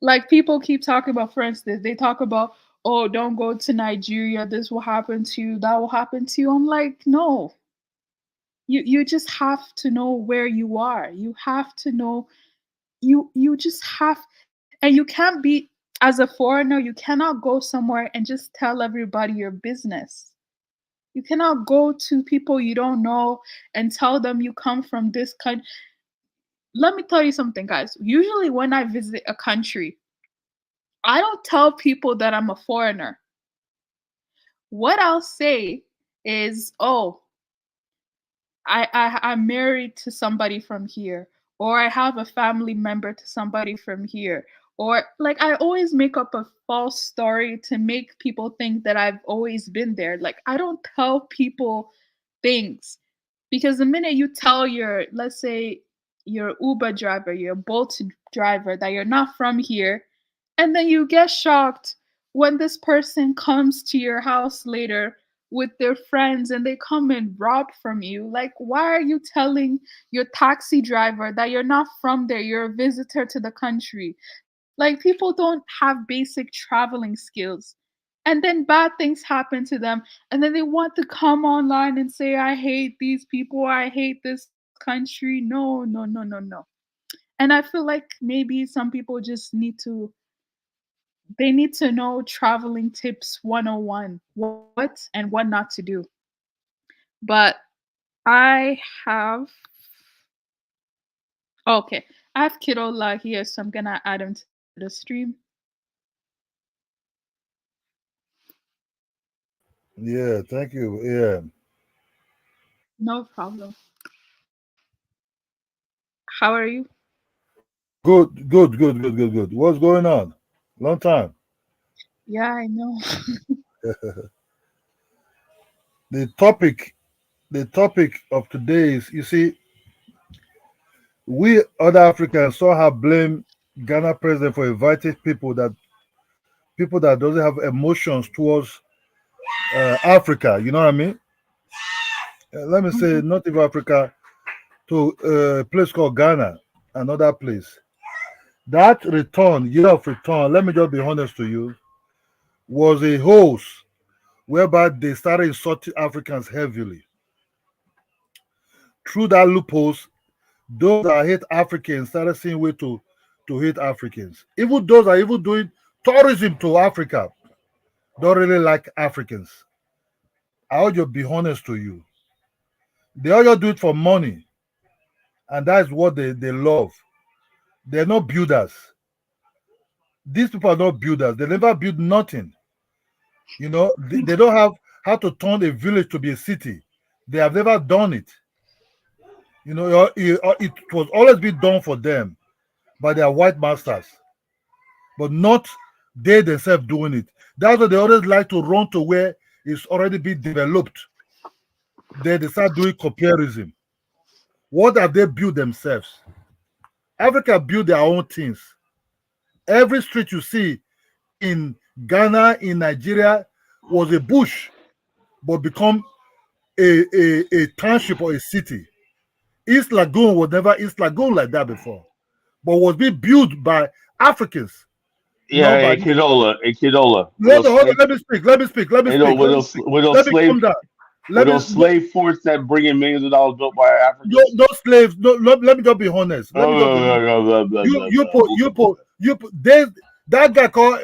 Like people keep talking about, for instance, they talk about, oh, don't go to Nigeria, this will happen to you, that will happen to you. I'm like, no. You just have to know where you are. You have to know, you just have, and you can't be, as a foreigner, you cannot go somewhere and just tell everybody your business. You cannot go to people you don't know and tell them you come from this country. Let me tell you something, guys. Usually when I visit a country, I don't tell people that I'm a foreigner. What I'll say is, oh, I'm married to somebody from here, or I have a family member to somebody from here, or like I always make up a false story to make people think that I've always been there. Like I don't tell people things, because the minute you tell your, let's say, your Uber driver, your Bolt driver, that you're not from here, and then you get shocked when this person comes to your house later with their friends and they come and rob from you. Like, why are you telling your taxi driver that you're not from there? You're a visitor to the country. Like, people don't have basic traveling skills. And then bad things happen to them. And then they want to come online and say, I hate these people. I hate this country. No, no, no, no, no. And I feel like maybe some people just need to, they need to know traveling tips 101, what and what not to do. But I have, okay, I have Kidola here, so I'm gonna add him to the stream. Yeah, thank you. Yeah. No problem. How are you? Good, good, good, good, good, good. What's going on? Long time. Yeah, I know. the topic, the topic of today is, you see, we other Africans somehow blame Ghana president for inviting people that doesn't have emotions towards Africa. You know what I mean? Let me say, not even Africa, to a place called Ghana, another place. That return, year of return, let me just be honest to you, was a hoax whereby they started insulting Africans heavily. Through that loopholes, those that hate Africans started seeing way to hate Africans. Even those that are even doing tourism to Africa don't really like Africans. I will just be honest to you. They all just do it for money, and that's what they love. They're not builders. These people are not builders. They never build nothing. You know, they don't have how to turn a village to be a city. They have never done it. You know, it was always been done for them by their white masters, but not they themselves doing it. That's why they always like to run to where it's already been developed. Then they start doing comparison. What have they built themselves? Africa built their own things. Every street you see in Ghana, in Nigeria, was a bush, but become a township or a city. East Lagoon was never East Lagoon like that before, but was being built by Africans, not by. Kidola. Hold on, let me speak. Let me speak. Let me You know, speak. with Let me those speak. with those Let me slave calm down. with Let me those slave forts that bring in millions of dollars built by Africans. no slaves. No, let me just be honest. Let me just be honest. You put there's that guy called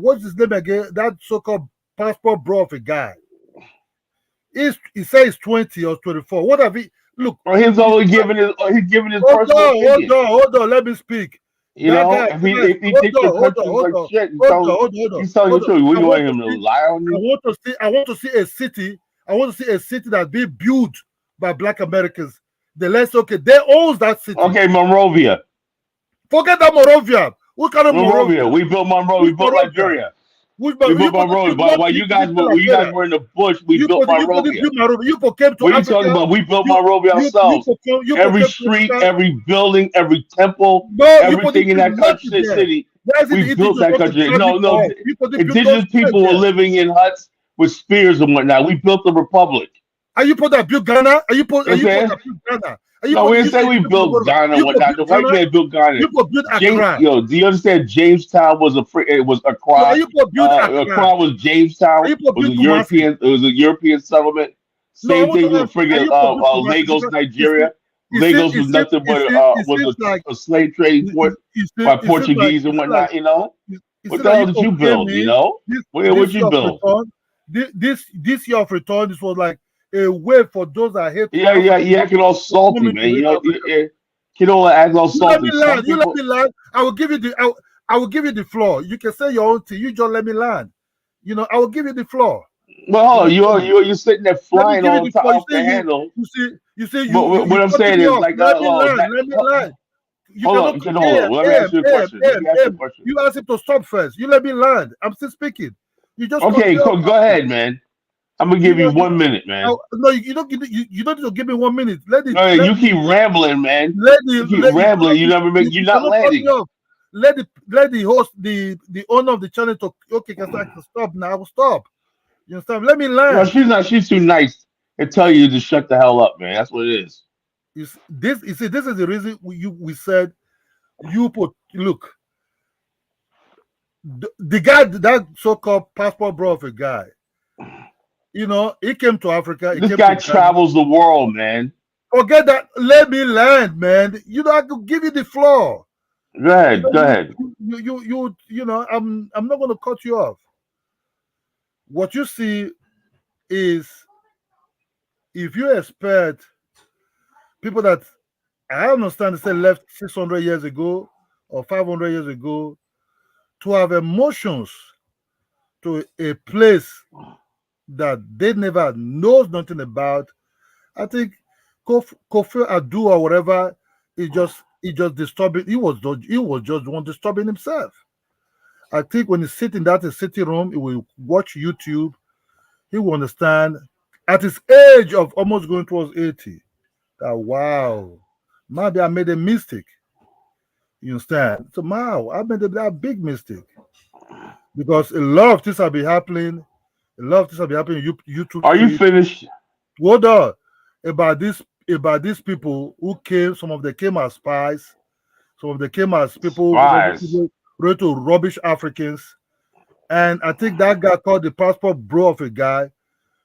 what's his name again? That so-called passport bro of a guy. He says 20 or 24. What have he? look. Or he's only giving his Hold personal on, opinion. hold on. Let me speak. You That know, guy. if he Guys, thinks the country's like shit, he's telling you the truth. What do you want him to lie on you? I want to see a city. I want to see a city that be built by Black Americans. They own that city. Okay, Monrovia. Forget that Monrovia. What kind of Monrovia? We built Monrovia. We built Liberia. We built Monrovia. While you guys were in the bush, we built Monrovia. You came to What are you Africa. talking about? We built Monrovia ourselves. Every street, every building, every temple, everything in that country city. We built that country. No. Indigenous people were living in huts with spears and whatnot. We built the republic. Are you put that built Ghana? Are you put that built Ghana? No, we didn't say we built Ghana and whatnot. The white man built Ghana. You built Accra. Yo, do you understand? Jamestown was Accra. Accra was Jamestown. It was a European settlement. Same thing with friggin' Lagos, Nigeria. Lagos was nothing but a slave trading port by Portuguese and whatnot. You know, what the hell did you build? You know, what you build? This year of return, this was like a way for those that hate. Yeah, acting all salty, man. You know, kid all act all salty. You let me land. I will give you the floor. You can say your own thing. You just let me land. You know, I will give you the floor. Well, you're sitting there flying on top of the handle. You see. What I'm saying is like, let me land. Hold on. Let me ask you a question. You ask him to stop first. You let me land. I'm still speaking. You just okay. Go ahead, man. I'm gonna give you 1 minute, man. No, you don't need to give me 1 minute. You keep rambling, man. You keep rambling. You're not landing. Let the host, the owner of the channel talk. Okay, can I stop now? I will stop. You understand? Let me land. No, she's too nice to tell you to shut the hell up, man. That's what it is. This is the reason we said look. The guy, that so-called passport bro of a guy, you know, he came to Africa. This guy travels the world, man. Forget that. Let me land, man. You know, I could give you the floor. Go ahead. Go ahead. You know, I'm not going to cut you off. What you see is, if you expect people that I understand they say left 600 years ago or 500 years ago to have emotions to a place that they never knows nothing about, I think Kofi Adu or whatever, he just disturbing. He was just one disturbing himself. I think when he sit in that sitting room, he will watch YouTube. He will understand at his age of almost going towards 80 that wow, maybe I made a mistake. You understand? So wow, I made that big mistake because a lot of things have been happening. A lot of things have been happening. YouTube. Are you finished? What about these people who came? Some of them came as spies. Some of them came as people ready to rubbish Africans. And I think that guy called the passport bro of a guy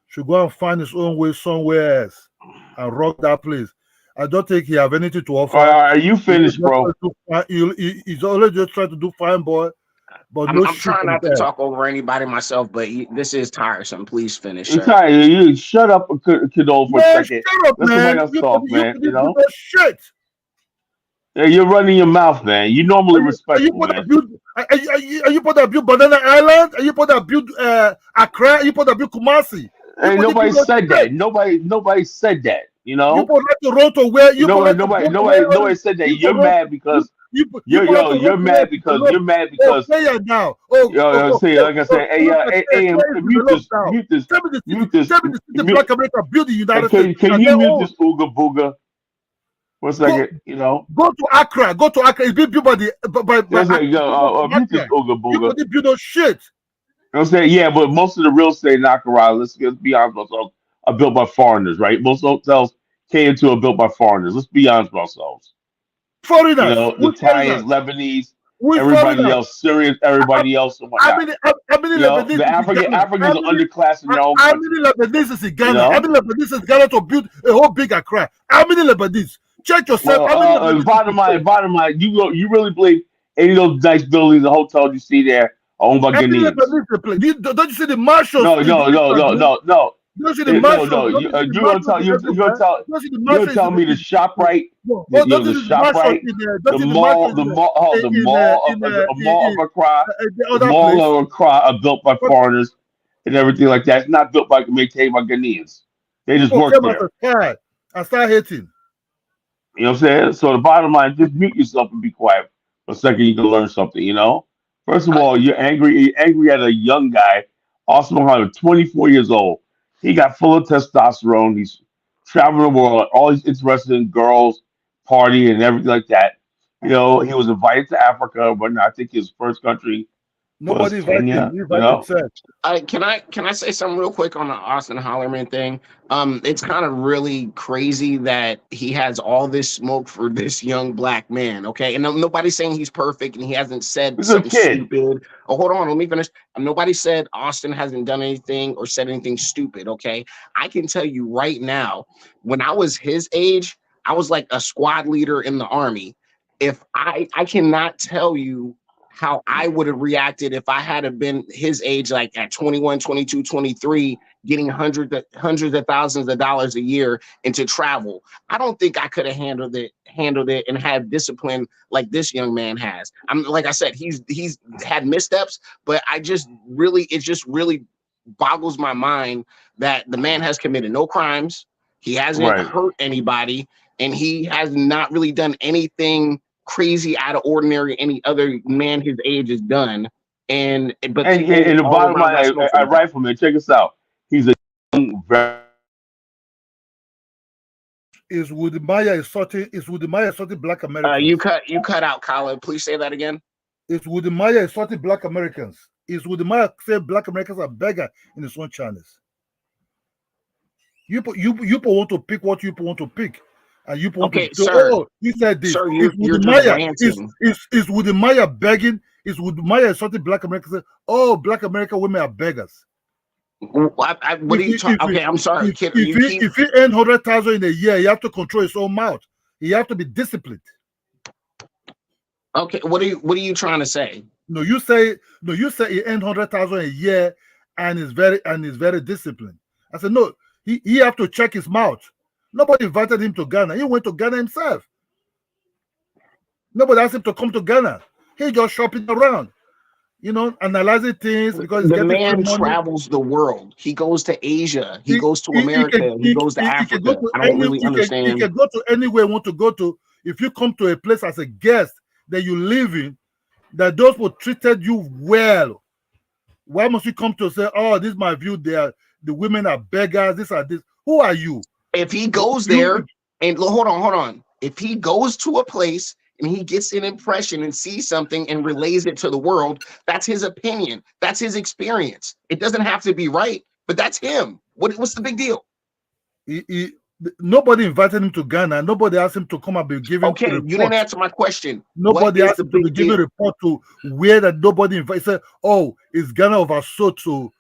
should go and find his own way somewhere else and rock that place. I don't think he have anything to offer. Are you finished, bro? He's always just trying to do fine, boy. But I'm trying not to talk over anybody myself, but this is tiresome. Please finish, sir. You shut up, Kiddo, for a second. Shut up, Let man. somebody else talk, man. You know? Shit. Yeah, you're running your mouth, man. You normally respect me, man. Are you put that build Banana Island? Are you put that build Accra? Are you put that build Kumasi? Hey, nobody said that. Nobody said that. You know. You put Toronto where you nobody said that. You're mad because you're mad because now. See, like I said, hey, mute this. Black America build the United States. Can you mute this ooga booga? 1 second, you know. Go to Accra. It's been built by mute this ooga booga. You build shit. You know what I'm saying? Yeah, but most of the real estate in Accra, let's be honest with ourselves, are built by foreigners, right? Most hotels K2 are built by foreigners. Let's be honest with ourselves. Foreigners. You know, the Italians, Lebanese, everybody else, Syrians, everybody else. And whatnot. The Africans are underclass in their own country. How many Lebanese in Ghana? How many Lebanese in Ghana to build a whole big Accra? How many Lebanese? Check yourself. Bottom line, you really believe any of those nice buildings and hotels you see there are owned by Ghanaians? Don't you see the marshals? No. Go see the No, marshals. no. Go You see the you gonna marshals tell in you everywhere. Go see the you gonna marshals tell me the shop right? no, You don't know see the the shop marshals right? in don't The see the mall, marshals the mall, oh, the mall of Accra, the the other mall place. of Accra are built by But foreigners and everything like that. It's not built by maintained by Ghanaians. They just people work came as there. a spy and start hating. You know what I'm saying? So the bottom line, just mute yourself and be quiet for a second. You can learn something. You know. First of all, you're angry. You're angry at a young guy, Osman Muhammad, 24 years old. He got full of testosterone. He's traveling the world. All he's interested in girls, party, and everything like that. You know, he was invited to Africa, but I think his first country was Nobody invited him. Kenya. He You invited know, himself. Can I say something real quick on the Austin Hollerman thing? It's kind of really crazy that he has all this smoke for this young black man. Okay, and nobody's saying he's perfect and he hasn't said he's a something kid. stupid. Oh, hold on, let me finish. Nobody said Austin hasn't done anything or said anything stupid. Okay, I can tell you right now, when I was his age, I was like a squad leader in the army. If I cannot tell you how I would have reacted if I had have been his age, like at 21, 22, 23, getting hundreds of thousands of dollars a year into travel. I don't think I could have handled it and have discipline like this young man has. I'm like I said, he's had missteps, but it just really boggles my mind that the man has committed no crimes. He hasn't Right. hurt anybody, and he has not really done anything crazy out of ordinary any other man his age has done. But people And the all bottom around got line, smoke for I this guy. write from it. Check this out. He's a young, very Is with Maya assaulting black Americans? You cut out, Colin. Please say that again. Is with Maya assaulting black Americans? Is with Maya say black Americans are beggar in his own channels? You want to pick what you want to pick, and you want Okay, to do. sir. Oh, you said this. Sir, Is you're with just Maya ranting. is with Maya begging? Is with Maya assaulting black Americans? Oh, black American women are beggars. What are you talking? Okay, I'm sorry. If he earn 100,000 in a year, he have to control his own mouth. He have to be disciplined. Okay, what are you trying to say? No, you say he earned 100,000 a year and is very disciplined. I said no, he have to check his mouth. Nobody invited him to Ghana. He went to Ghana himself. Nobody asked him to come to Ghana. He just shopping around, analyzing things because he's The getting free man money. travels the world. He goes to Asia. He goes to America. He goes to He can go Africa. to I don't really he understand. can go to anywhere he want to go to. If you come to a place as a guest that you live in, that those who treated you well, why must you come to say, oh, this is my view, the women are beggars, this? Who are you? If he goes there and hold on. If he goes to a place and he gets an impression and sees something and relays it to the world, that's his opinion. That's his experience. It doesn't have to be right, but that's him. What's the big deal? Nobody invited him to Ghana. Nobody asked him to come and be giving Okay, report. you didn't answer my question. Nobody asked him to be giving a report to where that nobody invited. Said, oh, is Ghana oversold to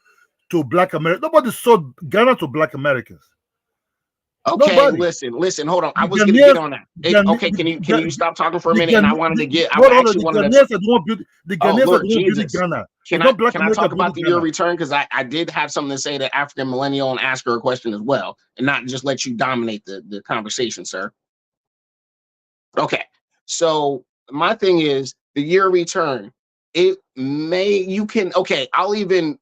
black Americans? Nobody sold Ghana to black Americans. Okay, Nobody. listen, hold on. I was going to get on that. Okay, can you stop talking for a minute? And I wanted to get. The Ghanaians are the one building the Ghanaians are the one building Ghana. Can I talk about the year return? Because I did have something to say to African Millennial and ask her a question as well, and not just let you dominate the conversation, sir. Okay, so my thing is the year return. I'll even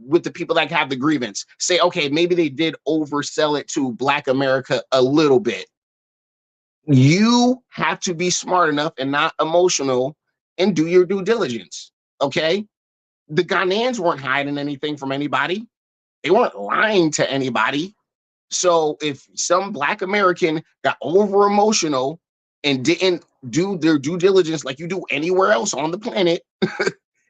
with the people that have the grievance say, okay, maybe they did oversell it to Black America a little bit. You have to be smart enough and not emotional and do your due diligence. Okay. The Ghanaians weren't hiding anything from anybody. They weren't lying to anybody. So if some Black American got over emotional and didn't do their due diligence like you do anywhere else on the planet,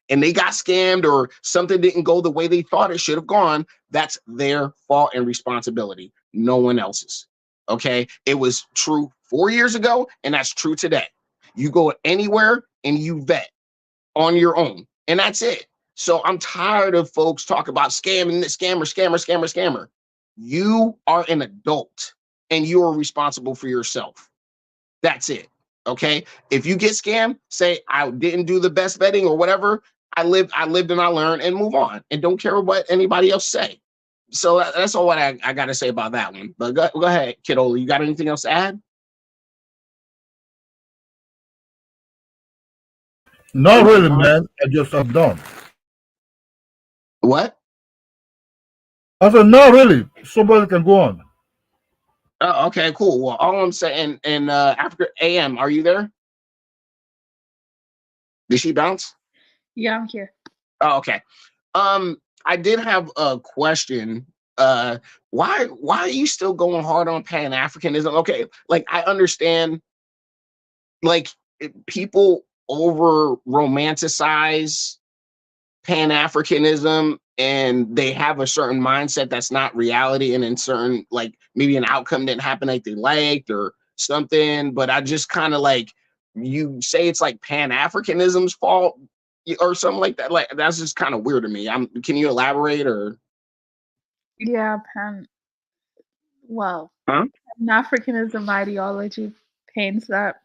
and they got scammed or something didn't go the way they thought it should have gone, that's their fault and responsibility, no one else's. Okay. It was true 4 years ago, and that's true today. You go anywhere and you vet on your own, and that's it. So I'm tired of folks talk about scammer. You are an adult and you are responsible for yourself. That's it. Okay. If you get scammed, say I didn't do the best vetting or whatever. I lived and I learned and move on and don't care what anybody else say. So that's all what I got to say about that one. But go ahead, kiddo. You got anything else to add? Not really, man. I'm done. What? I said, not really. Somebody can go on. Oh, okay, cool. Well, all I'm saying, and Africa AM, are you there? Did she bounce? Yeah, I'm here. Oh, okay. I did have a question. Why are you still going hard on Pan Africanism? Okay, like I understand, like people over romanticize Pan Africanism and they have a certain mindset that's not reality, and in certain, like maybe an outcome didn't happen like they liked or something. But I just kind of like, you say it's like Pan Africanism's fault or something like that. Like that's just kind of weird to me. Can you elaborate or? Yeah, Huh? Pan-Africanism ideology paints that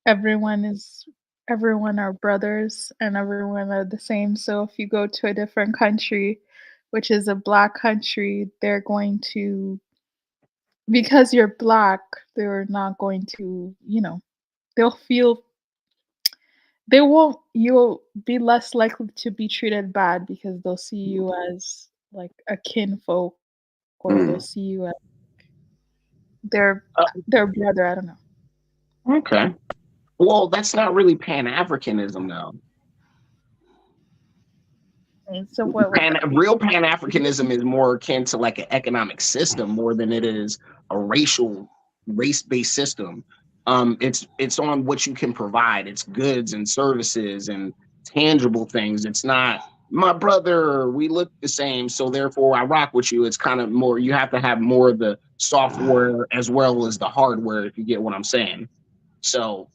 everyone is everyone are brothers and everyone are the same. So if you go to a different country, which is a black country, they're going to, because you're black, they're not going to, they'll feel, they won't, you'll be less likely to be treated bad because they'll see you as like a kinfolk, or they'll see you as their their brother. I don't know. Okay. Well, that's not really Pan Africanism, though. So what would that be? Real Pan Africanism is more akin to like an economic system more than it is a race based system. It's on what you can provide. It's goods and services and tangible things. It's not my brother. We look the same, so therefore I rock with you. It's kind of more. You have to have more of the software as well as the hardware, if you get what I'm saying. So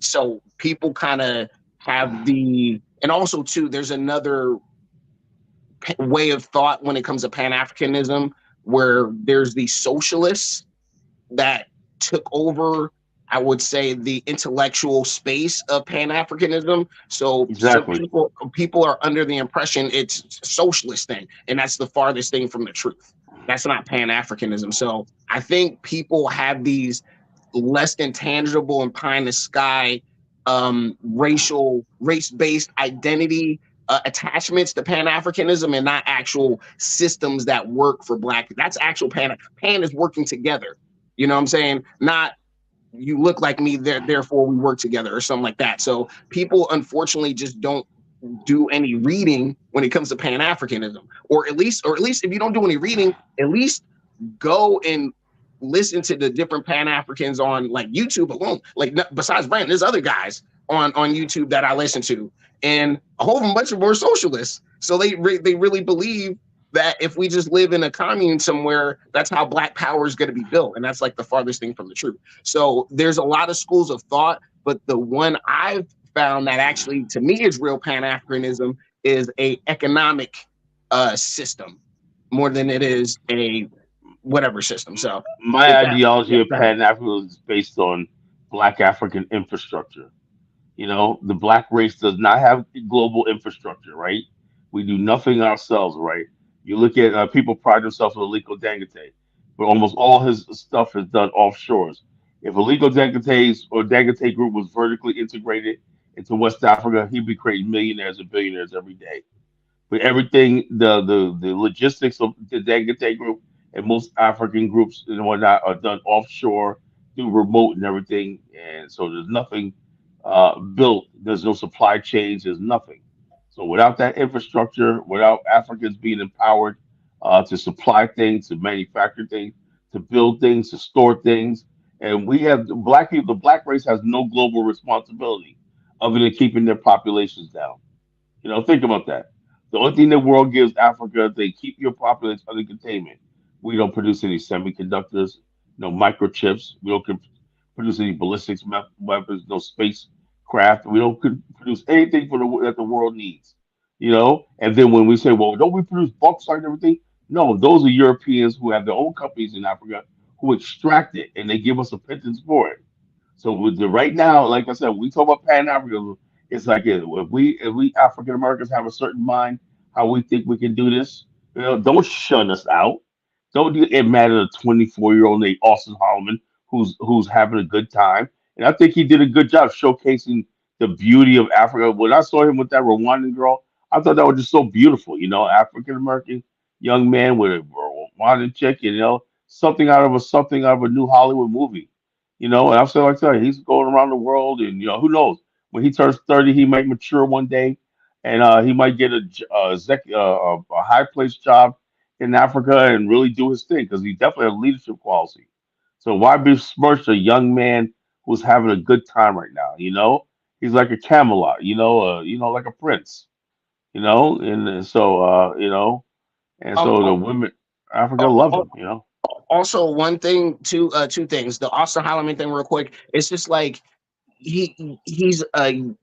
so people kind of have and also too, there's another way of thought when it comes to Pan-Africanism, where there's the socialists that took over, I would say, the intellectual space of Pan-Africanism. So Exactly. people are under the impression it's a socialist thing, and that's the farthest thing from the truth. That's not Pan-Africanism. So I think people have these less than tangible and pie in the sky race-based identity attachments to Pan-Africanism, and not actual systems that work for black. That's actual Pan is working together. You know what I'm saying? Not you look like me, therefore we work together or something like that. So people unfortunately just don't do any reading when it comes to Pan-Africanism, or at least if you don't do any reading, at least go and listen to the different Pan-Africans on like YouTube alone. Like besides Brandon, there's other guys on YouTube that I listen to, and a whole bunch of them are socialists. So they really believe that if we just live in a commune somewhere, that's how black power is going to be built, and that's like the farthest thing from the truth. So there's a lot of schools of thought, but the one I've found that actually to me is real Pan-Africanism is a economic system more than it is a whatever system. So My ideology of Pan Africanism is based on Black African infrastructure. You know, the black race does not have global infrastructure, right? We do nothing ourselves, right? You look at people pride themselves on Aliko Dangote, but almost all his stuff is done offshores. If Aliko Dangote's or Dangote Group was vertically integrated into West Africa, he'd be creating millionaires and billionaires every day. But everything, the logistics of the Dangote Group and most African groups and whatnot are done offshore through remote and everything, and so there's nothing built. There's no supply chains. There's nothing. So without that infrastructure, without Africans being empowered to supply things, to manufacture things, to build things, to store things, and we have the black people. The black race has no global responsibility other than keeping their populations down. You know, think about that. The only thing the world gives Africa, they keep your population under containment. We don't produce any semiconductors, no microchips. We don't produce any ballistics weapons, no spacecraft. We don't produce anything for that the world needs. You know, and then when we say, well, don't we produce bauxite and everything? No, those are Europeans who have their own companies in Africa who extract it and they give us a pittance for it. So with the right now, like I said, we talk about Pan Africa. It's like if we African Americans have a certain mind how we think we can do this, You know, don't shun us out. Don't get mad at a 24-year-old named Austin Holloman who's having a good time. And I think he did a good job showcasing the beauty of Africa. When I saw him with that Rwandan girl, I thought that was just so beautiful. You know, African American young man with a Rwandan chick. You know, something out of a new Hollywood movie. You know, and I'm saying like that, he's going around the world, and you know, who knows? When he turns 30, he might mature one day, and he might get a high place job in Africa and really do his thing because he definitely has leadership quality. So why besmirch a young man who's having a good time right now? You know, he's like a Camelot. Like a prince. You know, and so and Um, so the al- women Africa al- love al- him. You know, Also, one thing, two things. The Austin Holloman thing, real quick. It's just like he's a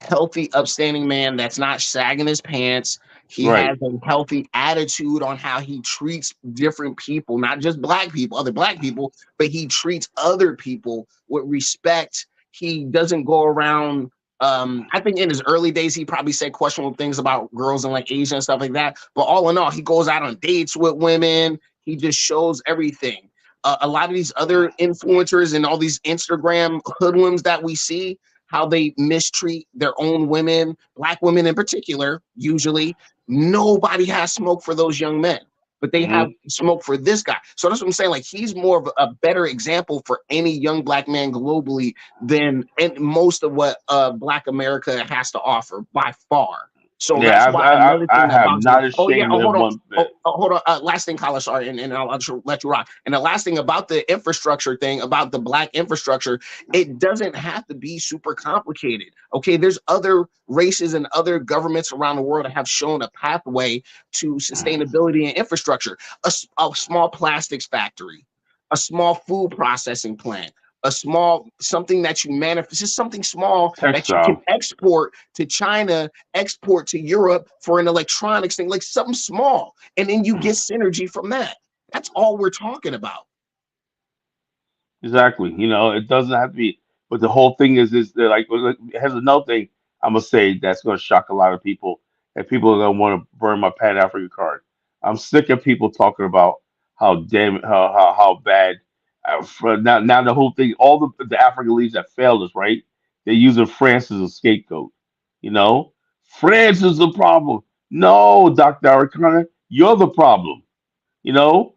healthy, upstanding man that's not sagging his pants. He right? has a healthy attitude on how he treats different people, not just black people, other black people, but he treats other people with respect. He doesn't go around. I think in his early days, he probably said questionable things about girls and like Asia and stuff like that. But all in all, he goes out on dates with women. He just shows everything. A lot of these other influencers and all these Instagram hoodlums that we see, how they mistreat their own women, black women in particular, usually, nobody has smoke for those young men, but they have Hmm. smoke for this guy. So that's what I'm saying. Like, he's more of a better example for any young black man globally than and most of what black America has to offer by far. So that's Yeah, why another I thing that have bothers me. not Oh yeah. ashamed Oh, of hold him on. one bit. Hold on. Last thing, Kyle, sorry, and I'll let you rock. And the last thing about the infrastructure thing, about the black infrastructure, it doesn't have to be super complicated. Okay, there's other races and other governments around the world that have shown a pathway to sustainability and infrastructure. A small plastics factory, a small food processing plant, a small something that you manufacture, just something small that you can Textile. export to China, export to Europe for an electronics thing, like something small, and then you get synergy from that. That's all we're talking about. Exactly. You know, it doesn't have to be. But the whole thing is that like, has another thing I'm gonna say that's gonna shock a lot of people, and people are gonna want to burn my Pan African card. I'm sick of people talking about how bad. For now the whole thing, all the African leagues that failed us, right? They're using France as a scapegoat. You know, France is the problem. No, Dr. Arikana, you're the problem. You know,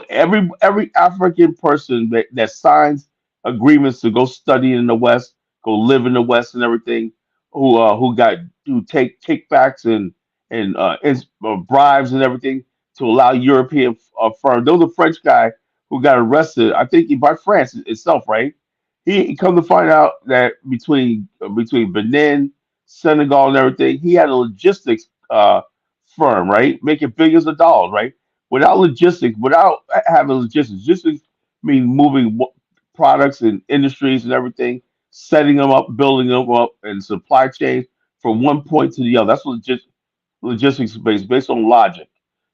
every African person that signs agreements to go study in the West, go live in the West, and everything, who take kickbacks and bribes and everything to allow European firms. There was a French guy who got arrested, I think by France itself, right? He come to find out that between Benin, Senegal, and everything, he had a logistics firm, right, making billions of dollars, right? Without having logistics mean moving products and industries and everything, setting them up, building them up, and supply chains from one point to the other. That's what logistics is based on logic,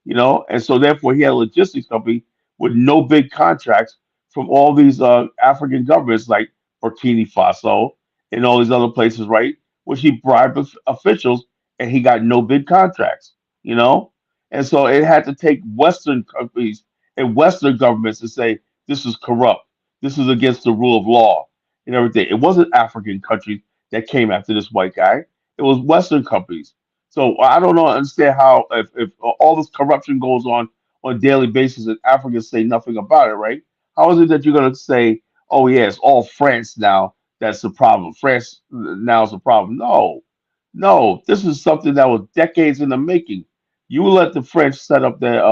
and so therefore he had a logistics company with no big contracts from all these African governments like Burkina Faso and all these other places, right? Which he bribed officials and he got no big contracts, you know? And so it had to take Western countries and Western governments to say this is corrupt, this is against the rule of law and everything. It wasn't African countries that came after this white guy. It was Western companies. So I don't know, understand how if all this corruption goes on a daily basis and Africans say nothing about it, right? How is it that you're going to say, oh yeah, it's all France now that's the problem? France now is the problem? No, no, this is something that was decades in the making. You let the French set up their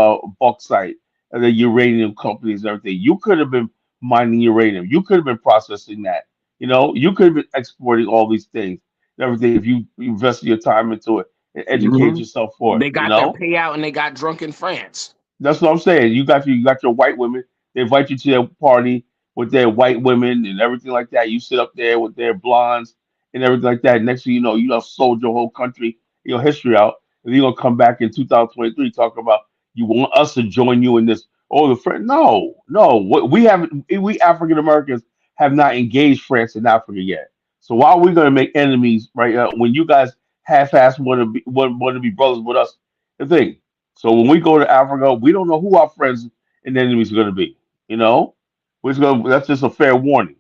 bauxite and the uranium companies and everything. You could have been mining uranium. You could have been processing that. You could have been exporting all these things and everything if you invested your time into it and educate Mhm. yourself for it. They You got their know, payout and they got drunk in France. that's what I'm saying. You got your white women. They invite you to their party with their white women and everything like that. You sit up there with their blondes and everything like that. Next thing you know, you have sold your whole country, your history out, and you're gonna come back in 2023 talking about you want us to join you in this. Oh, the friend? No, no. We haven't. We African Americans have not engaged France in Africa yet. So why are we gonna make enemies right when you guys half-ass want to be brothers with us? The thing. So when we go to Africa, we don't know who our friends and enemies are going to be. You know, that's just a fair warning.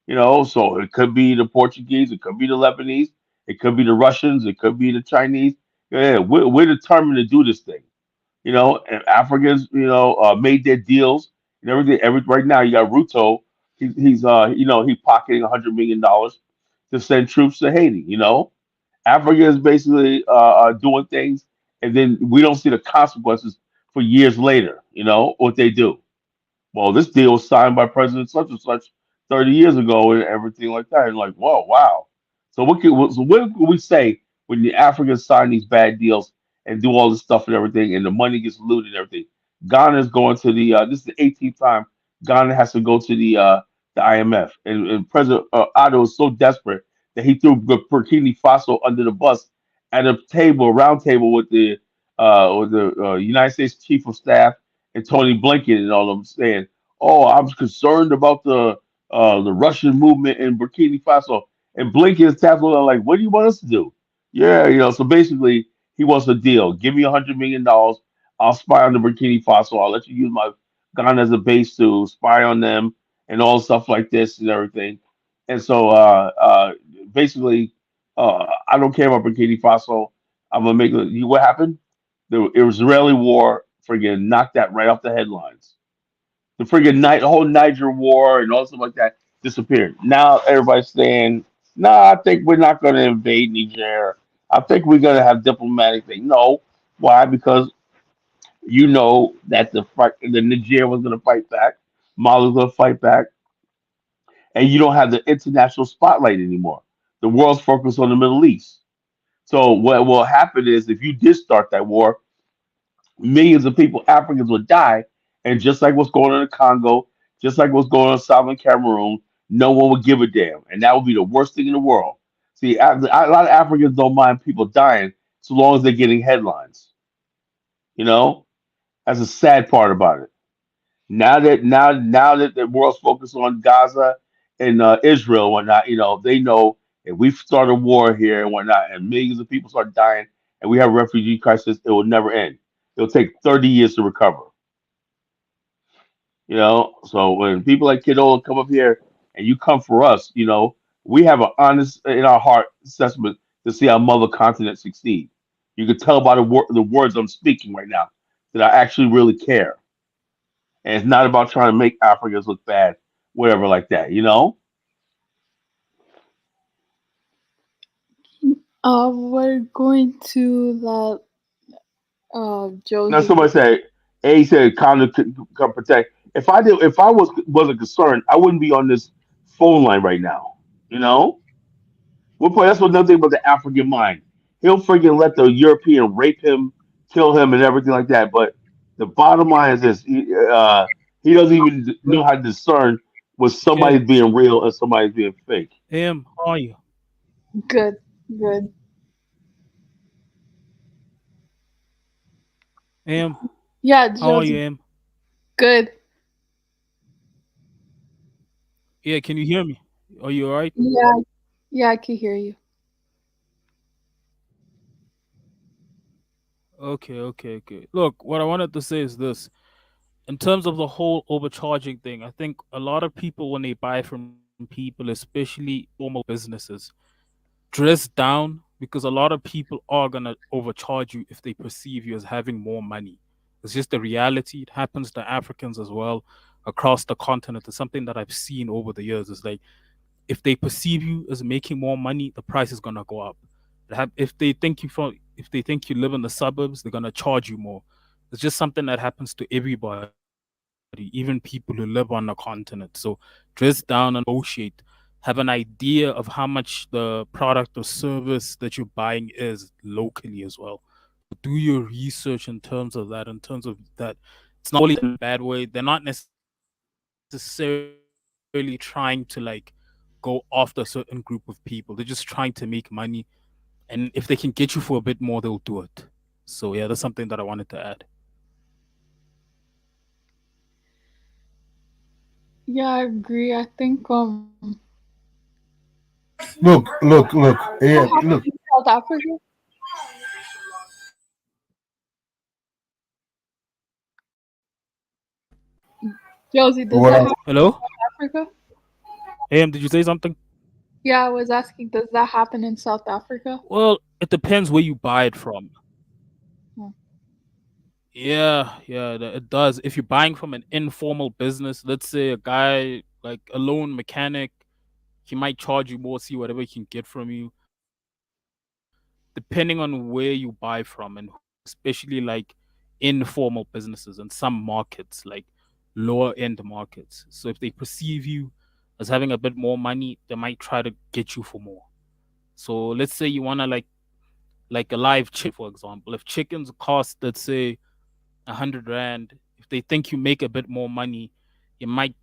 You know, so it could be the Portuguese, it could be the Lebanese, it could be the Russians, it could be the Chinese. Yeah, we're determined to do this thing. You know, and Africans, made their deals and everything. Right now, you got Ruto. He's pocketing $100 million to send troops to Haiti. You know, Africa is basically doing things, and then we don't see the consequences for years later. You know what they do. Well, this deal was signed by President such and such 30 years ago and everything like that. And like, whoa, wow. So what can we say when the Africans sign these bad deals and do all this stuff and everything, and the money gets looted and everything? Ghana is going to this is the 18th time Ghana has to go to the IMF, and President Otto is so desperate that he threw Burkina Faso under the bus at a table, round table with the United States Chief of Staff and Tony Blinken and all of them saying, "Oh, I'm concerned about the Russian movement in Burkina Faso." And Blinken is tapping on like, "What do you want us to do?" Yeah, so basically he wants a deal. Give me $100 million. I'll spy on the Burkina Faso. I'll let you use my Ghana as a base to spy on them and all stuff like this and everything. And so basically, I don't care about Burkina Faso. I'm gonna make what happened. The Israeli war friggin' knocked that right off the headlines. The friggin' the whole Niger war and all stuff like that disappeared. Now everybody's saying, "Nah, I think we're not going to invade Niger. I think we're going to have diplomatic thing." No, why? Because you know that the Niger was going to fight back, Mali was going to fight back, and you don't have the international spotlight anymore. The world's focused on the Middle East. So what will happen is if you did start that war, millions of people, Africans, would die. And just like what's going on in Congo, just like what's going on in Southern Cameroon, no one would give a damn. And that would be the worst thing in the world. See, a lot of Africans don't mind people dying so long as they're getting headlines. You know, that's a sad part about it. Now that the world's focused on Gaza and Israel and whatnot, they know if we start a war here and whatnot, and millions of people start dying, and we have a refugee crisis, it will never end. It'll take 30 years to recover. So when people like Kidola come up here and you come for us, we have an honest in our heart assessment to see our mother continent succeed. You can tell by the words I'm speaking right now that I actually really care. And it's not about trying to make Africans look bad, whatever like that. We're going to let Now Josie somebody go. said, A said, "Condom can protect." If I wasn't concerned, I wouldn't be on this phone line right now. You know, that's another thing about the African mind. He'll freaking let the European rape him, kill him, and everything like that. But the bottom line is this: he doesn't even know how to discern when Okay. somebody's being real and somebody's being fake. How are you? Good, good. Am, Yeah, how are you, Josie. Am? Good. Yeah, can you hear me? Are you alright? Yeah, yeah, I can hear you. Okay. Look, what I wanted to say is this. In terms of the whole overcharging thing, I think a lot of people, when they buy from people, especially small businesses, dress down because a lot of people are going to overcharge you if they perceive you as having more money. It's just the reality. It happens to Africans as well across the continent. It's something that I've seen over the years. It's like if they perceive you as making more money, the price is gonna go up. If they think you live in the suburbs, they're gonna charge you more. It's just something that happens to everybody, even people who live on the continent. So dress down and negotiate. Have an idea of how much the product or service that you're buying is locally as well. Do your research in terms of that. In terms of that, it's not always in a bad way. They're not necessarily trying to go after a certain group of people. They're just trying to make money. And if they can get you for a bit more, they'll do it. So yeah, that's something that I wanted to add. Yeah, I agree. I think Look. what Yeah, happened look. in South Africa? Josie, does What that else? happen Hello? in South Africa? Did you say something? Yeah, I was asking, does that happen in South Africa? Well, it depends where you buy it from. Hmm. Yeah, it does. If you're buying from an informal business, let's say a guy like a loan mechanic, he might charge you more, see whatever he can get from you, depending on where you buy from, and especially like informal businesses and some markets, like lower end markets. So if they perceive you as having a bit more money, they might try to get you for more. So let's say you wanna like a live chick, for example. If chickens cost, let's say 100 rand, if they think you make a bit more money, you might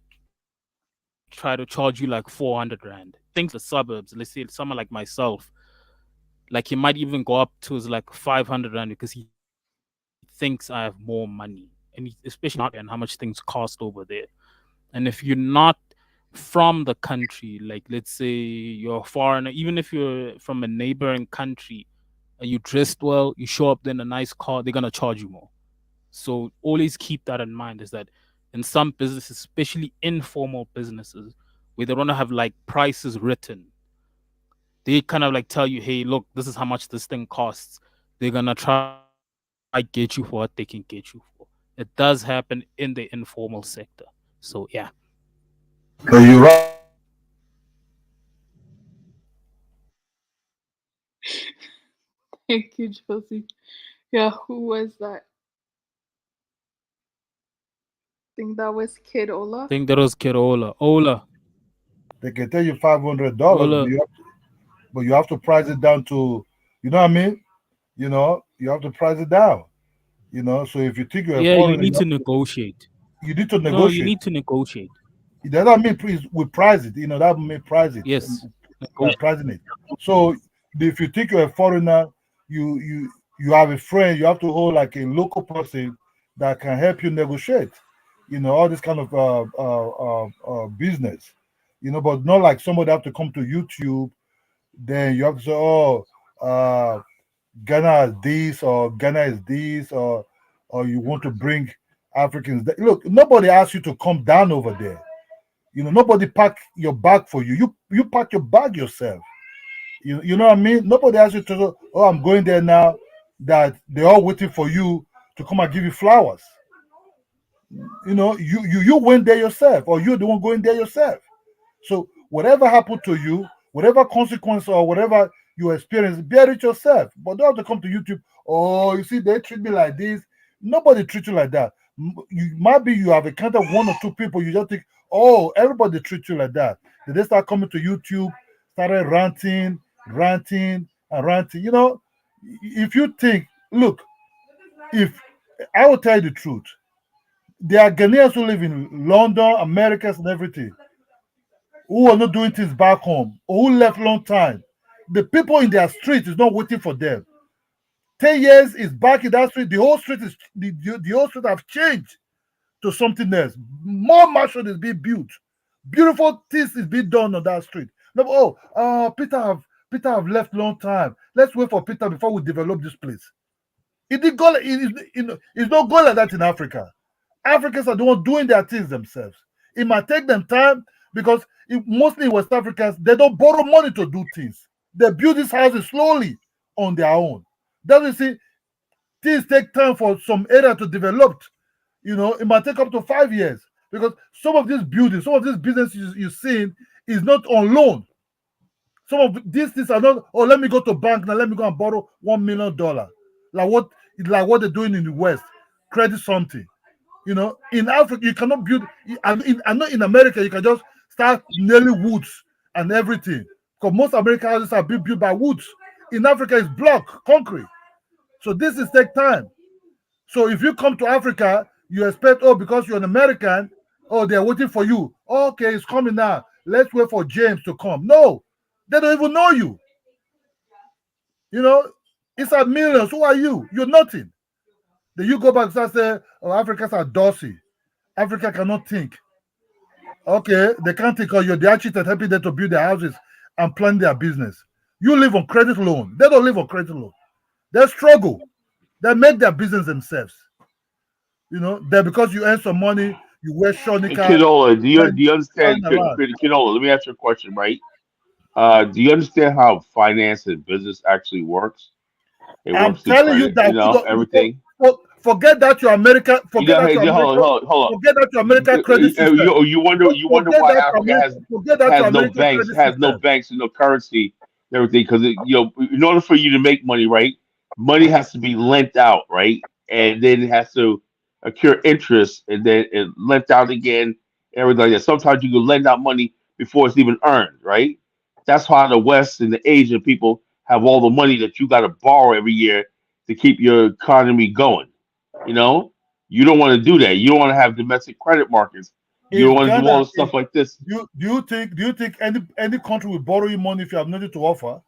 try to charge you like 400 rand. Things the suburbs, let's say someone like myself, like he might even go up to like 500 rand because he thinks I have more money, and especially not and how much things cost over there. And if you're not from the country, like let's say you're a foreigner, even if you're from a neighboring country, and you dressed well, you show up in a nice car, they're gonna charge you more. So always keep that in mind, is that in some businesses, especially informal businesses, where they don't have like prices written, they kind of like tell you, hey, look, this is how much this thing costs. They're gonna try get you for what they can get you for. It does happen in the informal sector. So yeah. So you're right. Thank you, Josie. Yeah, who was that? I think that was Kid I Ola. think that was Kid Ola. Ola. They can tell you $500, Ola. but you have to price it down to, you know what I mean? You have to price it down. So if you think you're a Yeah, you foreigner, need to negotiate. you need to No, you negotiate. need to negotiate. That doesn't mean we price it. That mean price it Yes. by pricing it. So if you think you're a foreigner, you have a friend. You have to hold like a local person that can help you negotiate. All this kind of business. But not like somebody have to come to YouTube. Then you have to say, oh, Ghana is this, or Ghana is this, or you want to bring Africans. Look, nobody asked you to come down over there. Nobody pack your bag for you. You pack your bag yourself. You know what I mean? Nobody asked you to go, oh, I'm going there now, that they're all waiting for you to come and give you flowers. You went there yourself, or you're the one going there yourself. So whatever happened to you, whatever consequence or whatever you experience, bear it yourself. But don't have to come to YouTube. Oh, you see, they treat me like this. Nobody treats you like that. You might be you have encountered one or two people. You just think, oh, everybody treats you like that. Then they start coming to YouTube, started ranting, and ranting. If you think, look, if I will tell you the truth, there are Ghanaians who live in London, Americas, and everything, who are not doing things back home, or who left long time. The people in their street is not waiting for them. 10 years is back in that street. The whole street is the whole street have changed to something else. More mansion is being built. Beautiful things is being done on that street. No, Peter have left long time. Let's wait for Peter before we develop this place. It did go. It's not going like that in Africa. Africans are the ones doing their things themselves. It might take them time because mostly in West Africans, they don't borrow money to do things. They build these houses slowly on their own. That you see, things take time for some area to develop. It might take up to 5 years because some of these buildings, some of these businesses you're seeing is not on loan. Some of these things are not, oh, let me go to bank now, let me go and borrow $1 million. Like what they're doing in the West. Credit something. In Africa, you cannot build, and not in America, you can just start nailing woods and everything. Because most American houses are being built by woods. In Africa, it's block, concrete. So this is take time. So if you come to Africa, you expect, oh, because you're an American, oh, they're waiting for you. Oh, okay, it's coming now. Let's wait for James to come. No, they don't even know you. It's at millions. Who are you? You're nothing. Then you go back and say, oh, Africans are dorsey. Africa cannot think. Okay, they can't think, or you're the architect helping them to build their houses and plan their business. You live on credit loan. They don't live on credit loan. They struggle. They make their business themselves. Then because you earn some money, you wear short Hey, knicker, Kinola, do you understand? flying around. Kinola, let me ask you a question, right? Do you understand how finance and business actually works? It I'm works through telling you credit, that everything. forget that your American, You know, hey, hold on. forget that your American credit system. You wonder Forget why that Africa forget that your American credit has no system. banks and no currency and everything because in order for you to make money, right, money has to be lent out, right, and then it has to accrue interest and then it lent out again, everything like that. Sometimes you can lend out money before it's even earned, right? That's why the West and the Asian people have all the money that you got to borrow every year to keep your economy going. You know, you don't want to do that. You don't want to have domestic credit markets. You Is don't want to do all Ghana the stuff like this. do you think any country will borrow you money if you have nothing to offer?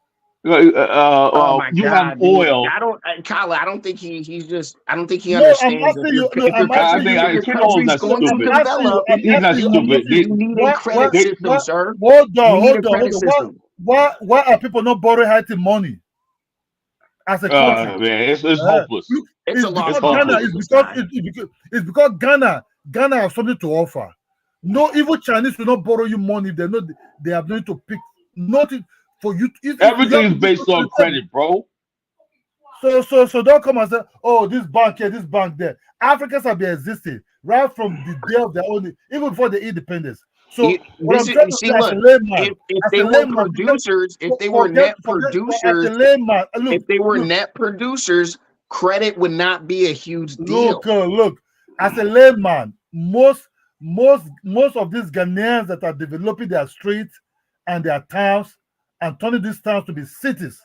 Oh my You have God, dude! oil. I don't, Kyla. I don't think he's just. I don't think he No, I'm understands asking you. No, I'm I asking think you. if your Kinola's country's not going to stupid. develop, He's not I'm stupid. asking you. you need a credit system, What? sir. You need Hold a on. credit system. Why are people not borrowing Haiti money as a country? Man, it's hopeless. Look, It's a it's lost It's because cause Ghana. hopeless. with It's this because guy. Ghana have something to offer. No, even Chinese will not borrow you money if they know they have nothing to pick. Nothing for you. You have Everything's to based on go to the credit, bro. so don't come and say, oh, this bank here, this bank there. Africans have been existing right from the day of their own, even before the independence. So what This I'm is trying to see. say as a Look, layman, if as they a were layman, producers, if they were forget net as a producers, layman. if they were net producers, credit would not be a huge deal. Look. As a layman, most of these Ghanaians that are developing their streets and their towns and turning these towns to be cities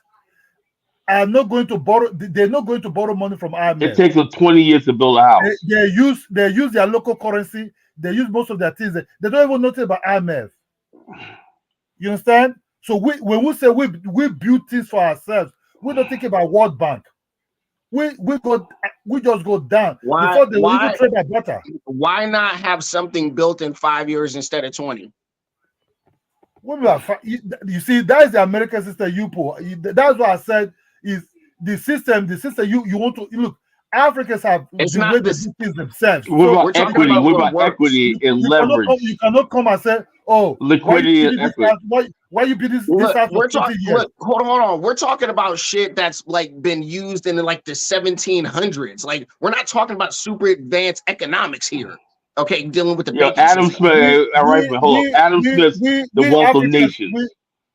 are not going to borrow. They're not going to borrow money from It IMF. takes them 20 years to build a house. They use their local currency. They use most of their things. They don't even know anything about IMF. You understand? So when we say we build things for ourselves, we're not thinking about World Bank. We just go down before they will even trade our butter. Why not have something built in 5 years instead of 20? You see, that is the American system. That's what I said is the system. The system you want to look. Africans have It's the not way they this. do things themselves. What So about equity? What about equity and leverage? You cannot come and say, "Oh, Liquidity and equity. why you build this Look, house for 20 years?" Look, hold on. We're talking about shit that's like been used in like the 1700s. Like we're not talking about super advanced economics here. Okay, dealing with the banking Adam system. Smith. All right, man, hold up. Adam Smith's The Wealth of Nations.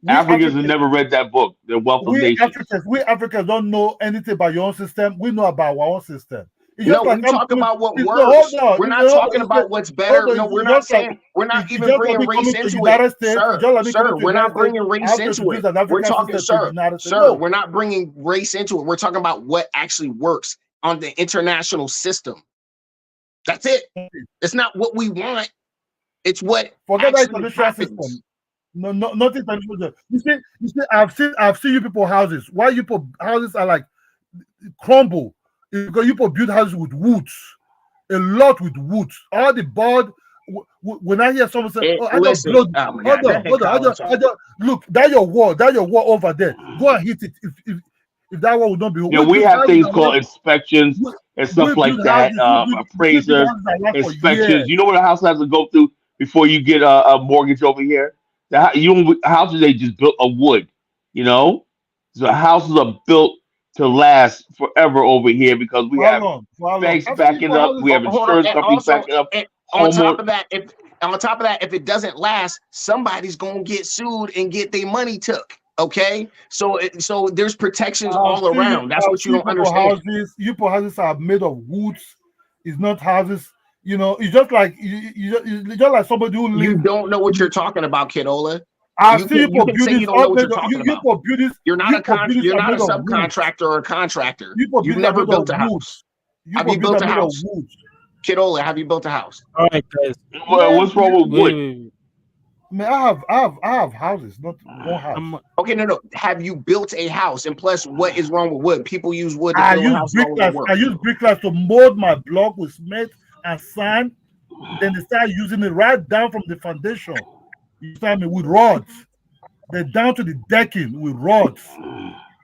Africans have never read that book, The Wealth of Nations. We Africans don't know anything about your own system. We know about our own system. It's No, just like we talk about what hold works. on. We're not talking about what's better. No, we're not saying we're not even bringing race into it, sir. We're not bringing race into it. We're talking, sir. We're not bringing race into it. We're talking about what actually works on the international system. That's it. It's not what we want. It's what actually happens. No, nothing traditional. You see, I've seen you people houses. Why you people houses are like crumble? It's because you people build houses with woods, a lot with woods. All the board. When I hear someone say, "Oh, I just blow," hold on. Look, that your wall over there. Go and hit it. If that one would not be, Yeah, we have things called inspections and stuff like that. Appraiser inspections. You know what a house has to go through before you get a mortgage over here? Houses they just built of wood. You know, so houses are built to last forever over here because we have banks backing up, we have insurance companies backing up. On top of that, if it doesn't last, somebody's gonna get sued and get their money took. Okay, so there's protections all around. That's what you don't understand. Houses are made of woods. It's not houses. You know, it's just like it's just like somebody who lives. You don't know what you're talking about, Kidola. I've seen people build this. You don't know what you're talking about. You're not a subcontractor or a contractor. You've never built a house. Have you built a house? Kidola, have you built a house? All right, guys. What's wrong with wood? Man, I have houses, not one house. Okay, no. Have you built a house? And plus, what is wrong with wood? People use wood to I build a house. use bricklayer to mold my block with cement and sand. Then they start using it right down from the foundation. You understand me? With rods. Then down to the decking with rods.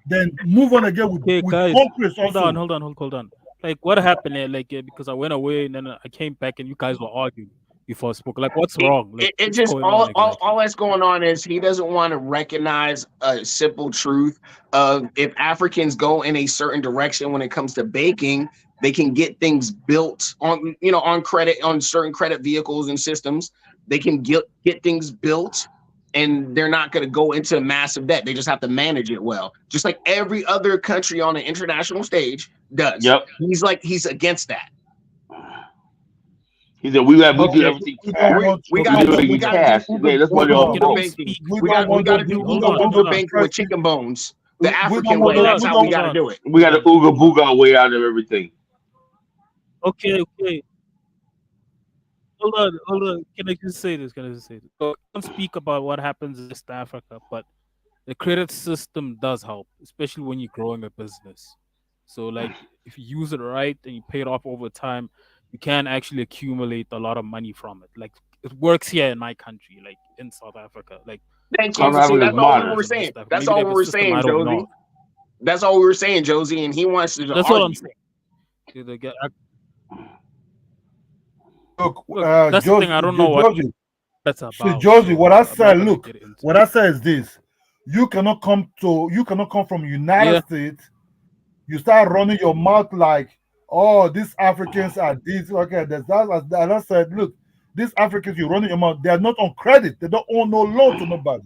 Then move on again with concrete. Hold on. Like what happened there? Like because I went away and then I came back and you guys were arguing. before spoken. Like, what's wrong? Like, It what's just going on exactly? all that's going on is he doesn't want to recognize a simple truth of if Africans go in a certain direction when it comes to baking, they can get things built on on credit, on certain credit vehicles and systems. They can get things built, and they're not going to go into massive debt. They just have to manage it well, just like every other country on the international stage does. Yep. He's against that. He said we do everything cash. We got to do cash. That's what y'all Uber banking. We got to do Uber banking with chicken bones. The African way. That's how we got to do it. We got to ooga booga our way out of everything. Okay. Hold on. Can I just say this? So, I don't speak about what happens in East Africa, but the credit system does help, especially when you're growing a business. So, like, if you use it right and you pay it off over time, you can actually accumulate a lot of money from it. Like, it works here in my country, like in South Africa. Like, thank you. See, that's all we were saying. That's all we were saying, Josie. That's all we were saying, Josie, and he wants to. That's what I'm saying. Look, that's the thing. I don't know what that's about. See, Josie, what I said. Look, what I said is this: you cannot come from United States. You start running your mouth like, oh, these Africans are these. Okay, that's that. And I said, look, these Africans you running your mouth, they are not on credit. They don't own no loan to nobody.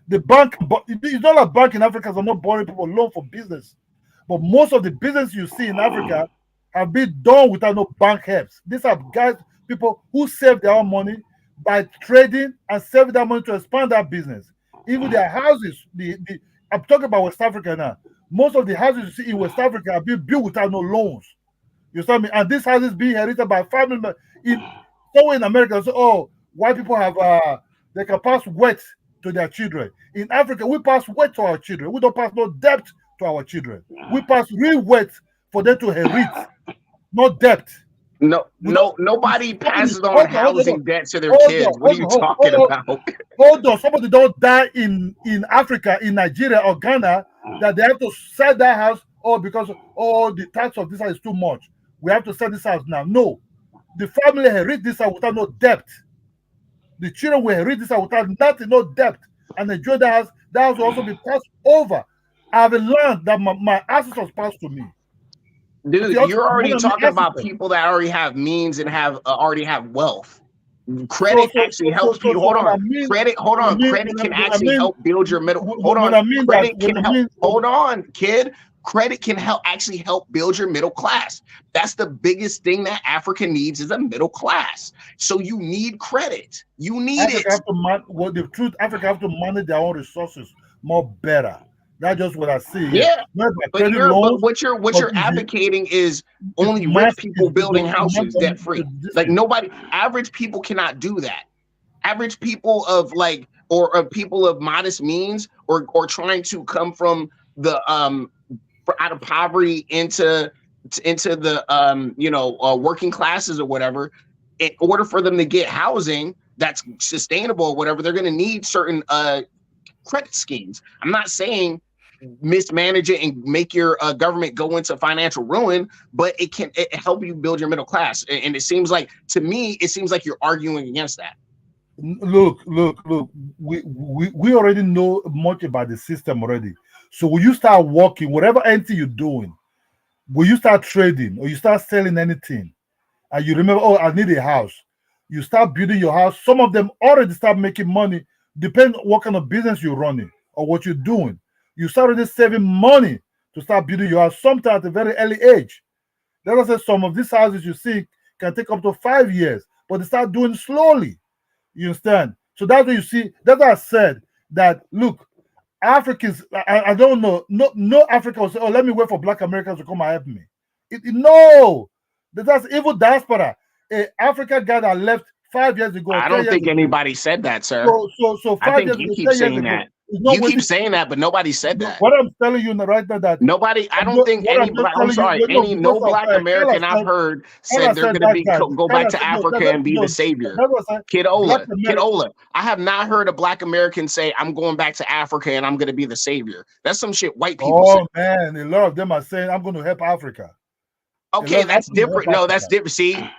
The bank, but it's not a bank in Africa. Are not borrowing people loan for business. But most of the business you see in Africa have been done without no bank helps. These are people who save their own money by trading and saving that money to expand their business. Even their houses, I'm talking about West Africa now. Most of the houses you see in West Africa have been built without no loans. You understand me? And these houses being inherited by family members. Somewhere in America, so, oh, white people have they can pass wealth to their children. In Africa, we pass wealth to our children. We don't pass no debt to our children. We pass real wealth for them to inherit, not debt. Nobody passes on housing debt to their kids. What are you talking about? Hold on. Somebody don't die in Africa, in Nigeria or Ghana, that they have to sell their house because the tax of this house is too much. We have to sell this house now. No. The family inherit this house without no debt. The children will inherit this house without nothing, no debt. And enjoy the house. That house will also be passed over. I have learned that my ancestors passed to me. Dude, you're already talking about people that already have means and already have wealth. Credit actually helps people. Hold on. Credit can actually help build your middle. Hold on. Credit can help. Hold on, kid. Credit can actually help build your middle class. That's the biggest thing that Africa needs is a middle class. So you need credit. You need it. The truth, Africa have to manage their own resources more better. That's just what I see. Yeah, but what you're advocating is only rich people building houses debt free. Like average people cannot do that. Average people of or people of modest means or trying to come from the out of poverty into the working classes or whatever, in order for them to get housing that's sustainable or whatever, they're going to need certain credit schemes. I'm not saying mismanage it and make your government go into financial ruin, but it help you build your middle class. And it seems like, to me, you're arguing against that. Look, we already know much about the system already. So when you start working, whatever entity you're doing, when you start trading or you start selling anything, and you remember, oh, I need a house, you start building your house. Some of them already start making money, depending on what kind of business you're running or what you're doing. You start already saving money to start building your house, sometimes at a very early age. Let us say some of these houses you see can take up to 5 years, but they start doing slowly. You understand? So that's what you see. That's why I said that, look, Africans, I don't know, no African will say, oh, let me wait for Black Americans to come and help me. No, that's evil diaspora. An African guy that left 5 years ago. I don't think anybody said that, sir. So 5 I think years you ago, keep 10 years saying ago, that. it's not You waiting- keep saying that, but nobody said that. What I'm telling you right now that Nobody, I don't think what any I'm black, telling I'm sorry, you, no because black American I've heard said they're going to go back to Africa and be the savior. Kid Ola, I have not heard a black American say, I'm going back to Africa and I'm going to be the savior. That's some shit white people say. Oh man, a lot of them are saying, I'm going to help Africa. Okay, that's I'm going to different. help No, that's Africa. different. See,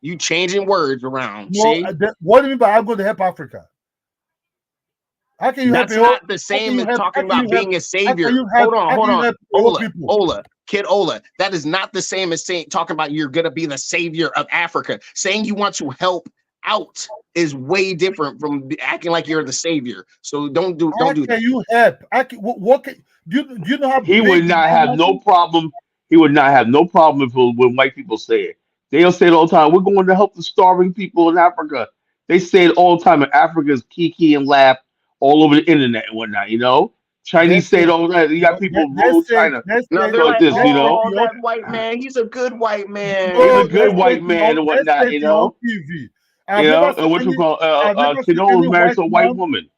you changing words around. No, See, what do you mean by I'm going to help Africa? How can you help that's a whole? not the How can same you as help? How talking can about you help? being a How can savior. you help? How Hold can you on, help a whole people? Kid Ola. That is not the same as saying talking about you're gonna be the savior of Africa. Saying you want to help out is way different from acting like you're the savior. So don't do How that. can you help? What can, do you know how He big would the not have United no problem. He would not have no problem if when white people say it. They'll say it all the time. We're going to help the starving people in Africa. They say it all the time. And Africa is kiki and laugh all over the internet and whatnot. You know, They Chinese say said it all the time. You got people rule China. No, they're So like, this, you know, oh, that white man, he's a good white man. he's a no, good white man and they whatnot. said You it on know, TV. I've never seen and what you any. call I've never seen Kiddo any was married white to a white man. woman.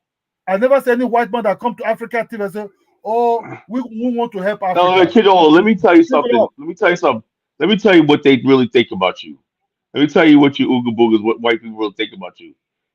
I've never seen any white man that come to Africa TV and say, "Oh, we want to help No, Africa." Kiddo, let me tell you Leave it something. up. Let me tell you something. Let me tell you what they really think about you. Let me tell you what you ooga boogas, what white people really think about you.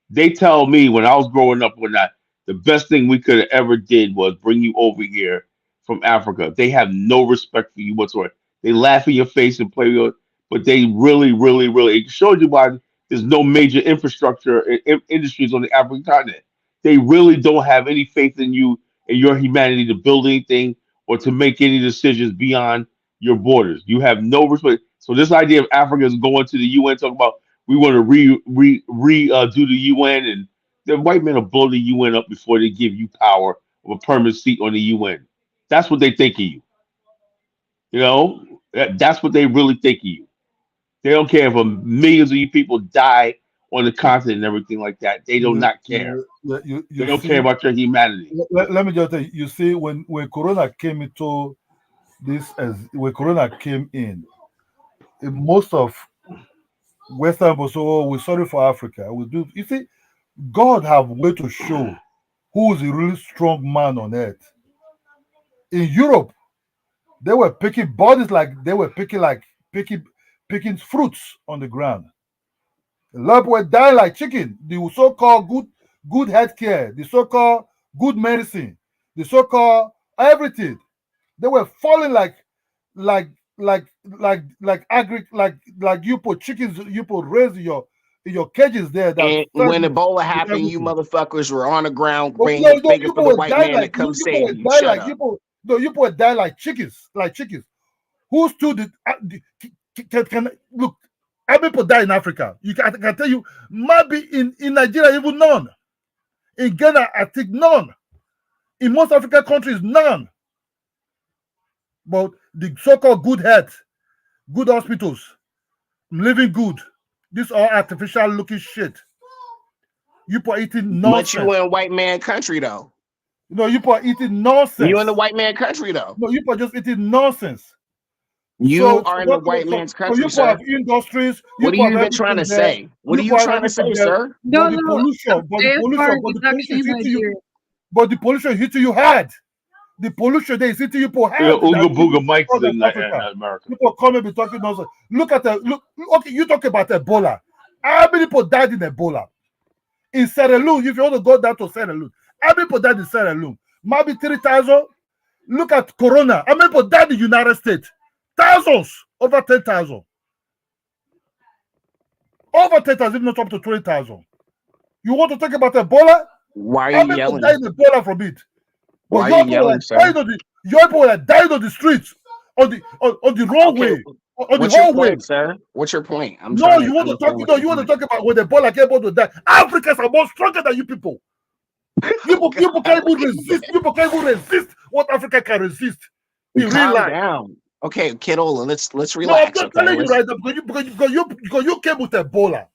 They tell me when I was growing up, when that the best thing we could have ever did was bring you over here from Africa. They have no respect for you whatsoever. They laugh in your face and play with you, but they really, really, really it shows you why there's no major infrastructure industries on the African continent. They really don't have any faith in you and your humanity to build anything or to make any decisions beyond your borders. You have no respect. So this idea of Africa is going to the UN talking about we want to do the UN and the white men will blow the UN up before they give you power of a permanent seat on the UN. That's what they think of you. You know, that's what they really think of you. They don't care if millions of you people die on the continent and everything like that. They do not care. They You don't care see, about your humanity. let me just tell you. You see, when Corona came into this, as when Corona came in, most of Western people say, "Oh, we're sorry for Africa. We do." You see, God have way to show who is a really strong man on earth. In Europe, they were picking bodies like they were picking picking fruits on the ground. A lot of people were dying like chicken. The so-called good healthcare, the so-called good medicine, the so-called everything. They were falling like like you put chickens you put raised in your cages there that And fed when Ebola with happened, you everything. motherfuckers were on the ground But no, no, begging you for the were white dying man to like come you were save you. dying Shut like up. no, you were dying like chickens, like chickens. Who stood can look? How many people die in Africa? I can tell you, maybe in Nigeria even none. In Ghana, I think none. In most African countries, none. But the so-called good health, good hospitals, living good. This all artificial looking shit. You are eating But you nonsense. in white man country though. No, you are eating You nonsense. in the white man country though. No, you are just eating nonsense. You are in the white man's So you country, have sir. industries, you What are have you even trying everything to there, say? What you are you have trying to everything say, there, sir? No, no, AFR but is the pollution actually is hitting you, Nigeria. but the pollution is hitting you hard. The pollution there is hitting you Yeah, hard. Ooga That Booga even Mike's because of in Africa. America. People come and be talking nonsense. Look at okay, you talk about Ebola. How many people died in Ebola? In Sierra Leone, if you want to go down to Sierra Leone, how many people died in Sierra Leone? Maybe 3,000. Look at Corona. How many people died in the United States? Thousands. Over 10,000. Over 10,000, if not up to 20,000. You want to talk about Ebola? Why are How you many people died yelling? in Ebola from it? But Why are you yelling, sir? your people were dying on the streets, on the wrong Okay, way, on the what's your whole way. point, sir? What's your point? I'm No, trying you to want to talk. understand No, what your you want to point. talk about when Ebola came able to die. Africans are more stronger than you people. You people can't even resist. You people can't even resist what Africa can resist in real Calm life. down. Okay, Kidola, let's No, I'm relax. just Okay, telling you let's. right now because you came with Ebola.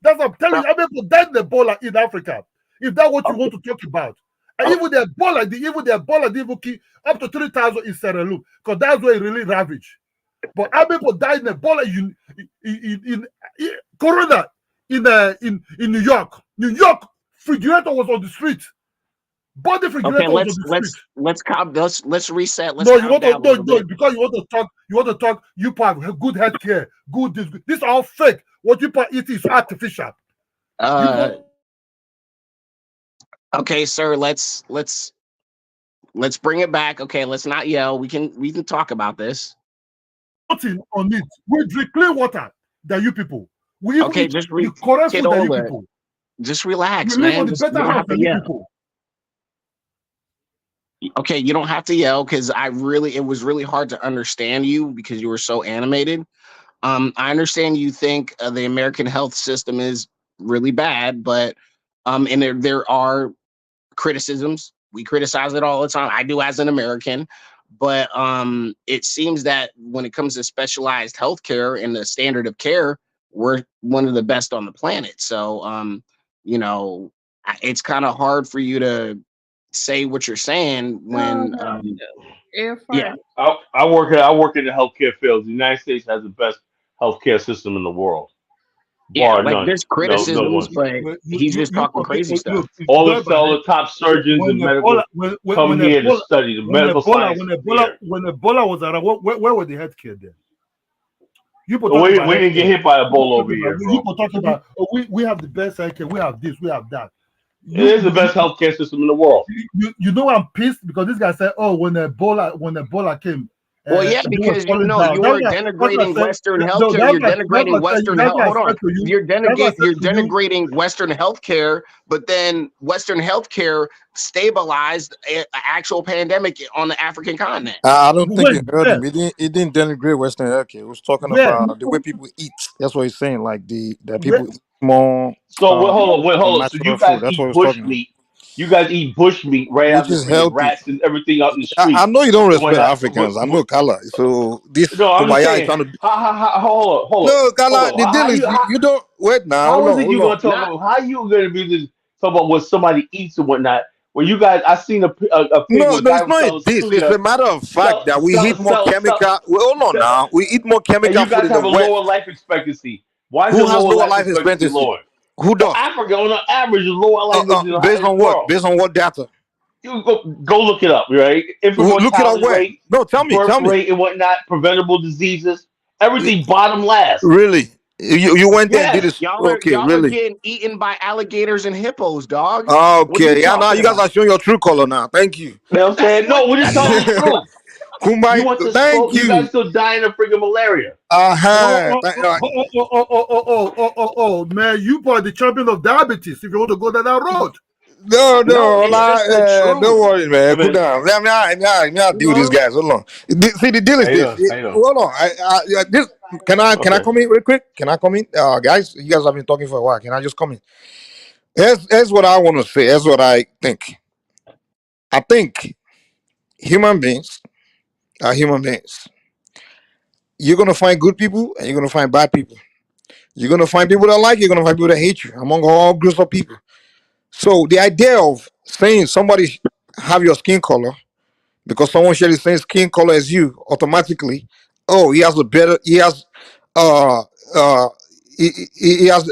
That's what I'm telling you. I'm able to die in Ebola in Africa. If that's what you want to talk about. And even the Ebola, the even kill up to 3,000 in Sierra Leone, because that's where it really ravaged. But how many people died in Ebola in Corona in New York? New York refrigerator was on the street. Body Okay, refrigerator was on the street. let's reset. Let's No, you calm want to down a little bit. because you want to talk. You want to talk. You have good health care. Good this are all fake. What you eat is artificial. Okay, sir. Let's bring it back. Okay, let's not yell. We can talk about this. nothing on it. We drink clean water than you people. We even Okay, eat the correct food than you Kidola, people. just relax, We live on man. the Just, you better don't house have to than you yell. people. Okay, you don't have to yell because it was really hard to understand you because you were so animated. I understand you think the American health system is really bad, but and there are criticisms. We criticize it all the time. I do as an American, but it seems that when it comes to specialized healthcare and the standard of care, we're one of the best on the planet. So you know, it's kind of hard for you to say what you're saying when yeah. I work in the healthcare field. The United States has the best healthcare system in the world, Yeah, bar like none. there's No criticisms, one. but he's just You talking okay, crazy stuff. look, if you All go by all that, the top surgeons when and medical Ebola, when come here to study. The medical science is here. when Ebola was around, where were the healthcare then? You people So talk we about didn't get healthcare. hit by You people Ebola talk over here, about, you bro. people talk about we have the best healthcare, we have this, we have that. It is the best healthcare system in the world. You know I'm pissed because this guy said, oh, when Ebola came, Well, yeah, they were because falling you down. were denograting Western No, healthcare. You're denigrating Western that's health. what I Hold on, said to you. you're That's what I said you're to you. denigrating Western healthcare, but then Western healthcare stabilized an actual pandemic on the African continent. I don't think you When? heard Where? him. He didn't denigrate Western healthcare. He was talking Where? about the way people eat. That's what he's saying. Like that Where? people eat more So hold on. So natural you food. guys That's what he eat was bush talking about. meat. You guys eat bush meat right out Which the is freaking healthy. rats and everything out in the I street. know you don't And respect whatnot. Africans. I know Kala. So this No, I'm just Kumaya is saying. trying to. Hold No, Kala. on. The deal is you don't wait now. How Hold is on, it you hold on. gonna talk about? How you gonna be this, talk about what somebody eats and whatnot? When you guys, I seen a pig No, where a no, guy it's was not a selling this. It's suya, a matter of fact that we eat more chemical. Well, hold on sell, now. We eat more and chemical you food guys in the have a West. lower life expectancy. Why is Who your has lower lower life life expectancy expectancy? lower? Who For does? Africa, on average, is lower life expectancy Based in the on what? world. Based on what data? You go look it up, right? Infant Look it up mortality where? rate, No, tell me. birth Tell me. rate, and whatnot, preventable diseases, everything bottom last. Really? You went there and did Yes. this? Okay, Y'all are really? getting eaten by alligators and hippos, dog. What are you Okay, yeah. Now talking you guys about? are showing your true color now. Thank you. You know what I'm saying? No, we're just telling the truth. You Kumbai, want to thank smoke? You guys you. still dying of freaking malaria. Uh-huh. Man, you are the champion of diabetes if you want to go down that road. No, it's just the Don't truth. worry, man. Cool Man, down. Let me deal with these guys. Hold on. See, the deal how is you this. doing? How you doing? Hold on. This can I Okay. come in real quick? Can I come in, guys? You guys have been talking for a while. Can I just come in? Here's what I want to say. Here's what I think. I think human beings are human beings. You're gonna find good people and you're gonna find bad people. You're gonna find people that like you, you're gonna find people that hate you among all groups of people. So the idea of saying somebody have your skin color because someone shares the same skin color as you automatically, oh, he has uh uh he has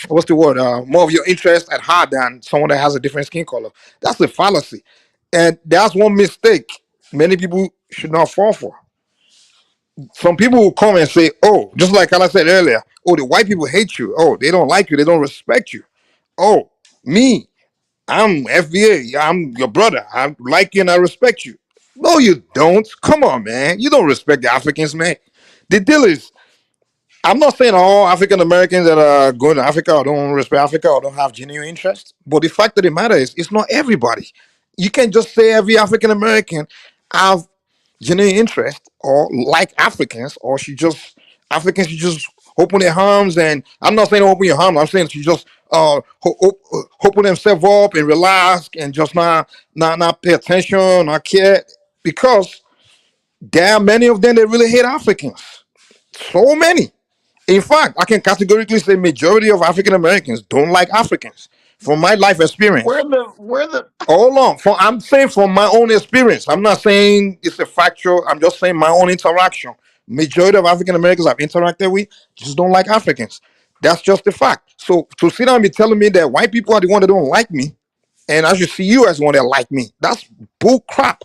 what's the word, more of your interest at heart than someone that has a different skin color. That's a fallacy, and that's one mistake many people should not fall for. Some people will come and say, oh, just like I said earlier, oh, the white people hate you, oh, they don't like you, they don't respect you. Oh, me, I'm FBA. I'm your brother. I like you and I respect you. No, you don't. Come on, man. You don't respect the Africans, man. The deal is, I'm not saying all African Americans that are going to Africa or don't respect Africa or don't have genuine interest. But the fact of the matter is, it's not everybody. You can't just say every African American have genuine interest or like Africans, or Africans should just open their arms. And I'm not saying open your arms. I'm saying she just open themselves up and relax and just not pay attention, not care, because there are many of them that really hate Africans. So many. In fact, I can categorically say majority of African Americans don't like Africans. From my life experience. Where the Hold on. I'm saying from my own experience. I'm not saying it's a factual. I'm just saying my own interaction. Majority of African Americans I've interacted with just don't like Africans. That's just the fact. So to sit down and be telling me that white people are the one that don't like me, and I should see you as one that like me, that's bull crap.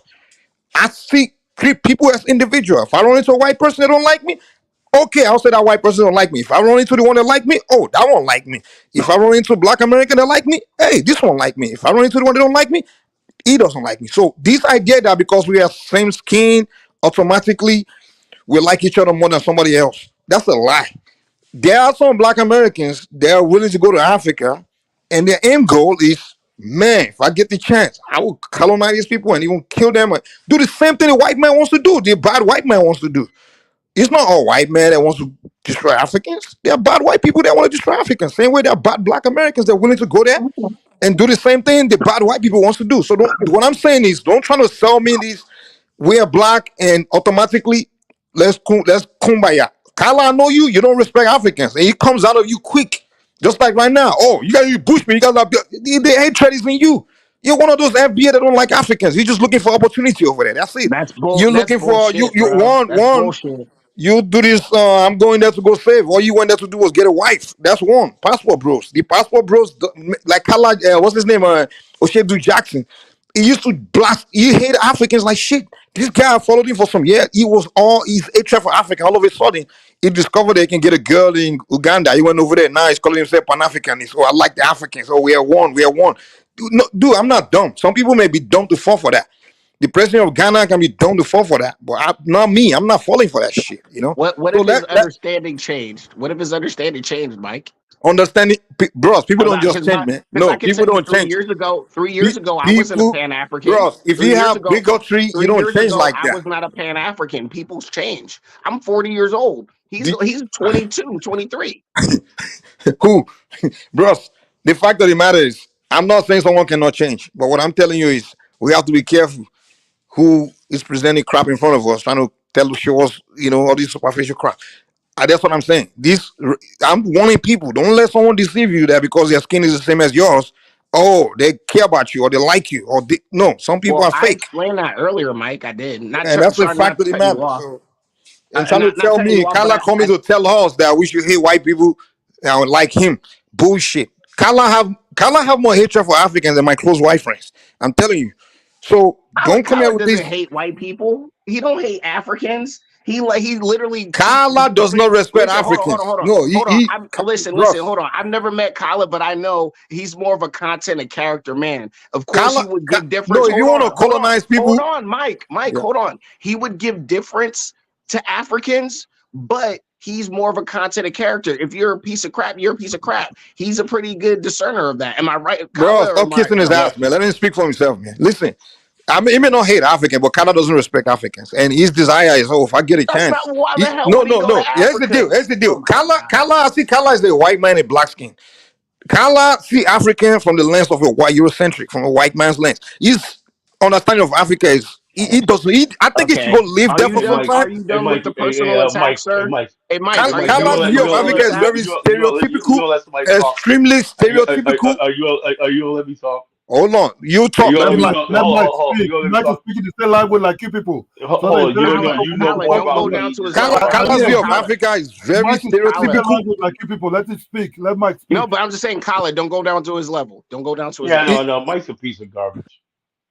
I see people as individual. If I run into a white person that don't like me, okay, I'll say that white person don't like me. If I run into the one that like me, oh, that one like me. If I run into a black American that like me, hey, this one like me. If I run into the one that don't like me, he doesn't like me. So this idea that because we have same skin, automatically we like each other more than somebody else. That's a lie. There are some black Americans that are willing to go to Africa, and their end goal is, man, if I get the chance, I will colonize these people and even kill them. And do the same thing the white man wants to do, the bad white man wants to do. It's not all white man that wants to destroy Africans. There are bad white people that want to destroy Africans. Same way there are bad black Americans that are willing to go there and do the same thing the bad white people wants to do. So what I'm saying is, don't try to sell me these. We are black and automatically let's kumbaya. Kala, I know you. You don't respect Africans, and it comes out of you quick. Just like right now. Oh, you guys Bushman. You guys are the hatred is in you. You're one of those FBA that don't like Africans. You're just looking for opportunity over there. That's it. You're That's looking for you. bullshit, You bro. That's one. bullshit. You do this. I'm going there to go save. All you went there to do was get a wife. That's one. Passport bros. The passport bros, like Kala, what's his name? Oshedu Jackson. He used to blast. He hated Africans like shit. This guy followed him for some years. He's hatred for Africa. All of a sudden, he discovered that he can get a girl in Uganda. He went over there. Now he's calling himself Pan-African. He's, I like the Africans. Oh, we are one. We are one. Dude, I'm not dumb. Some people may be dumb to fall for that. The president of Ghana can be dumb to fall for that, but not me. I'm not falling for that shit. What So if his understanding changed? What if his understanding changed, Mike? understanding, bros. People don't just change, man. Because No, I can people say don't 3 change. years ago, 3 years ago, I wasn't a People, Pan African. bros. If 3 you years have ago, bigotry, you 3 don't years change ago, like I that. was not a Pan African. People's change. I'm 40 years old. He's 22, 23. Who, bros? The fact of the matter is, I'm not saying someone cannot change, but what I'm telling you is, we have to be careful who is presenting crap in front of us, trying to show us, all this superficial crap. That's what I'm saying. I'm warning people. Don't let someone deceive you that because their skin is the same as yours, oh, they care about you or they like you no. Some people Well, are I fake, explained that earlier, Mike. I did. Not and that's the trying not fact to of the cut you matter. off. So, and trying to Not tell cutting you me, off, but Kala coming to tell us that we should hate white people like him. Bullshit. Kala have more hatred for Africans than my close white friends. I'm telling you. So don't come here Khaled with doesn't this. hate white people. He don't hate Africans. He literally. Kala does not respect Listen, Africans. No, he Listen, bros. hold on. I've never met Khaled, but I know he's more of a content and character man. Of course, Kala, he would give no, difference. if you want to colonize people, Hold on, Mike. yeah. Hold on. He would give difference to Africans, but he's more of a content and character. If you're a piece of crap, you're a piece of crap. He's a pretty good discerner of that. Am I right, Bro, Khaled? stop kissing his ass, man. Let him speak for himself, man. Listen, I mean, he may not hate African, but Kala doesn't respect Africans, and his desire is, oh, if I get a That's chance, not why the hell would he go to Here's the deal. Africa? Here's the deal. I see Kala is a white man in black skin. Kala see African from the lens of a white Eurocentric, from a white man's lens. His understanding of Africa is he doesn't. I think he should Okay. go live there for some Are time. you done with the personal attack, sir? Hey, Mike, are you done with Kala's the view of personal Africa is attack? very stereotypical, let somebody talk? extremely stereotypical. Are you gonna let me talk? Hold on, you Are talk. you Let gonna me. let me talk? Let Mike speak. You gonna let me Mike is talk? speaking the same language like you people. So that Hold it on, doesn't you know Khaled, more don't about go me. down to his than level. Kala's view of Khaled. Africa is very Mike is speaking the same stereotypical. language like you people. Let it speak. Let Mike speak. No, but I'm just saying, Khaled, don't go down to his level. Don't go down to his Yeah, level. no, Mike's a piece of garbage.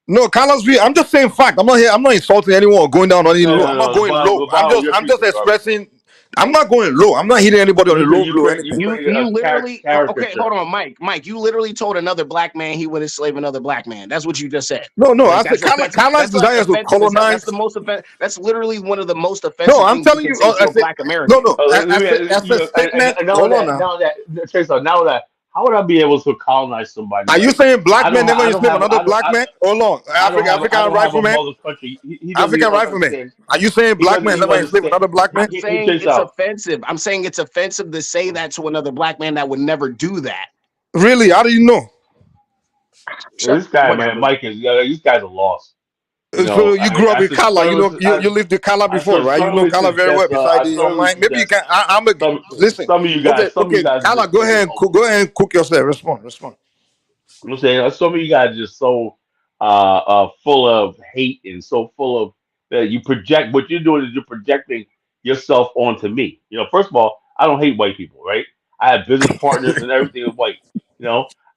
No, Kala's view. I'm just saying fact. I'm not here. I'm not insulting anyone or going down on any low. I'm not going low. You're a I'm piece just of garbage. expressing. I'm not going low. I'm not hitting anybody on the low blow or anything. You literally okay. caricature. Hold on, Mike. You literally told another black man he would enslave another black man. That's what you just said. No. Like, I said that's offensive. Kala's That's like desire is to offensive as hell. That's colonize. the most offensive. That's literally one of the most No, offensive I'm things you telling can you. say to I a said black American. no. As a statement. And Hold on now. now that, how would I be able to colonize somebody? Are you Right? saying black men never I don't enslave have another black man? Hold on, African a rifleman. mother country. He doesn't African even rifleman. understand. Are you saying He black doesn't men even never enslave understand. another black man? I'm saying it's offensive. I'm saying it's offensive to say that to another black man that would never do that. Really? How do you know? This guy, Whatever. man, Mike is. These guys are lost. So you grew up with Kala. You know, you lived with Kala before, right? You know Kala very well. Besides the online, maybe you can. Listen. Some of you guys. Okay. Kala, go ahead and cook yourself. Respond. I'm saying some of you guys are just so full of hate and so full of that you project. What you're doing is you're projecting yourself onto me. First of all, I don't hate white people, right? I have business partners and everything is white.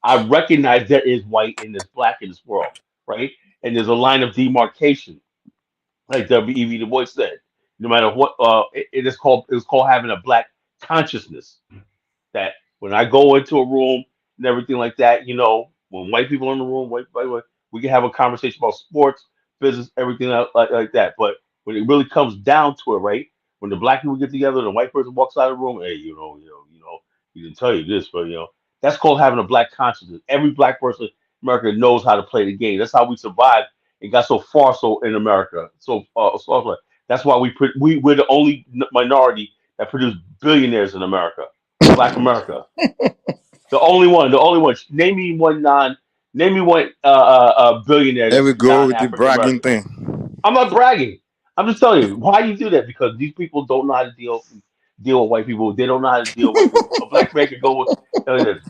I recognize there is white and there's black in this world, right? And there's a line of demarcation, like W.E.B. Du Bois said. No matter what, it's called having a black consciousness. That when I go into a room and everything like that, when white people are in the room, we can have a conversation about sports, business, everything like that. But when it really comes down to it, right? When the black people get together, the white person walks out of the room. Hey, he didn't tell you this, but that's called having a black consciousness. Every black person in America knows how to play the game. That's how we survived and got so far so in America. That's why we're the only minority that produced billionaires in America. Black America. The only one. Name me one billionaire There we that's go with the non-African bragging American. thing. I'm not bragging. I'm just telling you why you do that, because these people don't know how to deal with white people. They don't know how to deal with white people. A black man can go with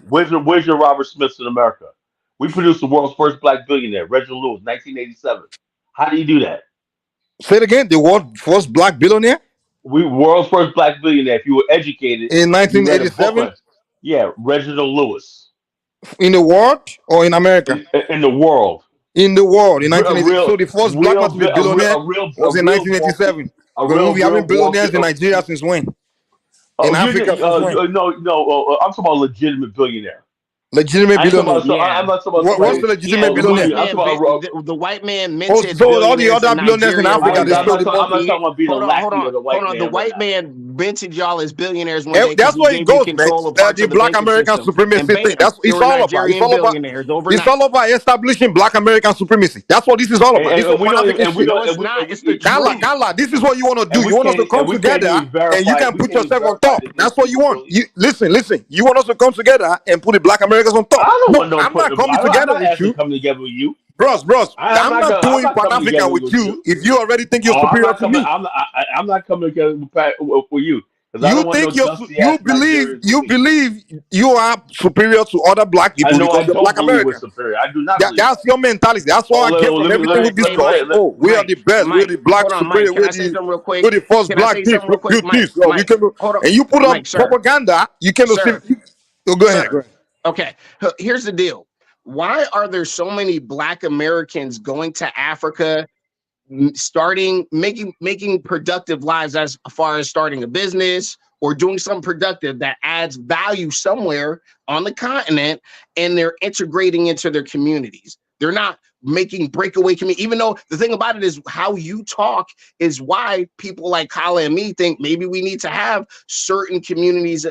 where's your Robert Smiths in America? We produced the world's first black billionaire, Reginald Lewis, 1987. How do you do that? Say it again. The world first black billionaire World's first black billionaire. If you were educated, in if you read a book 1987 yeah, Reginald Lewis. in the world or in America? In the world. In the world in A 1980. So real, the first black man real, to be a billionaire real, was in real Wall Street, 1987. a But we real having Wall billionaires in Street. Nigeria since when? Oh, In Africa since when? no. I'm talking about legitimate billionaire. Legitimate I ain't talking billionaire. about. I'm not talking about What's somebody. the legitimate the billionaire? white man Oh, minted so all the billionaires other in billionaires in Nigeria Africa, when they they stole the I'm not money. talking about being a lackey of the white man. The right white now. man minted y'all as billionaires one day because That's he where it gave you goes, man. control of parts The of the Black banking American system, supremacy and thing. bam, That's there it's were all about. It's Nigerian all about. billionaires It's overnight. all about establishing Black American supremacy. That's what this is all about. This is And we don't. Pan-African And we shit. don't. It's not. It's the Carla, truth. Carla, this is what you want to do. And we You want us to can't. come And we can't together even verify. and you can We put can't even yourself on verify top. that these That's what you people want. really. You listen. You want us to come together and put the Black Americans on top. I don't No, want no I'm put. not coming I'm together not with asking you. to come together with you. Bros, I'm I'm not. not I'm doing not coming Pan-African together with with you you. if you already think you're Oh, I'm superior not to coming. me. I'm not coming together with you, because I You don't want no think dusty ass Nigerians with you me. believe you are superior to other black I people know because I you're don't Black believe we're American. superior. I do not believe That's that. your mentality. That's what Oh, I get from everything we discuss. Oh, we are the best. We're Mike, the black hold on, superior. Mike. Can I say something real quick? We're the first Can I black say this. something real quick, We're Mike? this. Oh, we Mike, can. hold on, And you put on Mike, sir. propaganda. You can. Sir, Oh, go ahead. Go ahead. Okay, here's the deal. Why are there so many Black Americans going to Africa, making productive lives as far as starting a business or doing something productive that adds value somewhere on the continent, and they're integrating into their communities? They're not making breakaway community, even though the thing about it is how you talk is why people like Kala and me think maybe we need to have certain communities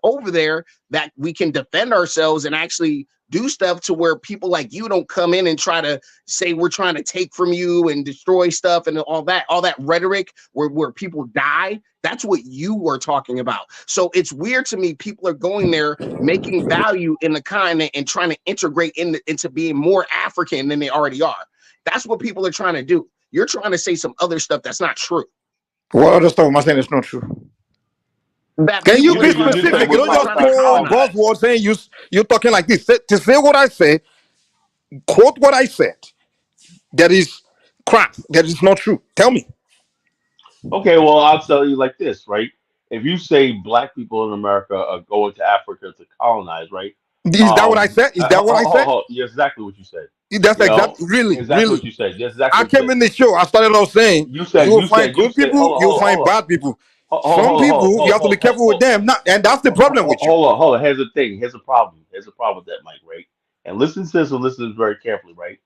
over there that we can defend ourselves and actually do stuff to where people like you don't come in and try to say we're trying to take from you and destroy stuff and all that rhetoric where people die. That's what you are talking about. So it's weird to me. People are going there, making value in the continent and trying to integrate into being more African than they already are. That's what people are trying to do. You're trying to say some other stuff that's not true. What other stuff am I saying is not true? Can you be specific? You don't just throw buzzwords saying you're talking like this. To say what I said, quote what I said. That is crap. That is not true. Tell me. Okay, well, I'll tell you like this, right? If you say black people in America are going to Africa to colonize, right? Is that what I said? Is that what I said? Yeah, exactly what you said. That's exactly exactly what you said. That's exactly I what you came said. in the show. I started off saying You said will find good people, you'll find bad people. Some people you have to be careful with them. And that's the problem with you. Hold on. Here's the thing. Here's a problem. Here's a problem with that, Mike. Right? And listen to this and listen to this very carefully, right?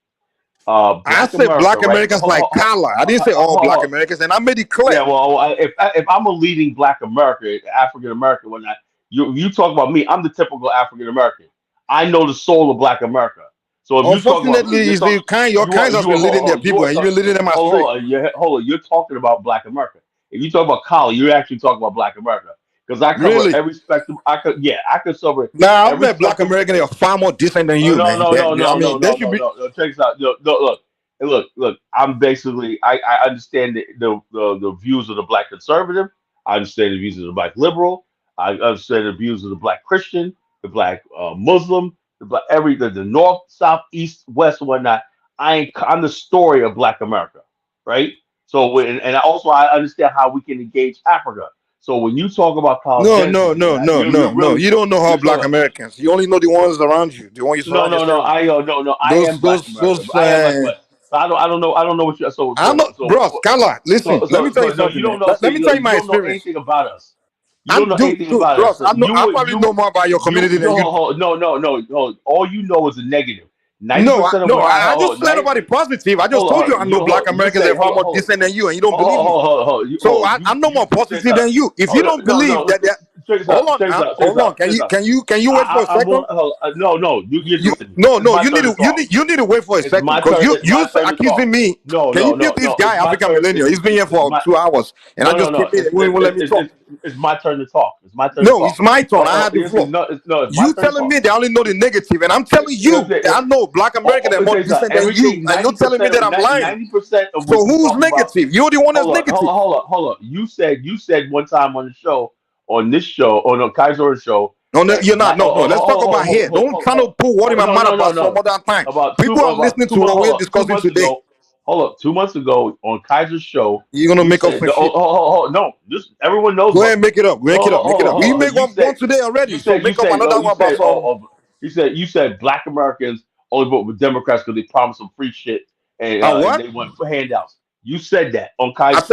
I said Black Americans like color. I didn't say all Black Americans, and I made it clear. Yeah, well, if I'm a leading Black American, African American, when you talk about me, I'm the typical African American. I know the soul of Black America. So if unfortunately, your kinds has been leading their people, and you've been leading them astray. Hold on, you're talking about Black America. If you talk about color, you're actually talking about Black America. Because I cover every spectrum. I could cover. Now, I'm a Black American. They're far more decent than you, man. No. Check this out. Look. I'm basically. I understand the views of the Black conservative. I understand the views of the Black liberal. I understand the views of the Black Christian, the Black Muslim, the North, South, East, West, and whatnot. I'm the story of Black America, right? So, and also I understand how we can engage Africa. So when you talk about college, no. You don't know how Black Americans. You only know the ones around you. The ones you surround yourself. I am Black American. I am Black. I don't know what you. I'm not, bro. Carla, listen. Let me tell you something. Let me tell you my experience. You don't know anything about us. You don't know anything about us. I probably know more about your community than you. No. All you know is a negative. 90% of I just said nobody positive. I just told you I know Black Americans that are far more decent than you, and you don't believe me. So I'm no more positive than you. If you don't believe that, hold on. Can you wait for a second? No, You need to wait for a second because you accusing me. Can you mute this guy, African millennial? He's been here for 2 hours, and I just came in and won't let me talk. It's my turn to talk. It's my turn. No, it's my turn. I had the floor. You telling me they only know the negative, and I'm telling you that I know Black American are more decent than you, and you're telling me that I'm lying. 90% of so who's negative? You're the one that's negative. Hold on. You said one time on the show, on this show, on the Kaiser show. No, you're not. No. Let's talk about here. Don't try to put what in my mouth about some other time. People are listening to what we're discussing today. Hold up, 2 months ago on Kaiser's show, you're gonna make up for shit. No, just everyone knows. Go ahead and make it up. Make it up. We make one today already. So make up another one about some. You said Black Americans only vote with Democrats because they promise them free shit and they want handouts. You said that on Kaiser's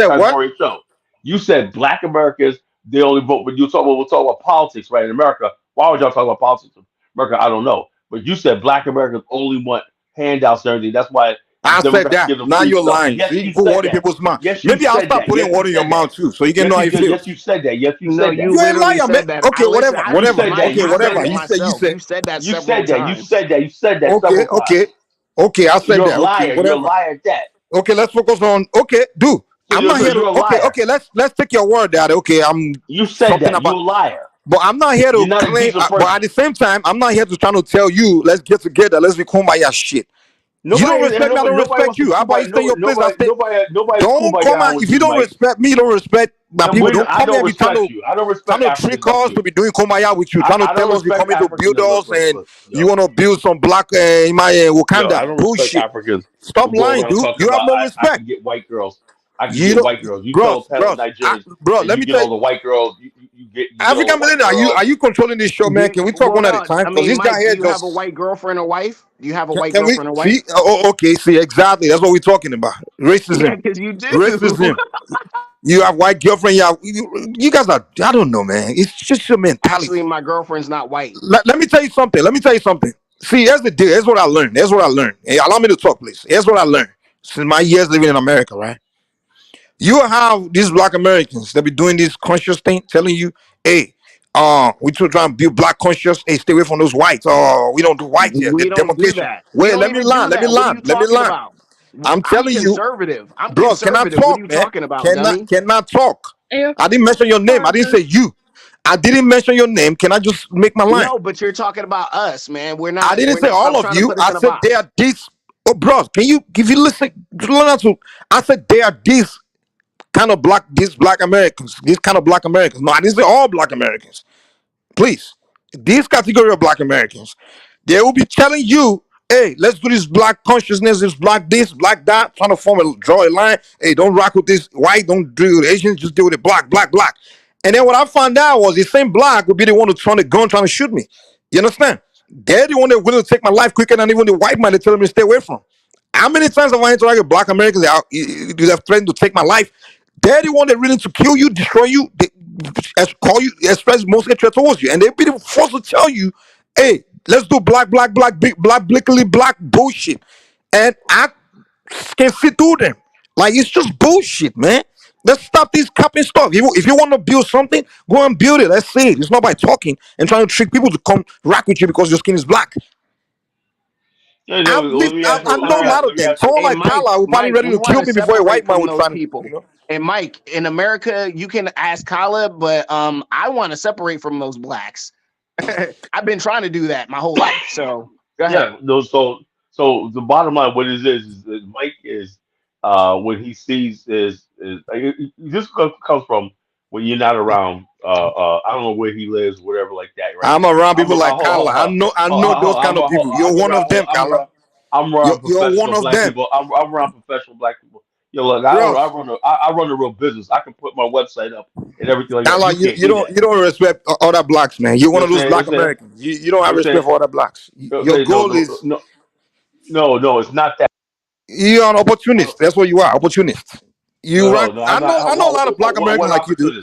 show. You said Black Americans they only vote, but we'll talk about politics, right? In America, why would y'all talk about politics in America? I don't know, but you said Black Americans only want handouts and everything. That's why. I said that. Now you're lying. Yes, you put water in people's mouth. Yes, maybe I'll start putting water in your mouth too, so you can know how you feel. Yes, you said that. Yes, you said that. You're a liar, man. Okay, whatever. Okay, whatever. You said that. You said that. Okay. I said you're that. A liar. Okay, whatever. You're a liar at that. Okay, let's focus on. Okay, dude. So I'm not here to. Okay. Let's take your word that. Okay, You said that. You're a liar. But I'm not here to claim. But at the same time, I'm not here to try to tell you, let's get together, let's be kumbaya shit. You don't respect me, I don't respect you. How about you stay in your place and stay? Don't come out. If you don't respect me, you don't respect my people. Don't come here and be trying to trick us to be doing kumbaya with you, trying to tell us you're coming to build us and you want to build some black in my Wakanda. Bullshit. Stop lying, dude. You have no respect. I can get white girls. I can get white girls. You tell Nigerians, bro. Let me tell you, all the white girls. You get African millennial. Are you controlling this show, man? Can we talk one at a time? I mean, this guy here do you have a white girlfriend or wife? Do you have a white girlfriend or wife? See? Oh, okay. See, exactly. That's what we're talking about. Racism. Yeah, because you do. Racism. You have white girlfriend. You guys are. I don't know, man. It's just your mentality. Actually, my girlfriend's not white. Let me tell you something. See, here's the deal. Here's what I learned. Hey, allow me to talk, please. Here's what I learned since my years living in America, right? You have these Black Americans that be doing this conscious thing, telling you, hey, we trying to build Black conscious. Hey, stay away from those whites. We don't do whites here. We don't do that. Wait, let me land. I'm telling you, bro. Can I talk, man? Can I talk? I didn't mention your name. I didn't say you. I didn't mention your name. Can I just make my line? No, but you're talking about us, man. We're not. I didn't say all of you. I said they are these. Oh, bro, can you, if you listen, I said they are these kind of Black Americans. These kind of Black Americans. No, I didn't say all Black Americans. Please, this category of Black Americans, they will be telling you, hey, let's do this Black consciousness, this, Black that, trying to draw a line. Hey, don't rock with this white, don't deal with Asians, just deal with the Black. And then what I found out was the same Black would be the one who's trying to shoot me. You understand? They're the one that willing to take my life quicker than even the white man they're telling me to stay away from. How many times have I interacted with Black Americans that have threatened to take my life? They're the one that willing to kill you, destroy you, call you, express most hatred towards you. And they'll be the first to tell you, hey, let's do black bullshit. And I can sit through them. Like, it's just bullshit, man. Let's stop this capping stuff. If you want to build something, go and build it. Let's say it. It's not by talking and trying to trick people to come rock with you because your skin is black. I know a lot of them. Someone like Kala who probably ready to kill me before a white man would try to. You know? And Mike, in America, you can ask Kala, but I want to separate from those blacks. I've been trying to do that my whole life. So go ahead. Yeah. So the bottom line, what it is that Mike is when he sees is this comes from when you're not around. I don't know where he lives, whatever like that. Right? I'm around people like Kala. I know those kind of people. You're one of them, Kala. I'm around professional black people. I'm around professional black people. Yo, look, I run a real business. I can put my website up and everything like that. You don't respect other blacks, man. You're one of those Black Americans. You don't have respect for other blacks. Your goal is no, it's not that. You're an opportunist. That's what you are, opportunist. I know a lot of Black Americans like you do.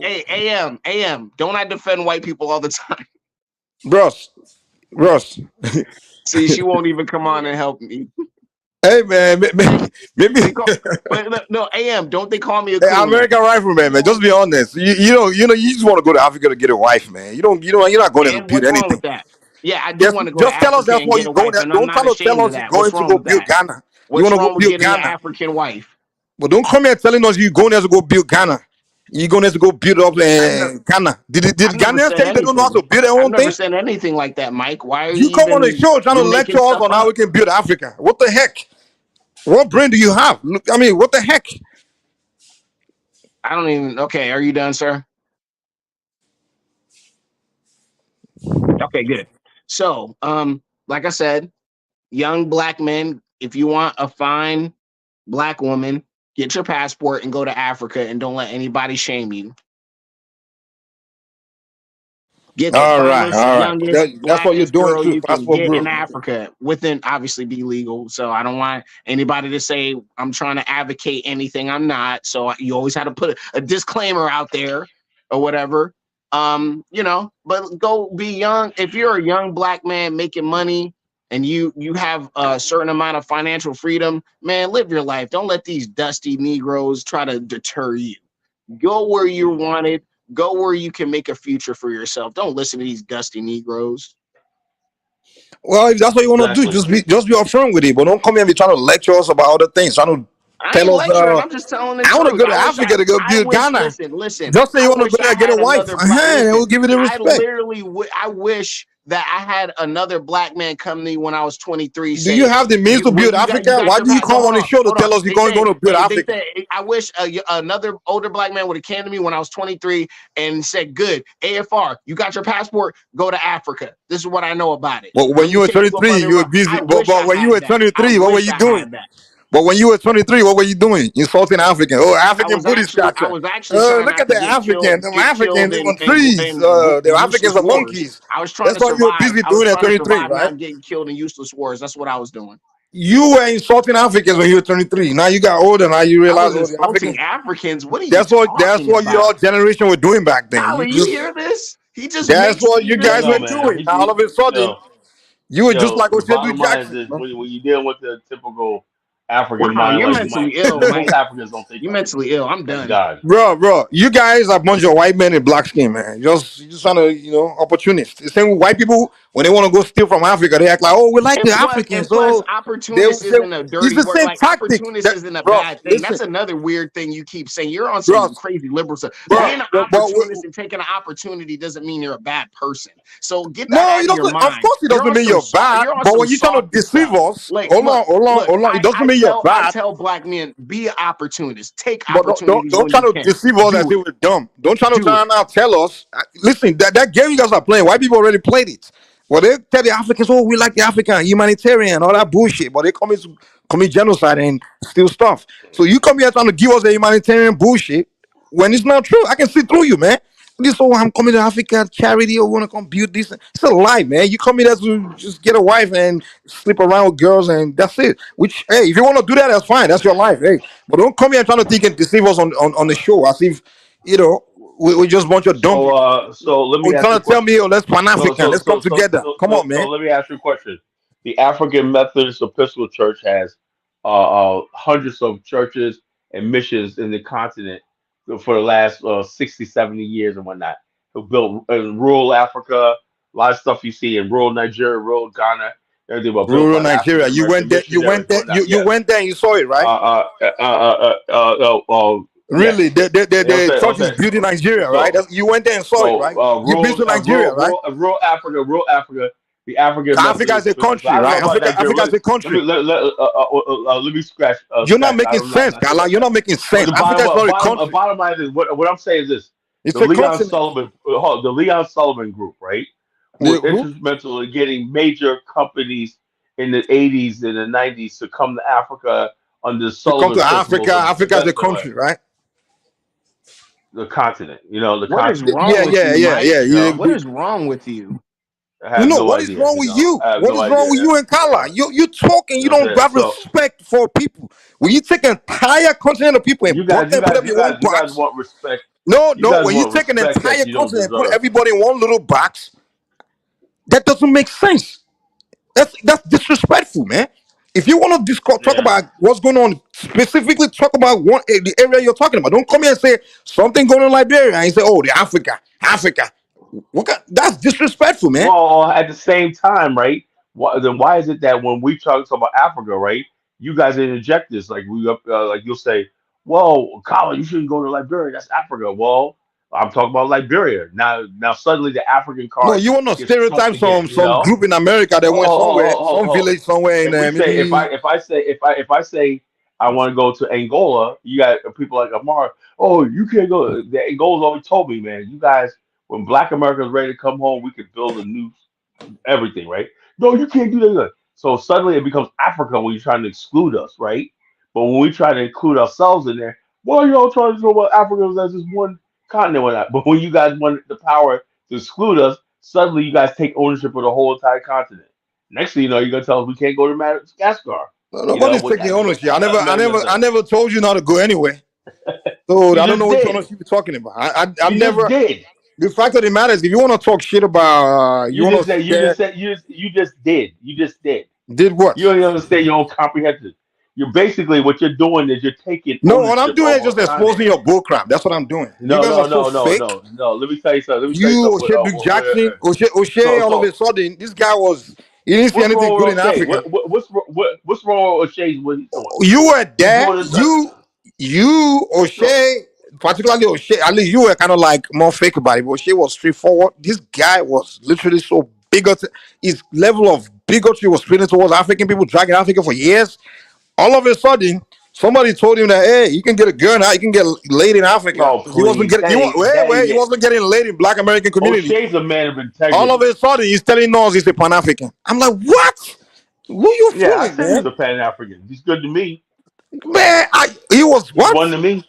Hey, AM. Don't I defend white people all the time? Ross. See, she won't even come on and help me. Hey man, maybe no, AM. Don't they call me a hey, coon? American rifleman, man. Just be honest. You just want to go to Africa to get a wife, man. You're not going there to And build what's wrong anything. with that? Yeah, I do Just, want to go to just tell us Africa that's and what get you're a going wife, there. and I'm Don't not try to tell ashamed of us you're that. going What's to wrong go with build that? Ghana. You What's want to wrong go with build getting an Ghana. African wife? But don't come here telling us you're going there to go build Ghana. You're going there to go build up Ghana. Did I've never Ghanaians said tell you they don't know how anything. to build their I've own never thing? said anything like that, Mike. Why are You you come on the even? show trying to You're lecture making us stuff on how up. we can build Africa. What the heck? What brain do you have? Look, I mean, what the heck? I don't even. Okay, are you done, sir? Okay, good. So, like I said, young black men, if you want a fine black woman, get your passport and go to Africa, and don't let anybody shame you. Get the All right, finest, all right. youngest, That's what you're blackest doing girl too. you can Passport get in bro. Africa, within obviously be legal. So I don't want anybody to say I'm trying to advocate anything. I'm not. So you always have to put a disclaimer out there or whatever. But go be young. If you're a young black man making money and you have a certain amount of financial freedom, man, live your life. Don't let these dusty Negroes try to deter you. Go where you're wanted. Go where you can make a future for yourself. Don't listen to these dusty Negroes. Well, if that's what you want to do, Exactly. just be upfront with it. But don't come here and be trying to lecture us about other things. Trying to I ain't tell us, lecturing. I'm just telling the I want to truth. go to Africa to go build Ghana. Listen. Just say I you want to wish go there I and get a had wife. another black. And we'll Listen, give you the I respect. literally, I wish that I had another black man come to me when I was 23. Do you Say, have the means to build you Africa? got Why your do you pass. No, come on hold the on, show to hold on. tell us you're going to build They Africa? said, I wish another older black man would have came to me when I was 23 and said, "Good, AFR, you got your passport. Go to Africa. This is what I know about it. But when Let you me were take you up 23, under you were my. busy. I wish I When you were had that. I 23, what were wish you I doing? had that. But when you were 23, what were you doing? Insulting African. Oh, African booty I scratcher. was actually trying Look not at to the African. Them get Africans, killed they want in trees. The Africans useless are wars. monkeys. I was trying That's to what you were survive. busy I was doing at trying to 23, survive, right? not getting killed in useless wars. That's what I was doing. You were insulting Africans when you were 23. Now you got older. Now you I realize, was oh, the Africans. insulting Africans. What are you That's talking what your about? generation were doing back then. Tyler, you hear this? He just That's makes what these you Yeah, guys no, were statements. man. doing. Now all of a sudden, you were just like The Oshedu bottom line is Jackson. this: when you deal with the typical African Wow, mind you're like Mike, mentally ill, most Mike. Africans don't think You're like this. mentally ill. I'm Thank done. God. Bro, you guys are a bunch of white men in black skin, man. You just trying to, opportunists. The same with white people, when they want to go steal from Africa, they act like, oh, we like the And Africans. plus, So they will opportunist say, isn't a it's dirty the word. same Like tactic. opportunist isn't a Bro, bad thing. listen, That's another weird thing you keep saying. You're on bro, some crazy liberal stuff. bro, Being an but opportunist and taking an opportunity doesn't mean you're a bad person. So get that no, out it of your doesn't. Of mind. course, it doesn't mean you're bad. You're on But some when you're trying to softy deceive stuff. us, Like, hold on. It doesn't mean you're I bad. tell black men, be an opportunist. Take But opportunities don't when try you to can. deceive us as Do if it. we're dumb. Don't try to Do try it. and now tell us. Listen, that game you guys are playing, white people already played it. Well, they tell the Africans, oh, we like the African, humanitarian, all that bullshit. But they commit genocide and steal stuff. So you come here trying to give us the humanitarian bullshit when it's not true. I can see through you, man. This oh, I'm coming to Africa charity or want to come build this. It's a lie, man. You come here to just get a wife and sleep around with girls and that's it. Which hey, if you want to do that, that's fine. That's your life. Hey, but don't come here trying to think and deceive us on the show as if we just a bunch of dumb people. So let Or me you ask you trying a to tell me, question. oh, let's Pan So African, so let's come so so together. so Come so, on, so man. let me ask you a question. The African Methodist Episcopal Church has hundreds of churches and missions in the continent for the last 60, 70 years and whatnot. Who built in rural Africa, a lot of stuff you see in rural Nigeria, rural Ghana, everything was built Rural by the Nigeria. African You American went there. You missionaries went and there. whatnot. You Yes. went there and you saw it, right? Really, Yes. You know what I'm the saying? church is built in Nigeria, right? You went there and saw it, right? You've been to Nigeria, right? Rural Africa, the African Africa is Methodist a Episcopal. So country, I don't know right? about Nigeria. Africa is a country. Let me scratch. You're not I making don't know, sense, not sure Gala. about You're that. not making But sense. Africa is not a country. bottom line is what I'm saying is this: It's a continent. The Leon Sullivan Group, right, were Who? instrumental in getting major companies in the '80s and the '90s to come to Africa under the To come Sullivan to Africa. principles of Africa is a investment, country, right? the continent. You know, the What is continent. wrong with you, Mike? You know, What is wrong with you? I have no What is idea. wrong You with know, you? I have What no is wrong with idea. you and Kala? You talking, you You know what I'm don't saying? have So respect for people. When you take an entire continent of people and put them in one you guys box. want respect. No, You guys when you want take an respect that entire you don't continent and put deserve. everybody in one little box, that doesn't make sense. That's disrespectful, man. If you want to talk about what's going on, specifically talk about the area you're talking about. Don't come here and say something going on in Liberia and say, "Oh, the Africa." That's disrespectful, man. Well, at the same time, right? Why is it that when we talk about Africa, right? You guys interject this like you'll say, "Well, Colin, you shouldn't go to Liberia. That's Africa." Well, I'm talking about Liberia now. Suddenly, the African No, card you want to gets trumped stereotype again. some group in America that went somewhere, some village somewhere in If we say maybe. if I say I want to go to Angola, you got people like Amar. Oh, you can't go. The Angola's always told me, man, you guys, when Black America's ready to come home, we could build a new everything, right? No, you can't do that. So suddenly it becomes Africa when you're trying to exclude us, right? But when we try to include ourselves in there, well, you all trying to talk about Africa as just one continent or not. But when you guys want the power to exclude us, suddenly you guys take ownership of the whole entire continent. Next thing you know, you're gonna tell us we can't go to Madagascar. No, nobody's taking ownership. I never told you not to go anywhere. So You I don't just know what did. ownership you're talking about. I've You never. just did. The fact of the matter is, if you want to talk shit about, you want to share. You just did. You just did. Did what? You don't even understand your own comprehension. You're basically what you're doing is you're taking No, what I'm ownership doing is over just a exposing continent. your bullcrap. That's what I'm doing. You No, guys no, are so no, no, fake. no, no. Let me tell you something. You, O'Shea Duke Jackson, O'Shea, all of a sudden, this guy he didn't see What's anything wrong good with in O'Shea? Africa. What's wrong with O'Shea's what he's doing? You were He's there. doing this. You, O'Shea, particularly O'Shea, at least you were kind of like more fake about it, but O'Shea was straightforward. This guy was literally so bigoted. His level of bigotry was spreading towards African people, dragging Africa for years. All of a sudden, somebody told him that, hey, you can get a girl now, you can get laid in Africa. No, He wasn't please. getting, he wasn't getting laid in Black American community. O'Shea's a man of integrity. All of a sudden, he's telling us he's a Pan-African. I'm like, what? Who you Yeah, I fooling, said he's man? a Pan African. He's good to me. Man, he was He's what? one to me.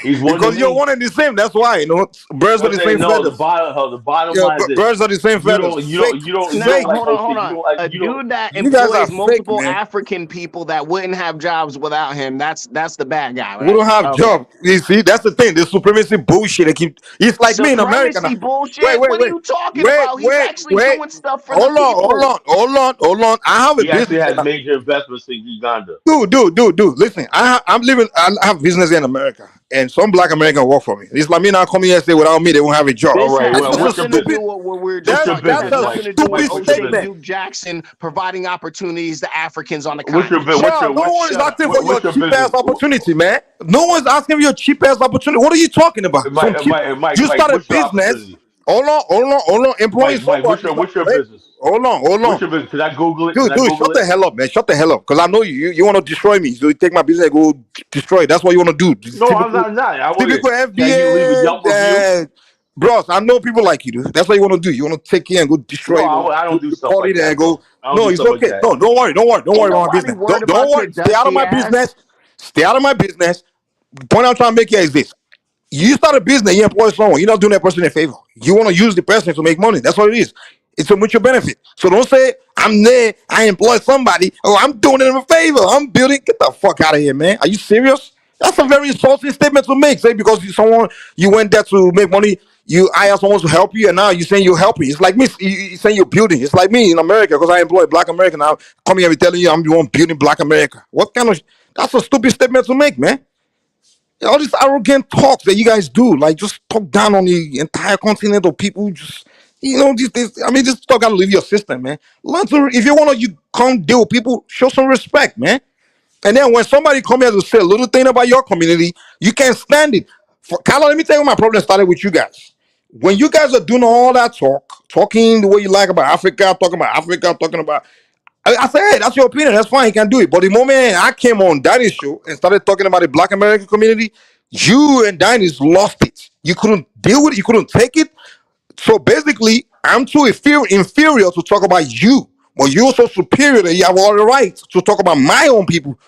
He's one to Because you're me. one and the same. That's why, birds are the same No, feathers. the bottom Yeah, line is this. birds are the same feathers. You don't Fake. like Hold O'Shea. on. A dude that You guys are employs fake, multiple man. African people that wouldn't have jobs without him. That's the bad guy, right? We don't have jobs. You see, that's the thing. The supremacy bullshit. It's like me in America now. Supremacy bullshit. Wait. What are you talking about? He's actually doing stuff for the people. Hold on. I have a He actually business. has major investments in Uganda. Dude. Listen, I have business in America, and some Black Americans work for me. It's like me now coming here and say without me they won't have a job. This has what's your nothing to business? do with what we're just talking about. It has nothing to do with O'Shea Duke Jackson providing opportunities to Africans on the continent. No one's asking for your cheap ass opportunity, man. No one's asking for your cheap ass opportunity. What are you talking about? You start a business. Hold on. Employing somebody. What's your business? Hold on. What's your business? Can I Google it? Dude, shut the hell up, man. Shut the hell up. Because I know you want to destroy me. So you take my business and go destroy it. That's what you want to do. No, I'm not. Typical Can you leave a Yelp FBA. review? Bros, I know people like you, dude. That's what you want to do. You want to take here and go destroy. No, I don't do stuff like that. No, it's okay. No, don't worry about my business. Don't worry. Stay out of my business. Stay out of my business. The point I'm trying to make here is this. You start a business, you employ someone, you're not doing that person a favor. You want to use the person to make money. That's what it is. It's a mutual benefit. So don't say, I'm there, I employ somebody. Oh, I'm doing them a favor. I'm building. Get the fuck out of here, man. Are you serious? That's a very insulting statement to make. Say because you went there to make money, you hire someone to help you, and now you're saying you're helping. It's like me you saying you're building. It's like me in America because I employ Black American. Now coming here and telling you I'm the one building Black America. What kind of? That's a stupid statement to make, man. All this arrogant talk that you guys do, like just talk down on the entire continent of people. Just this talk gotta leave your system, man. Learn to, if you wanna, you come deal with people, show some respect, man. And then when somebody come here to say a little thing about your community, you can't stand it. Carla, let me tell you, my problem started with you guys. When you guys are doing all that talking the way you like about Africa, talking about. I said, hey, that's your opinion. That's fine. You can do it. But the moment I came on Danny's show and started talking about the Black American community, you and Danny's lost it. You couldn't deal with it. You couldn't take it. So basically, I'm too inferior to talk about you. But you're so superior that you have all the rights to talk about my own people.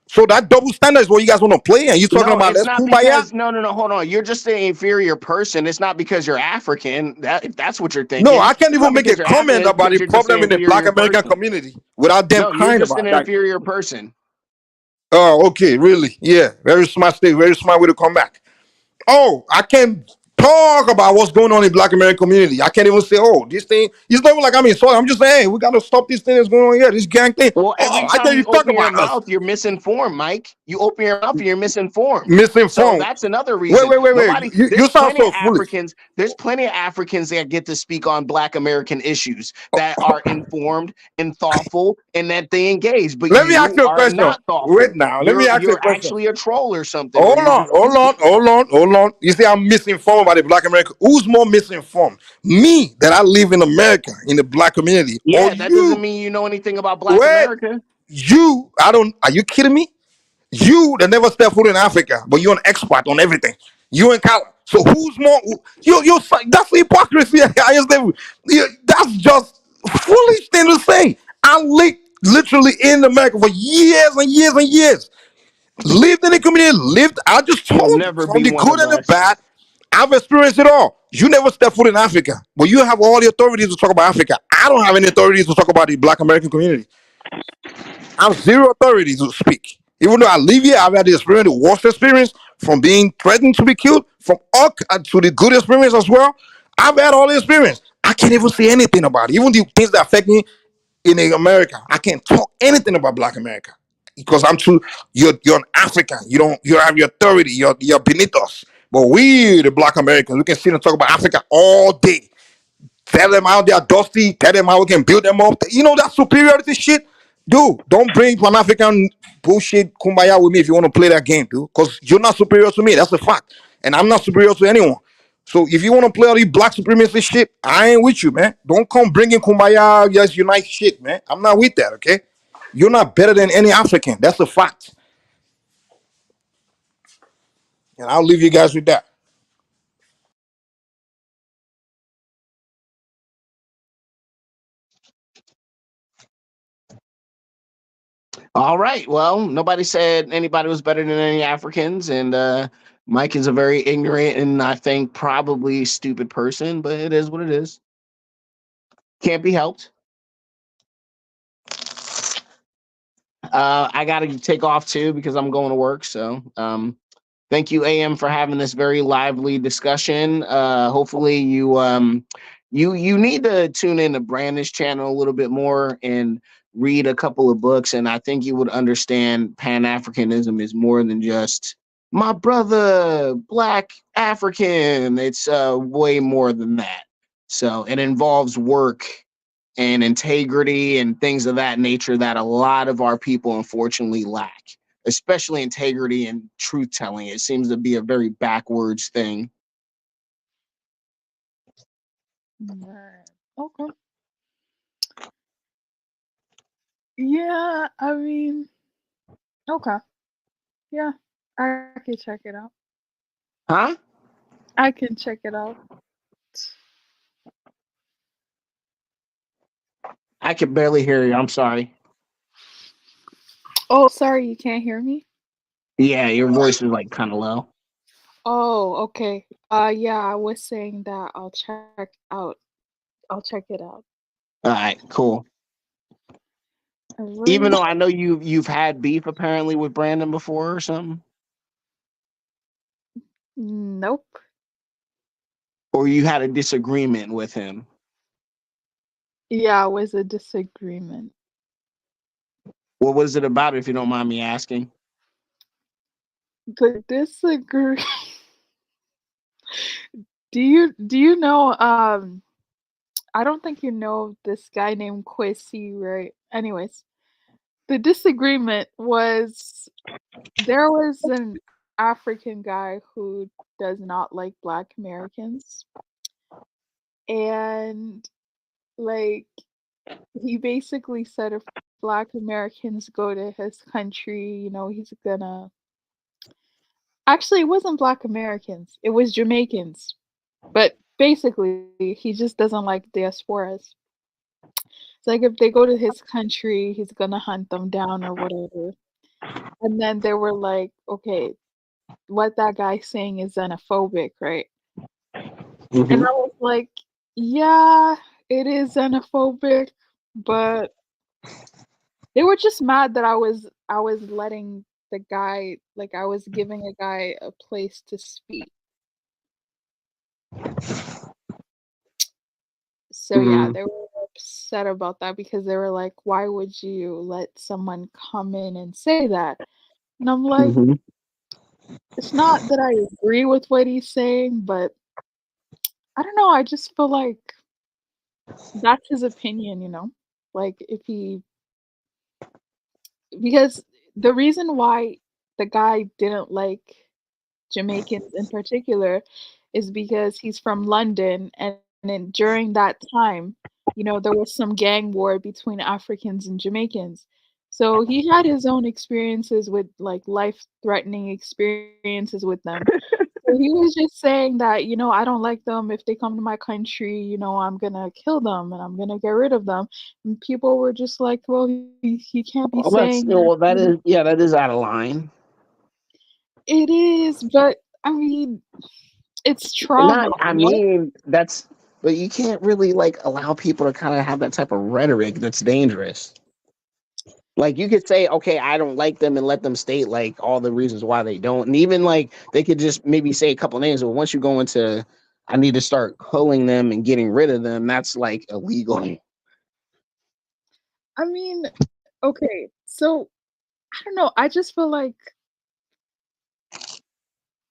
So that double standard is what you guys want to play, and you talking about it's that's not kumbaya? because hold on. You're just an inferior person. It's not because you're African. If that's what you're thinking. No, I can't even make a comment about the problem in the Black American community without them crying you're just about an it. inferior person. Oh, okay, really? Yeah, very smart state, very smart way to come back. Oh, I can't talk about what's going on in Black American community. I can't even say, oh, this thing. It's not even like I'm insulting. I'm just saying, hey, we got to stop this thing that's going on here. This gang thing. Well, Oh, every I time tell you, you talk open your about us. mouth, you're misinformed, Mike. You open your mouth and you're misinformed. So Misinformed. that's another reason. Wait. Nobody. You There's sound plenty so of foolish. Africans. There's plenty of Africans that get to speak on Black American issues that are informed and thoughtful and that they engage. But Let me ask you you a are question. not thoughtful. Wait now. Let me ask you a You're question. actually a troll or something. Hold or you're on, just hold on. You say I'm misinformed about the Black American. Who's more misinformed? Me, that I live in America, in the Black community, Yeah, or that you? doesn't mean you know anything about Black Wait, America. you? I don't. Are you kidding me? You that never step foot in Africa, but you're an expert on everything. You in color. So who's more? You. That's hypocrisy at the highest level. That's just foolish thing to say. I lived literally in America for years and years and years. Lived in the community. Lived. I just told You'll you never from be the one good of and the us. bad. I've experienced it all. You never step foot in Africa, but you have all the authorities to talk about Africa. I don't have any authorities to talk about the Black American community. I have zero authority to speak. Even though I live here, I've had the experience, the worst experience, from being threatened to be killed, from all to the good experience as well. I've had all the experience. I can't even say anything about it. Even the things that affect me in America, I can't talk anything about Black America because I'm too. You're an African. You don't have your authority. You're beneath us. But we, the Black Americans, we can sit and talk about Africa all day. Tell them how they are dusty. Tell them how we can build them up. You know that superiority shit, dude. Don't bring Pan African bullshit kumbaya with me if you want to play that game, dude. Because you're not superior to me. That's a fact, and I'm not superior to anyone. So if you want to play all these black supremacy shit, I ain't with you, man. Don't come bringing kumbaya, just unite shit, man. I'm not with that. Okay, you're not better than any African. That's a fact, and I'll leave you guys with that. All right. Well, nobody said anybody was better than any Africans, and Mike is a very ignorant and I think probably stupid person, but it is what it is. Can't be helped. I got to take off too because I'm going to work. So, thank you, AM, for having this very lively discussion. Hopefully, you need to tune in to Brandon's channel a little bit more and read a couple of books, and I think you would understand Pan Africanism is more than just my brother, Black African. It's way more than that. So it involves work and integrity and things of that nature that a lot of our people unfortunately lack, especially integrity and truth telling. It seems to be a very backwards thing. Right. Okay. Yeah, I mean, okay. Yeah, I can check it out. Huh? I can check it out. I can barely hear you. I'm sorry. Oh, sorry, you can't hear me? Yeah, your voice is like kind of low. Oh, okay. Yeah, I was saying that I'll check out. I'll check it out. All right, cool. Even Alright. though I know you've had beef apparently with Brandon before or something, Nope. or you had a disagreement with him. Yeah, it was a disagreement. What was it about, if you don't mind me asking? The disagree. Do you know I don't think you know this guy named Kwesi, right? Anyways, the disagreement was there was an African guy who does not like Black Americans, and like he basically said if Black Americans go to his country, he's gonna. Actually, it wasn't Black Americans, it was Jamaicans. But basically, he just doesn't like diasporas. It's like if they go to his country, he's gonna hunt them down or whatever. And then they were like, okay, what that guy's saying is xenophobic, right? And Mm-hmm. I was like, yeah, it is xenophobic, but they were just mad that I was letting the guy, like I was giving a guy a place to speak. So yeah, Mhm. they were upset about that because they were like, "Why would you let someone come in and say that?" And I'm like, Mhm. it's not that I agree with what he's saying, but I don't know. I just feel like that's his opinion, you know? Like if he because the reason why the guy didn't like Jamaicans in particular is because he's from London and then during that time, you know, there was some gang war between Africans and Jamaicans. So he had his own experiences with like life-threatening experiences with them. So he was just saying that, you know, I don't like them. If they come to my country, you know, I'm gonna kill them and I'm gonna get rid of them. And people were just like, well, he can't be Well, that's saying that. well, that is yeah, that is out of line. It is, but I mean, it's trauma, Not, I you know? mean, that's, but you can't really like allow people to kind of have that type of rhetoric that's dangerous. Like you could say, okay, I don't like them and let them state like all the reasons why they don't. And even like they could just maybe say a couple names, but once you go into I need to start culling them and getting rid of them, that's like illegal. I mean, okay, so I don't know. I just feel like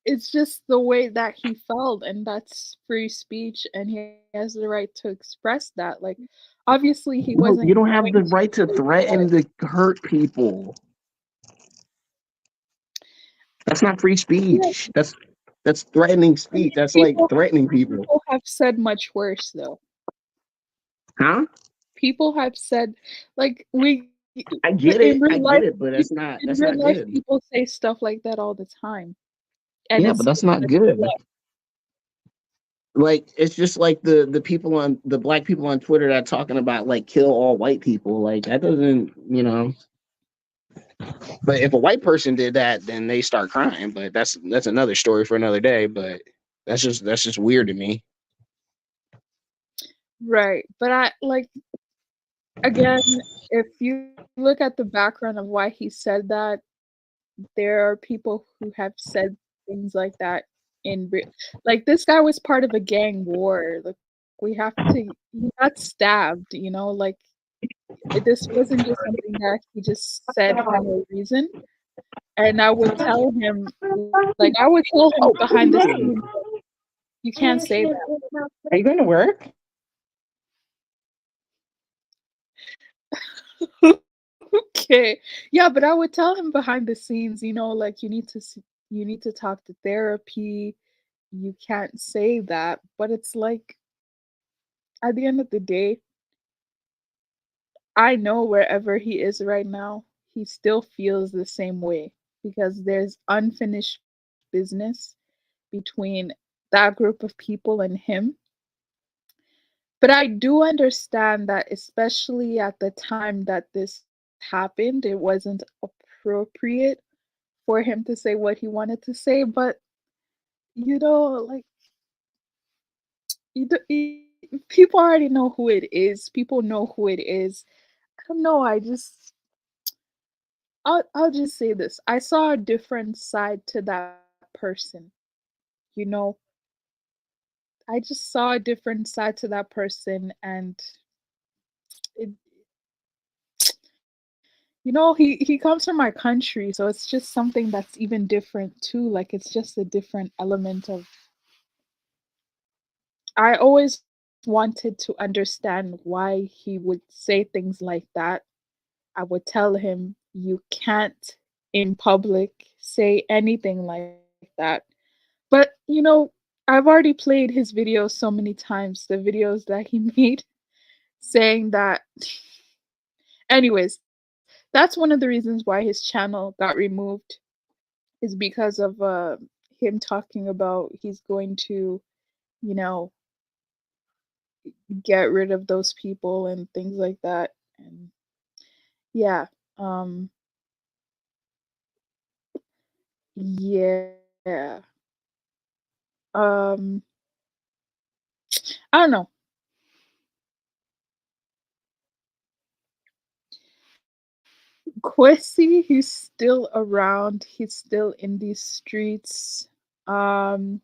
it's just the way that he felt, and that's free speech, and he has the right to express that. Like, obviously, he No, wasn't you don't have going the to right to say that. threaten to hurt people. That's not free Yeah, speech. That's threatening I mean, speech. That's like threatening people. people have said much worse, though. Huh? People have said, like, I in get life, it, but in that's real not life, good. people say stuff like that all the time, and Yeah, but that's not it's a good. lot. Like it's just like the people on the black people on Twitter that talking about like kill all white people. Like that doesn't, you know. But if a white person did that, then they start crying. But that's another story for another day. But that's just weird to me. Right, but I like again, if you look at the background of why he said that, there are people who have said things like that in like this guy was part of a gang war. Like we have to he got stabbed, you know, like this wasn't just something that he just said for no reason. And I would tell him like I would tell him Oh, what are behind you the doing? scenes, you can't say that. Are you going to work? Okay. Yeah, but I would tell him behind the scenes, you know, like you need to talk to therapy. You can't say that, but it's like at the end of the day, I know wherever he is right now, he still feels the same way because there's unfinished business between that group of people and him. But I do understand that, especially at the time that this happened, it wasn't appropriate for him to say what he wanted to say. But, you know, like, people already know who it is. People know who it is. I don't know. I'll just say this. I saw a different side to that person. You know, I just saw a different side to that person, and it, you know, he comes from my country, so it's just something that's even different too. Like it's just a different element of. I always wanted to understand why he would say things like that. I would tell him, "You can't in public say anything like that." But, you know, I've already played his videos so many times, the videos that he made saying that anyways, that's one of the reasons why his channel got removed is because of, him talking about he's going to, you know, get rid of those people and things like that, and yeah, um, yeah, um, I don't know. Kwesi, he's still around. He's still in these streets. Um,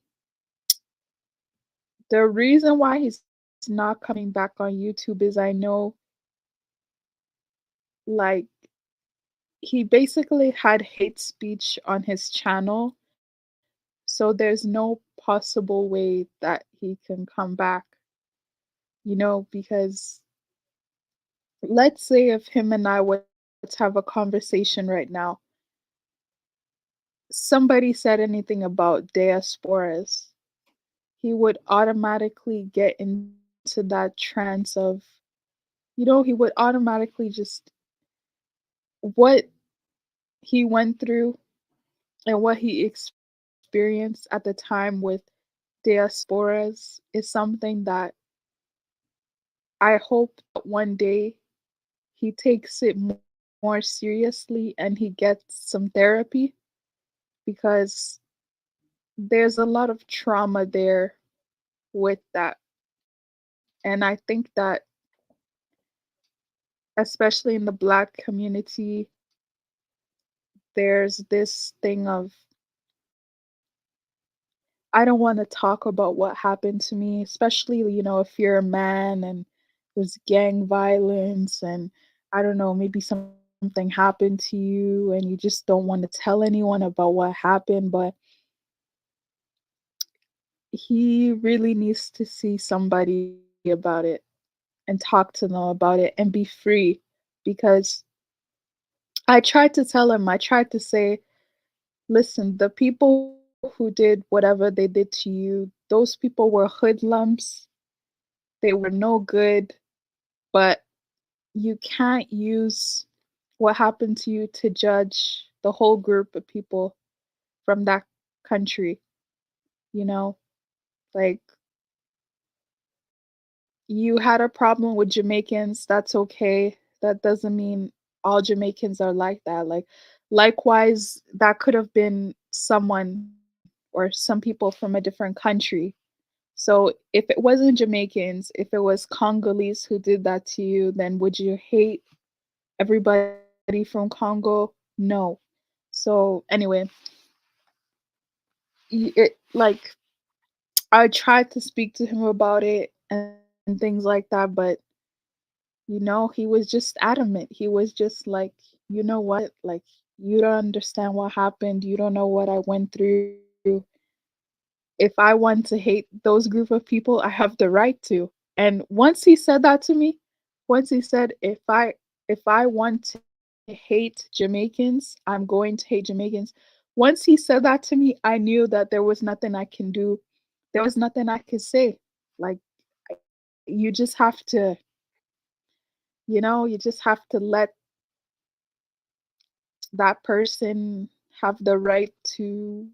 The reason why he's not coming back on YouTube is I know, like, he basically had hate speech on his channel, so there's no possible way that he can come back, because let's say if him and I were to have a conversation right now, somebody said anything about diasporas, he would automatically get into that trance of, he would automatically just what he went through and what he experienced at the time with diasporas is something that I hope that one day he takes it more seriously and he gets some therapy, because there's a lot of trauma there with that. And I think that, especially in the Black community, there's this thing of, I don't want to talk about what happened to me, especially, if you're a man and there's gang violence and I don't know, maybe something happened to you and you just don't want to tell anyone about what happened. But he really needs to see somebody about it and talk to them about it and be free, because I tried to tell him, I tried to say, listen, the people who did whatever they did to you, those people were hoodlums. They were no good, but you can't use what happened to you to judge the whole group of people from that country, you know? Like, you had a problem with Jamaicans, that's okay. That doesn't mean all Jamaicans are like that. Like, likewise, that could have been someone or some people from a different country. So if it wasn't Jamaicans, if it was Congolese who did that to you, then would you hate everybody from Congo? No. So anyway, like, I tried to speak to him about it and things like that, but he was just adamant. He was just like, you know what? Like, you don't understand what happened. You don't know what I went through. If I want to hate those group of people, I have the right to. And once he said that to me, once he said, if I want to hate Jamaicans, I'm going to hate Jamaicans. Once he said that to me, I knew that there was nothing I can do. There was nothing I could say. Like, you just have to, you just have to let that person have the right to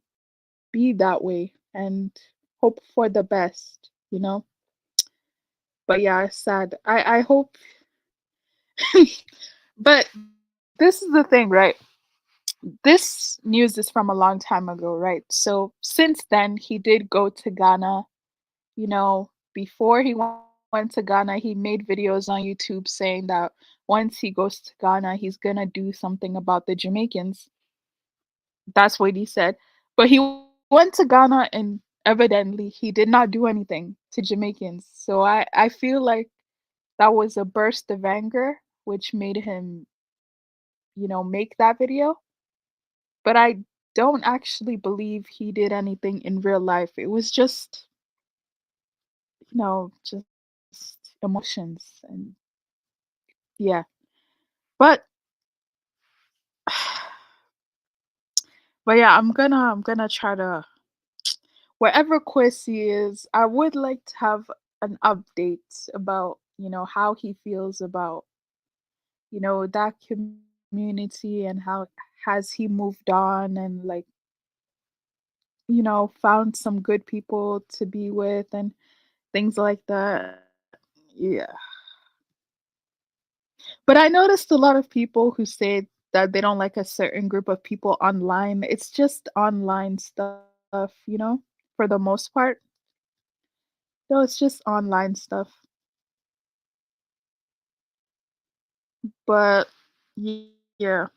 be that way and hope for the best. But yeah, it's sad. I hope, but this is the thing, right? This news is from a long time ago, right? So since then, he did go to Ghana. Before he went to Ghana, he made videos on YouTube saying that once he goes to Ghana, he's gonna do something about the Jamaicans. That's what he said. But he went to Ghana and evidently he did not do anything to Jamaicans. So I feel like that was a burst of anger, which made him, make that video. But I don't actually believe he did anything in real life. It was just emotions and yeah. But but yeah, I'm gonna try to, wherever Kwesi is, I would like to have an update about, how he feels about, that community and how has he moved on and, like, found some good people to be with and things like that. Yeah. But I noticed a lot of people who say that they don't like a certain group of people online. It's just online stuff, for the most part. No, it's just online stuff. But yeah.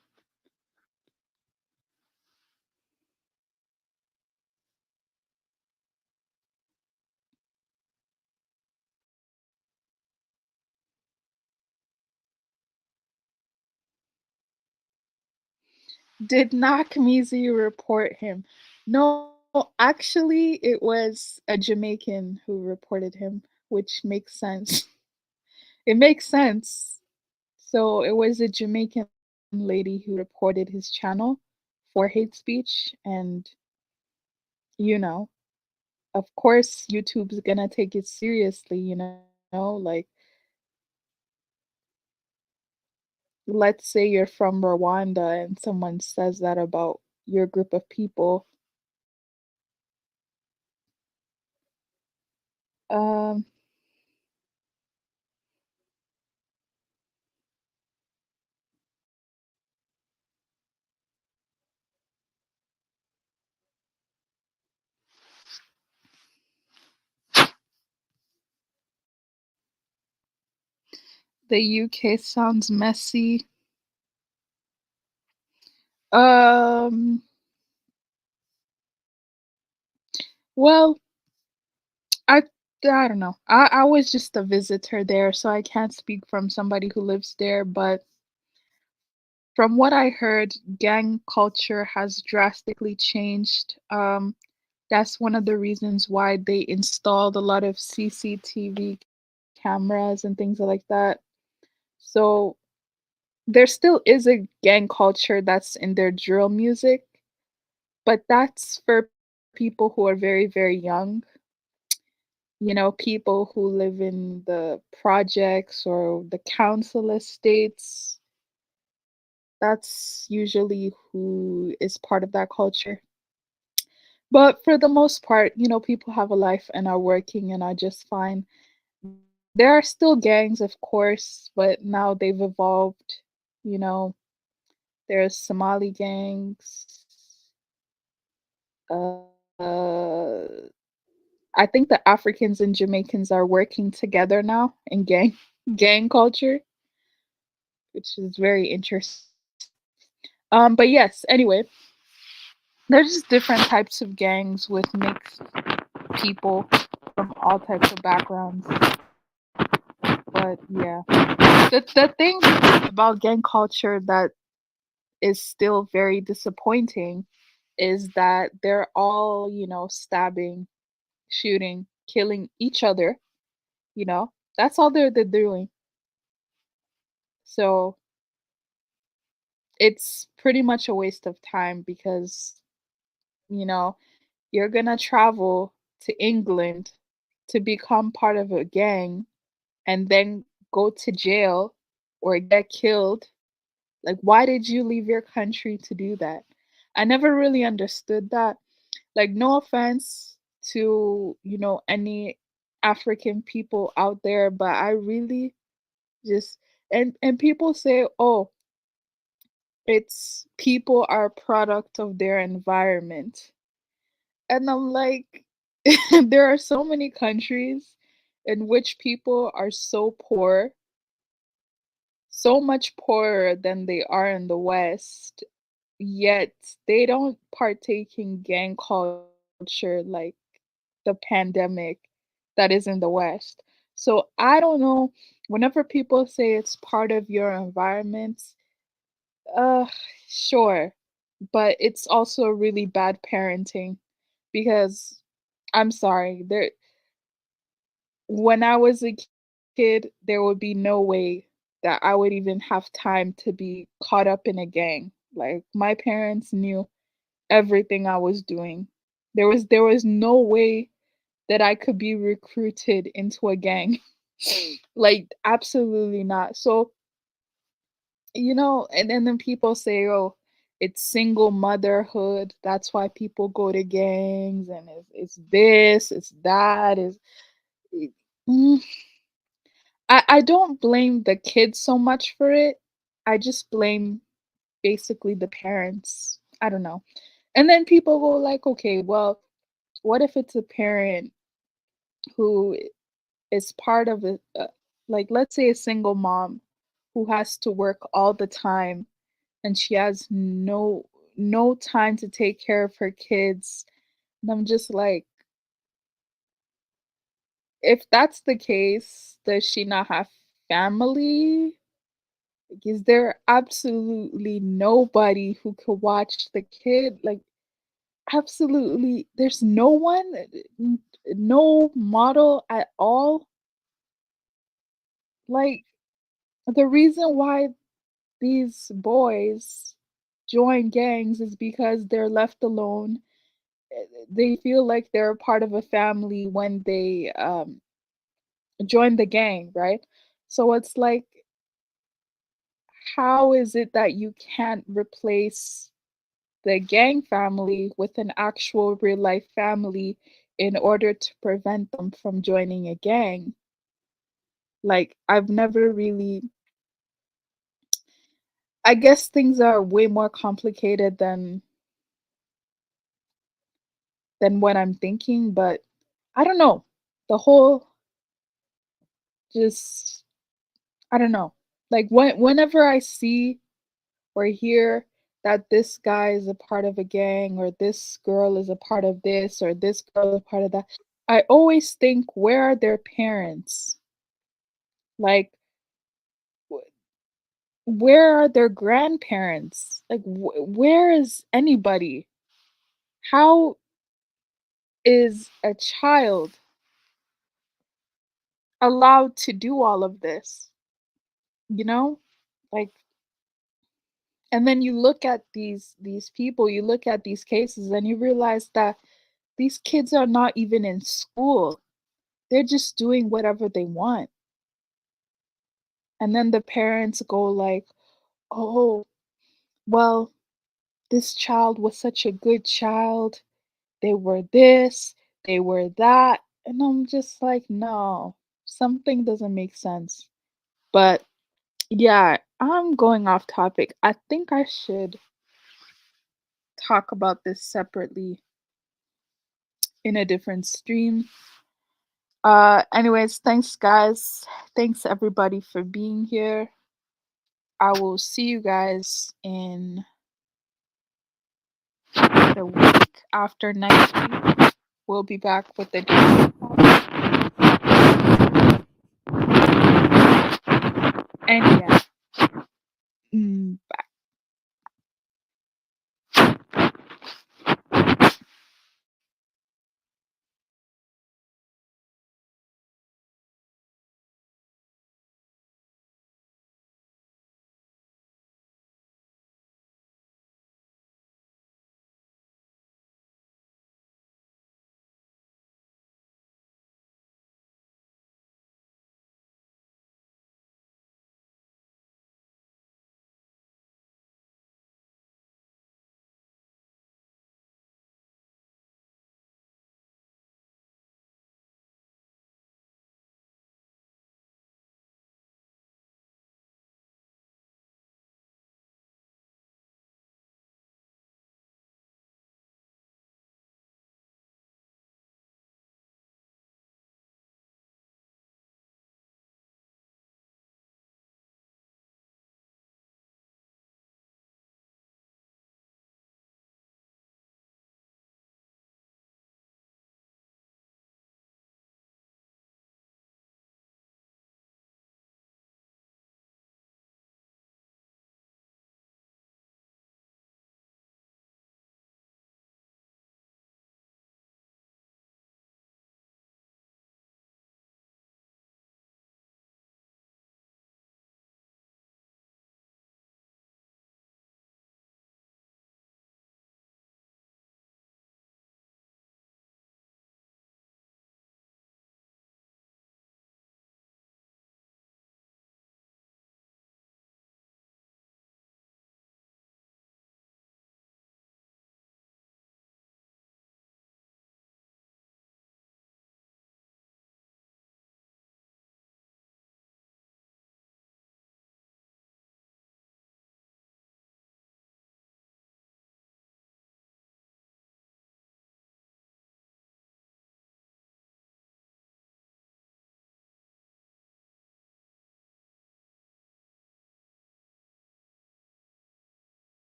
Did Nakamizi report him? No, actually, it was a Jamaican who reported him, which makes sense. It makes sense. So it was a Jamaican lady who reported his channel for hate speech, and you know, of course, YouTube's gonna take it seriously. Like let's say you're from Rwanda and someone says that about your group of people. Um, the UK sounds messy. Um, well, I I don't know. I was just a visitor there, so I can't speak from somebody who lives there, but from what I heard, gang culture has drastically changed. That's one of the reasons why they installed a lot of CCTV cameras and things like that. So there still is a gang culture that's in their drill music, but that's for people who are very, very young. People who live in the projects or the council estates. That's usually who is part of that culture. But for the most part, people have a life and are working and are just fine. There are still gangs, of course, but now they've evolved. You know, there's Somali gangs. Uh, I think the Africans and Jamaicans are working together now in gang culture, which is very interesting. But yes, anyway, there's just different types of gangs with mixed people from all types of backgrounds. But yeah, the thing about gang culture that is still very disappointing is that they're all, stabbing, shooting, killing each other. You know, that's all they're doing. So it's pretty much a waste of time because, you know, you're gonna travel to England to become part of a gang and then go to jail or get killed. Like, why did you leave your country to do that? I never really understood that. Like, no offense to, any African people out there, but I really just and people say, "Oh, it's people are a product of their environment." And I'm like, there are so many countries in which people are so poor, so much poorer than they are in the West, yet they don't partake in gang culture like the pandemic that is in the West. So I don't know. Whenever people say it's part of your environment, uh, sure, but it's also really bad parenting because I'm sorry, when I was a kid, there would be no way that I would even have time to be caught up in a gang. Like my parents knew everything I was doing. There was no way that I could be recruited into a gang. Like absolutely not. So, and then people say, "Oh, it's single motherhood. That's why people go to gangs and it's this, it's that, is Mm, I don't blame the kids so much for it. I just blame basically the parents. I don't know. And then people go like, okay, well, what if it's a parent who is part of like let's say a single mom who has to work all the time and she has no time to take care of her kids. And I'm just like, if that's the case, does she not have family? Is there absolutely nobody who could watch the kid? Like, absolutely, there's no one, no model at all. Like, the reason why these boys join gangs is because they're left alone. They feel like they're a part of a family when they join the gang, right? So it's like, how is it that you can't replace the gang family with an actual real life family in order to prevent them from joining a gang? Like, I've never really, I guess things are way more complicated than what I'm thinking, but I don't know. The whole just I don't know. Like, whenever I see or hear that this guy is a part of a gang or this girl is a part of this or this girl is a part of that, I always think, where are their parents? Like, where are their grandparents? Like, where is anybody? How is a child allowed to do all of this? You know? Like, and then you look at these people, you look at these cases, and you realize that these kids are not even in school. They're just doing whatever they want. And then the parents go like, "Oh, well, this child was such a good child. They were this, they were that." And I'm just like, no, something doesn't make sense. But yeah, I'm going off topic. I think I should talk about this separately in a different stream. Anyways, thanks guys. Thanks everybody for being here. I will see you guys in the week after next week. We'll be back with a different topic. And yeah.